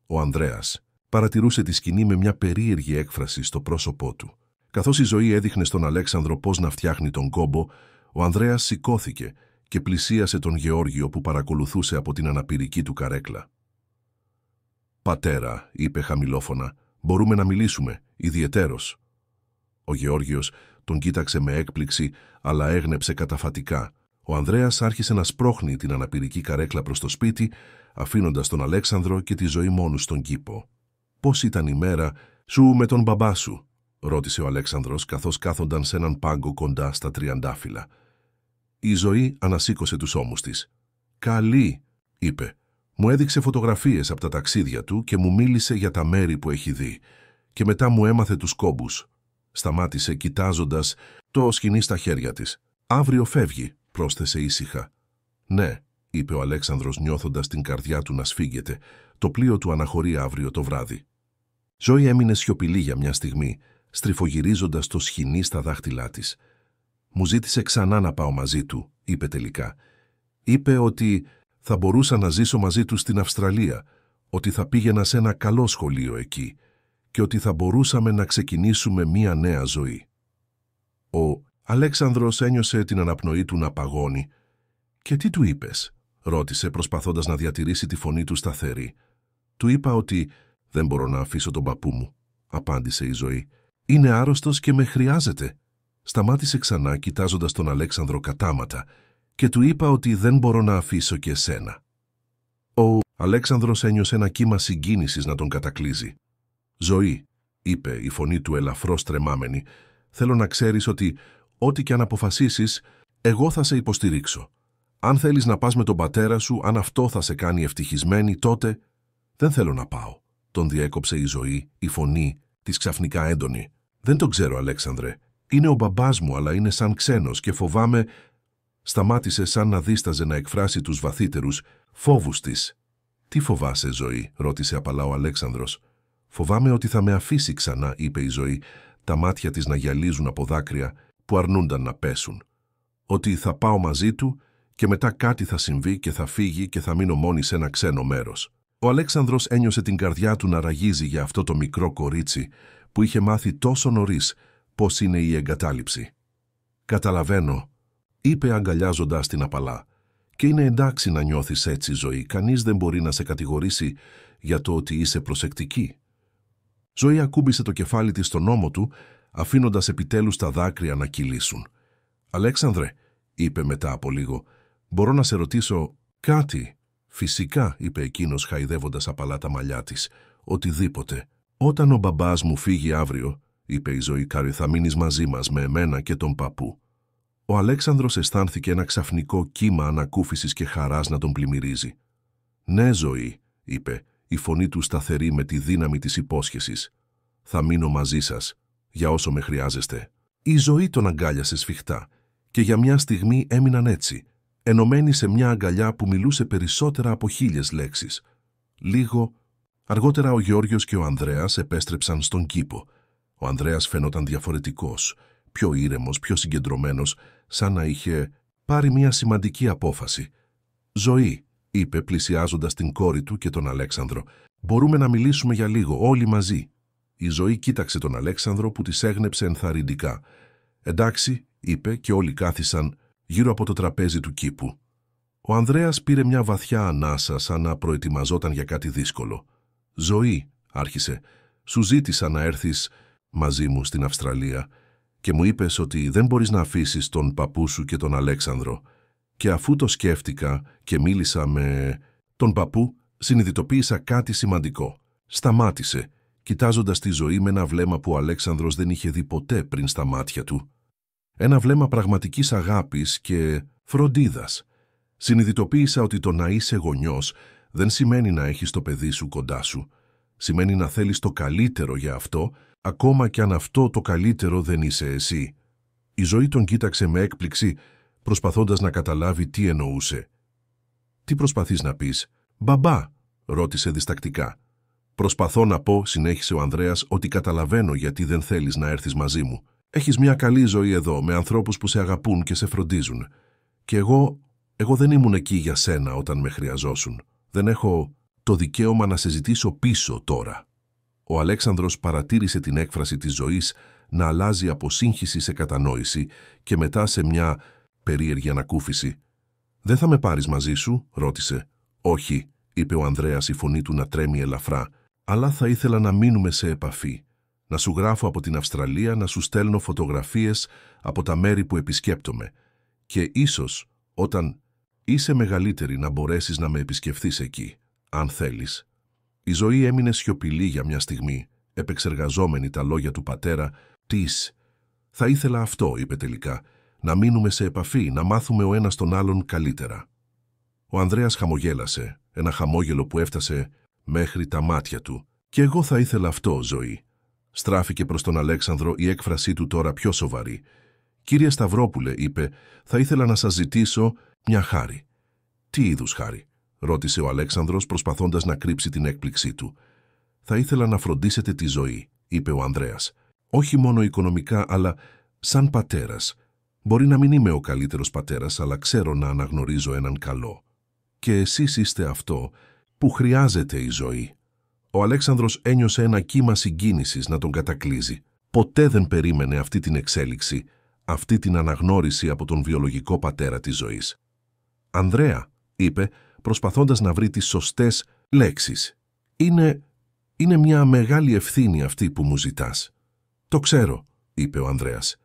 Ο Ανδρέας παρατηρούσε τη σκηνή με μια περίεργη έκφραση στο πρόσωπό του. Καθώς η Ζωή έδειχνε στον Αλέξανδρο πώς να φτιάχνει τον κόμπο, ο Ανδρέας σηκώθηκε και πλησίασε τον Γεώργιο που παρακολουθούσε από την αναπηρική του καρέκλα. «Πατέρα», είπε χαμηλόφωνα, «μπορούμε να μιλήσουμε, ιδιαιτέρως». Ο Γεώργιος τον κοίταξε με έκπληξη, αλλά έγνεψε καταφατικά. Ο Ανδρέας άρχισε να σπρώχνει την αναπηρική καρέκλα προς το σπίτι, αφήνοντας τον Αλέξανδρο και τη Ζωή μόνους στον κήπο. «Πώς ήταν η μέρα σου με τον μπαμπά σου?» ρώτησε ο Αλέξανδρος, καθώς κάθονταν σε έναν πάγκο κοντά στα τριαντάφυλλα. Η Ζωή ανασήκωσε τους ώμους της. «Καλή», είπε. «Μου έδειξε φωτογραφίες από τα ταξίδια του και μου μίλησε για τα μέρη που έχει δει. Και μετά μου έμαθε τους κόμπους». Σταμάτησε κοιτάζοντας το σκοινί στα χέρια της. «Αύριο φεύγει», πρόσθεσε ήσυχα. «Ναι», είπε ο Αλέξανδρος νιώθοντας την καρδιά του να σφίγγεται. «Το πλοίο του αναχωρεί αύριο το βράδυ». Ζωή έμεινε σιωπηλή για μια στιγμή, στριφογυρίζοντας το σκοινί στα δάχτυλά της. «Μου ζήτησε ξανά να πάω μαζί του», είπε τελικά. «Είπε ότι θα μπορούσα να ζήσω μαζί του στην Αυστραλία, ότι θα πήγαινα σε ένα καλό σχολείο εκεί και ότι θα μπορούσαμε να ξεκινήσουμε μία νέα ζωή». Ο Αλέξανδρος ένιωσε την αναπνοή του να παγώνει. «Και τι του είπες?» ρώτησε, προσπαθώντας να διατηρήσει τη φωνή του σταθερή. «Του είπα ότι δεν μπορώ να αφήσω τον παππού μου», απάντησε η Ζωή. «Είναι άρρωστος και με χρειάζεται». Σταμάτησε ξανά κοιτάζοντας τον Αλέξανδρο κατάματα και του είπα ότι δεν μπορώ να αφήσω και εσένα. Ο Αλέξανδρος ένιωσε ένα κύμα συγκίνησης να τον κατακλείζει. «Ζωή», είπε η φωνή του ελαφρώς τρεμάμενη, «θέλω να ξέρεις ότι ό,τι και αν αποφασίσεις, εγώ θα σε υποστηρίξω. Αν θέλεις να πας με τον πατέρα σου, αν αυτό θα σε κάνει ευτυχισμένη, τότε δεν θέλω να πάω», τον διέκοψε η Ζωή, η φωνή της ξαφνικά έντονη. «Δεν τον ξέρω, Αλέξανδρε. Είναι ο μπαμπάς μου, αλλά είναι σαν ξένος και φοβάμαι...» Σταμάτησε σαν να δίσταζε να εκφράσει τους βαθύτερους φόβους της. «Τι φοβάσαι, Ζωή?» ρώτησε απαλά ο Αλέξανδρος. «Φοβάμαι ότι θα με αφήσει ξανά», είπε η Ζωή, τα μάτια της να γυαλίζουν από δάκρυα που αρνούνταν να πέσουν. «Ότι θα πάω μαζί του και μετά κάτι θα συμβεί και θα φύγει και θα μείνω μόνη σε ένα ξένο μέρος». Ο Αλέξανδρος ένιωσε την καρδιά του να ραγίζει για αυτό το μικρό κορίτσι που είχε μάθει τόσο νωρίς πώς είναι η εγκατάλειψη. «Καταλαβαίνω», είπε αγκαλιάζοντας την απαλά. «Και είναι εντάξει να νιώθεις έτσι, Ζωή. Κανείς δεν μπορεί να σε κατηγορήσει για το ότι είσαι προσεκτική». Ζωή ακούμπησε το κεφάλι της στον ώμο του, αφήνοντας επιτέλους τα δάκρυα να κυλήσουν. «Αλέξανδρε», είπε μετά από λίγο, «μπορώ να σε ρωτήσω κάτι?» «Φυσικά», είπε εκείνος χαϊδεύοντας απαλά τα μαλλιά της, «οτιδήποτε». «Όταν ο μπαμπάς μου φύγει αύριο», είπε η Ζωή, «θα μείνεις μαζί μας με εμένα και τον παππού». Ο Αλέξανδρος αισθάνθηκε ένα ξαφνικό κύμα ανακούφισης και χαράς να τον πλημμυρίζει. «Ναι, Ζωή», είπε, η φωνή του σταθερή με τη δύναμη της υπόσχεσης. «Θα μείνω μαζί σας, για όσο με χρειάζεστε». Η Ζωή τον αγκάλιασε σφιχτά και για μια στιγμή έμειναν έτσι, ενωμένοι σε μια αγκαλιά που μιλούσε περισσότερα από 1000 λέξεις. Λίγο αργότερα ο Γεώργιος και ο Ανδρέας επέστρεψαν στον κήπο. Ο Ανδρέας φαινόταν διαφορετικός, πιο ήρεμος, πιο συγκεντρωμένος, σαν να είχε πάρει μια σημαντική απόφαση. «Ζωή», είπε πλησιάζοντας την κόρη του και τον Αλέξανδρο, «μπορούμε να μιλήσουμε για λίγο, όλοι μαζί». Η Ζωή κοίταξε τον Αλέξανδρο που της έγνεψε ενθαρρυντικά. «Εντάξει», είπε, και όλοι κάθισαν γύρω από το τραπέζι του κήπου. Ο Ανδρέας πήρε μια βαθιά ανάσα σαν να προετοιμαζόταν για κάτι δύσκολο. «Ζωή», άρχισε, «σου ζήτησα να έρθεις μαζί μου στην Αυστραλία και μου είπες ότι δεν μπορείς να αφήσεις τον παππού σου και τον Αλέξανδρο. Και αφού το σκέφτηκα και μίλησα με τον παππού, συνειδητοποίησα κάτι σημαντικό». Σταμάτησε, κοιτάζοντας τη Ζωή με ένα βλέμμα που ο Αλέξανδρος δεν είχε δει ποτέ πριν στα μάτια του. Ένα βλέμμα πραγματικής αγάπης και φροντίδας. «Συνειδητοποίησα ότι το να είσαι γονιός δεν σημαίνει να έχεις το παιδί σου κοντά σου. Σημαίνει να θέλεις το καλύτερο για αυτό, ακόμα κι αν αυτό το καλύτερο δεν είσαι εσύ». Η Ζωή τον κοίταξε με έκπληξη, προσπαθώντας να καταλάβει τι εννοούσε. «Τι προσπαθείς να πεις?» «Μπαμπά», ρώτησε διστακτικά. «Προσπαθώ να πω», συνέχισε ο Ανδρέας, «ότι καταλαβαίνω γιατί δεν θέλεις να έρθεις μαζί μου. Έχεις μια καλή ζωή εδώ, με ανθρώπους που σε αγαπούν και σε φροντίζουν. Και εγώ δεν ήμουν εκεί για σένα όταν με χρειαζόσουν. Δεν έχω το δικαίωμα να σε ζητήσω πίσω τώρα». Ο Αλέξανδρος παρατήρησε την έκφραση της Ζωής να αλλάζει από σύγχυση σε κατανόηση και μετά σε μια περίεργη ανακούφιση. «Δεν θα με πάρεις μαζί σου?» ρώτησε. «Όχι», είπε ο Ανδρέας, η φωνή του να τρέμει ελαφρά, «αλλά θα ήθελα να μείνουμε σε επαφή. Να σου γράφω από την Αυστραλία, να σου στέλνω φωτογραφίες από τα μέρη που επισκέπτομαι και ίσως όταν είσαι μεγαλύτερη να μπορέσεις να με επισκεφθείς εκεί, αν θέλεις». Η Ζωή έμεινε σιωπηλή για μια στιγμή, επεξεργαζόμενη τα λόγια του πατέρα της. «Θα ήθελα αυτό», είπε τελικά, «να μείνουμε σε επαφή, να μάθουμε ο ένας τον άλλον καλύτερα». Ο Ανδρέας χαμογέλασε, ένα χαμόγελο που έφτασε μέχρι τα μάτια του. «Και εγώ θα ήθελα αυτό, Ζωή». Στράφηκε προς τον Αλέξανδρο, η έκφρασή του τώρα πιο σοβαρή. «Κύριε Σταυρόπουλε», είπε, «θα ήθελα να σας ζητήσω μια χάρη». «Τι είδους χάρη?» ρώτησε ο Αλέξανδρος, προσπαθώντας να κρύψει την έκπληξή του. «Θα ήθελα να φροντίσετε τη Ζωή», είπε ο Ανδρέας. «Όχι μόνο οικονομικά, αλλά σαν πατέρας. Μπορεί να μην είμαι ο καλύτερος πατέρας, αλλά ξέρω να αναγνωρίζω έναν καλό. Και εσείς είστε αυτό που χρειάζεται η Ζωή». Ο Αλέξανδρος ένιωσε ένα κύμα συγκίνησης να τον κατακλείζει. Ποτέ δεν περίμενε αυτή την εξέλιξη, αυτή την αναγνώριση από τον βιολογικό πατέρα της Ζωής. «Ανδρέα», είπε, προσπαθώντας να βρει τις σωστές λέξεις, «είναι μια μεγάλη ευθύνη αυτή που μου ζητάς». «Το ξέρω», είπε ο Ανδρέας,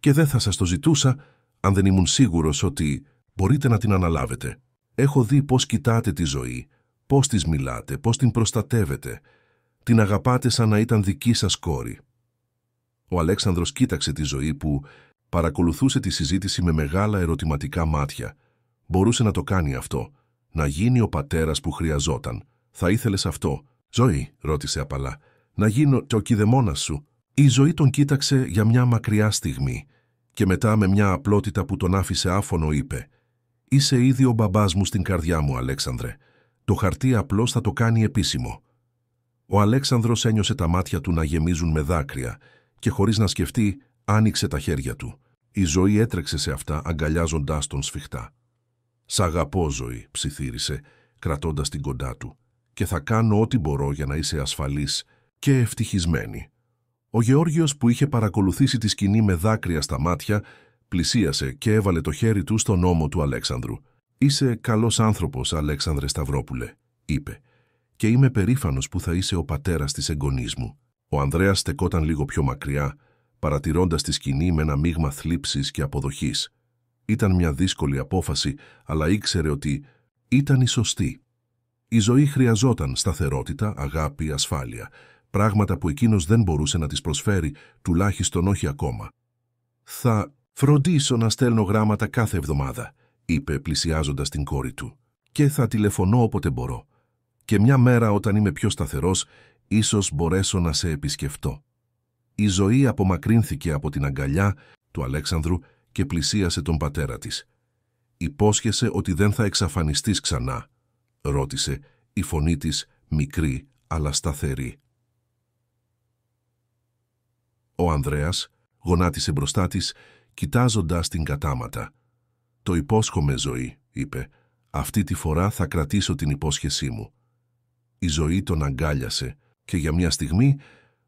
«και δεν θα σας το ζητούσα αν δεν ήμουν σίγουρος ότι μπορείτε να την αναλάβετε. Έχω δει πώς κοιτάτε τη Ζωή, πώς της μιλάτε, πώς την προστατεύετε. Την αγαπάτε σαν να ήταν δική σας κόρη». Ο Αλέξανδρος κοίταξε τη Ζωή που παρακολουθούσε τη συζήτηση με μεγάλα ερωτηματικά μάτια. Μπορούσε να το κάνει αυτό, να γίνει ο πατέρας που χρειαζόταν. «Θα ήθελες αυτό, Ζωή?» ρώτησε απαλά. «Να γίνω το κηδεμόνας σου?» Η Ζωή τον κοίταξε για μια μακριά στιγμή και μετά με μια απλότητα που τον άφησε άφωνο είπε «Είσαι ήδη ο μπαμπάς μου στην καρδιά μου, Αλέξανδρε. Το χαρτί απλώς θα το κάνει επίσημο». Ο Αλέξανδρος ένιωσε τα μάτια του να γεμίζουν με δάκρυα και χωρίς να σκεφτεί άνοιξε τα χέρια του. Η Ζωή έτρεξε σε αυτά αγκαλιάζοντάς τον σφιχτά. «Σ' αγαπώ, Ζωή», ψιθύρισε, κρατώντας την κοντά του, «και θα κάνω ό,τι μπορώ για να είσαι ασφαλής και ευτυχισμένη». Ο Γεώργιος, που είχε παρακολουθήσει τη σκηνή με δάκρυα στα μάτια, πλησίασε και έβαλε το χέρι του στον ώμο του Αλέξανδρου. «Είσαι καλός άνθρωπος, Αλέξανδρε Σταυρόπουλε», είπε, «και είμαι περήφανος που θα είσαι ο πατέρας της εγγονής μου». Ο Ανδρέας στεκόταν λίγο πιο μακριά, παρατηρώντας τη σκηνή με ένα μείγμα θλίψης και αποδοχής. Ήταν μια δύσκολη απόφαση, αλλά ήξερε ότι ήταν η σωστή. Η Ζωή χρειαζόταν σταθερότητα, αγάπη, ασφάλεια, πράγματα που εκείνος δεν μπορούσε να της προσφέρει, τουλάχιστον όχι ακόμα. «Θα φροντίσω να στέλνω γράμματα κάθε εβδομάδα», είπε πλησιάζοντας την κόρη του, «και θα τηλεφωνώ όποτε μπορώ. Και μια μέρα όταν είμαι πιο σταθερός, ίσως μπορέσω να σε επισκεφτώ». Η Ζωή απομακρύνθηκε από την αγκαλιά του Αλέξανδρου και πλησίασε τον πατέρα της. «Υπόσχεσαι ότι δεν θα εξαφανιστείς ξανά?» ρώτησε, η φωνή της μικρή αλλά σταθερή. Ο Ανδρέας γονάτισε μπροστά της, κοιτάζοντας την κατάματα. «Το υπόσχομαι, Ζωή», είπε, «αυτή τη φορά θα κρατήσω την υπόσχεσή μου». Η Ζωή τον αγκάλιασε και για μια στιγμή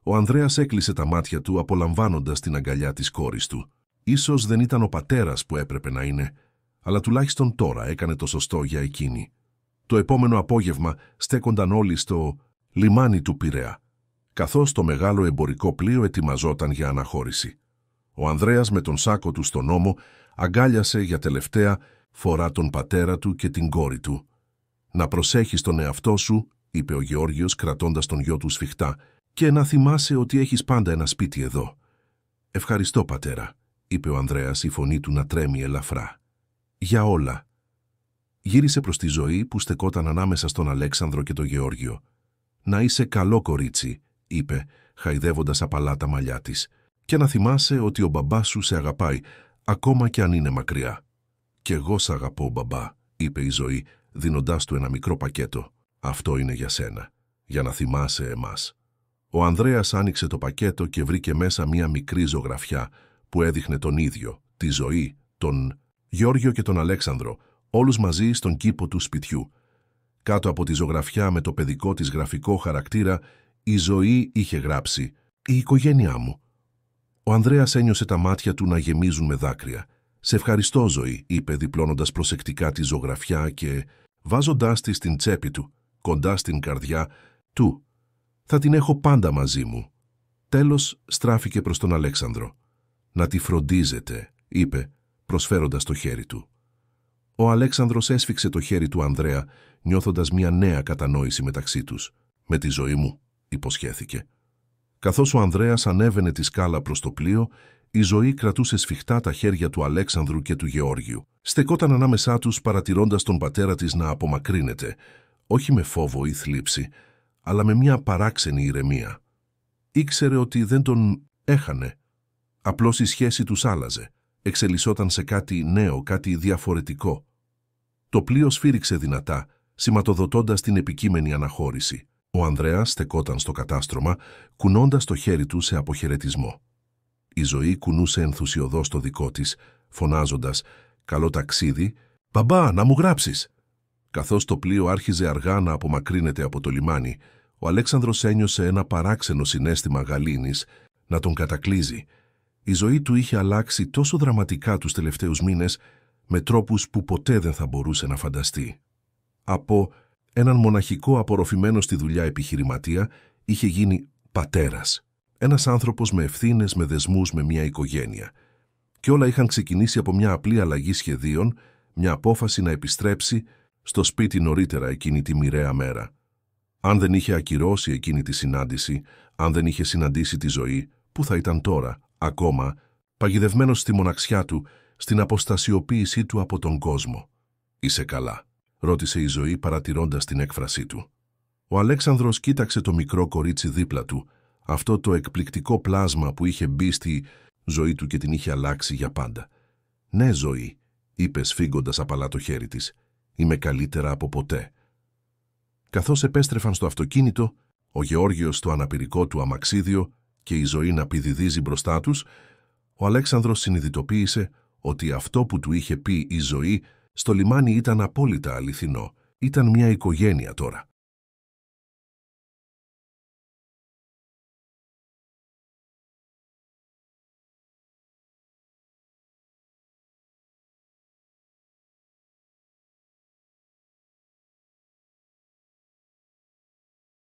ο Ανδρέας έκλεισε τα μάτια του απολαμβάνοντας την αγκαλιά της κόρης του. Ίσως δεν ήταν ο πατέρας που έπρεπε να είναι, αλλά τουλάχιστον τώρα έκανε το σωστό για εκείνη. Το επόμενο απόγευμα στέκονταν όλοι στο λιμάνι του Πειραιά, καθώς το μεγάλο εμπορικό πλοίο ετοιμαζόταν για αναχώρηση. Ο Ανδρέας με τον σάκο του στον ώμο αγκάλιασε για τελευταία φορά τον πατέρα του και την κόρη του. «Να προσέχεις τον εαυτό σου», είπε ο Γεώργιος κρατώντας τον γιο του σφιχτά, «και να θυμάσαι ότι έχεις πάντα ένα σπίτι εδώ». «Ευχαριστώ, πατέρα», είπε ο Ανδρέας, η φωνή του να τρέμει ελαφρά. «Για όλα». Γύρισε προς τη Ζωή που στεκόταν ανάμεσα στον Αλέξανδρο και τον Γεώργιο. «Να είσαι καλό κορίτσι», είπε, χαϊδεύοντας απαλά τα μαλλιά της, «και να θυμάσαι ότι ο μπαμπάς σου σε αγαπάει, ακόμα κι αν είναι μακριά». «Κι εγώ σ' αγαπώ, μπαμπά», είπε η Ζωή, δίνοντάς του ένα μικρό πακέτο. «Αυτό είναι για σένα, για να θυμάσαι εμάς». Ο Ανδρέας άνοιξε το πακέτο και βρήκε μέσα μία μικρή ζωγραφιά που έδειχνε τον ίδιο, τη Ζωή, τον Γεώργιο και τον Αλέξανδρο, όλους μαζί στον κήπο του σπιτιού. Κάτω από τη ζωγραφιά με το παιδικό της γραφικό χαρακτήρα, η Ζωή είχε γράψει «Η οικογένειά μου». Ο Ανδρέας ένιωσε τα μάτια του να γεμίζουν με δάκρυα. «Σε ευχαριστώ, Ζωή», είπε διπλώνοντας προσεκτικά τη ζωγραφιά και βάζοντάς τη στην τσέπη του, κοντά στην καρδιά του. «Θα την έχω πάντα μαζί μου». Τέλος στράφηκε προς τον Αλέξανδρο. «Να τη φροντίζετε», είπε, προσφέροντας το χέρι του. Ο Αλέξανδρος έσφιξε το χέρι του Ανδρέα, νιώθοντας μια νέα κατανόηση μεταξύ τους. «Με τη ζωή μου», υποσχέθηκε. Καθώς ο Ανδρέας ανέβαινε τη σκάλα προς το πλοίο, η Ζωή κρατούσε σφιχτά τα χέρια του Αλέξανδρου και του Γεώργιου. Στεκόταν ανάμεσά τους παρατηρώντας τον πατέρα της να απομακρύνεται, όχι με φόβο ή θλίψη, αλλά με μια παράξενη ηρεμία. Ήξερε ότι δεν τον έχανε. Απλώς η σχέση τους άλλαζε. Εξελισσόταν σε κάτι νέο, κάτι διαφορετικό. Το πλοίο σφύριξε δυνατά, σηματοδοτώντας την επικείμενη αναχώρηση. Ο Ανδρέας στεκόταν στο κατάστρωμα, κουνώντας το χέρι του σε αποχαιρετισμό. Η Ζωή κουνούσε ενθουσιωδώς το δικό της, φωνάζοντας «Καλό ταξίδι, μπαμπά, να μου γράψεις». Καθώς το πλοίο άρχιζε αργά να απομακρύνεται από το λιμάνι, ο Αλέξανδρος ένιωσε ένα παράξενο συναίσθημα γαλήνης να τον κατακλείζει. Η ζωή του είχε αλλάξει τόσο δραματικά τους τελευταίους μήνες, με τρόπους που ποτέ δεν θα μπορούσε να φανταστεί. Από έναν μοναχικό απορροφημένο στη δουλειά επιχειρηματία, είχε γίνει πατέρας. Ένας άνθρωπος με ευθύνες, με δεσμούς, με μια οικογένεια. Και όλα είχαν ξεκινήσει από μια απλή αλλαγή σχεδίων, μια απόφαση να επιστρέψει στο σπίτι νωρίτερα εκείνη τη μοιραία μέρα. Αν δεν είχε ακυρώσει εκείνη τη συνάντηση, αν δεν είχε συναντήσει τη Ζωή, πού θα ήταν τώρα, ακόμα, παγιδευμένος στη μοναξιά του, στην αποστασιοποίησή του από τον κόσμο. «Είσαι καλά?» ρώτησε η Ζωή παρατηρώντας την έκφρασή του. Ο Αλέξανδρος κοίταξε το μικρό κορίτσι δίπλα του, αυτό το εκπληκτικό πλάσμα που είχε μπει στη ζωή του και την είχε αλλάξει για πάντα. «Ναι, Ζωή», είπε σφίγγοντας απαλά το χέρι της, «είμαι καλύτερα από ποτέ». Καθώς επέστρεφαν στο αυτοκίνητο, ο Γεώργιος στο αναπηρικό του αμαξίδιο και η Ζωή να πηδηδίζει μπροστά τους, ο Αλέξανδρος συνειδητοποίησε ότι αυτό που του είχε πει η Ζωή στο λιμάνι ήταν απόλυτα αληθινό. Ήταν μια οικογένεια τώρα.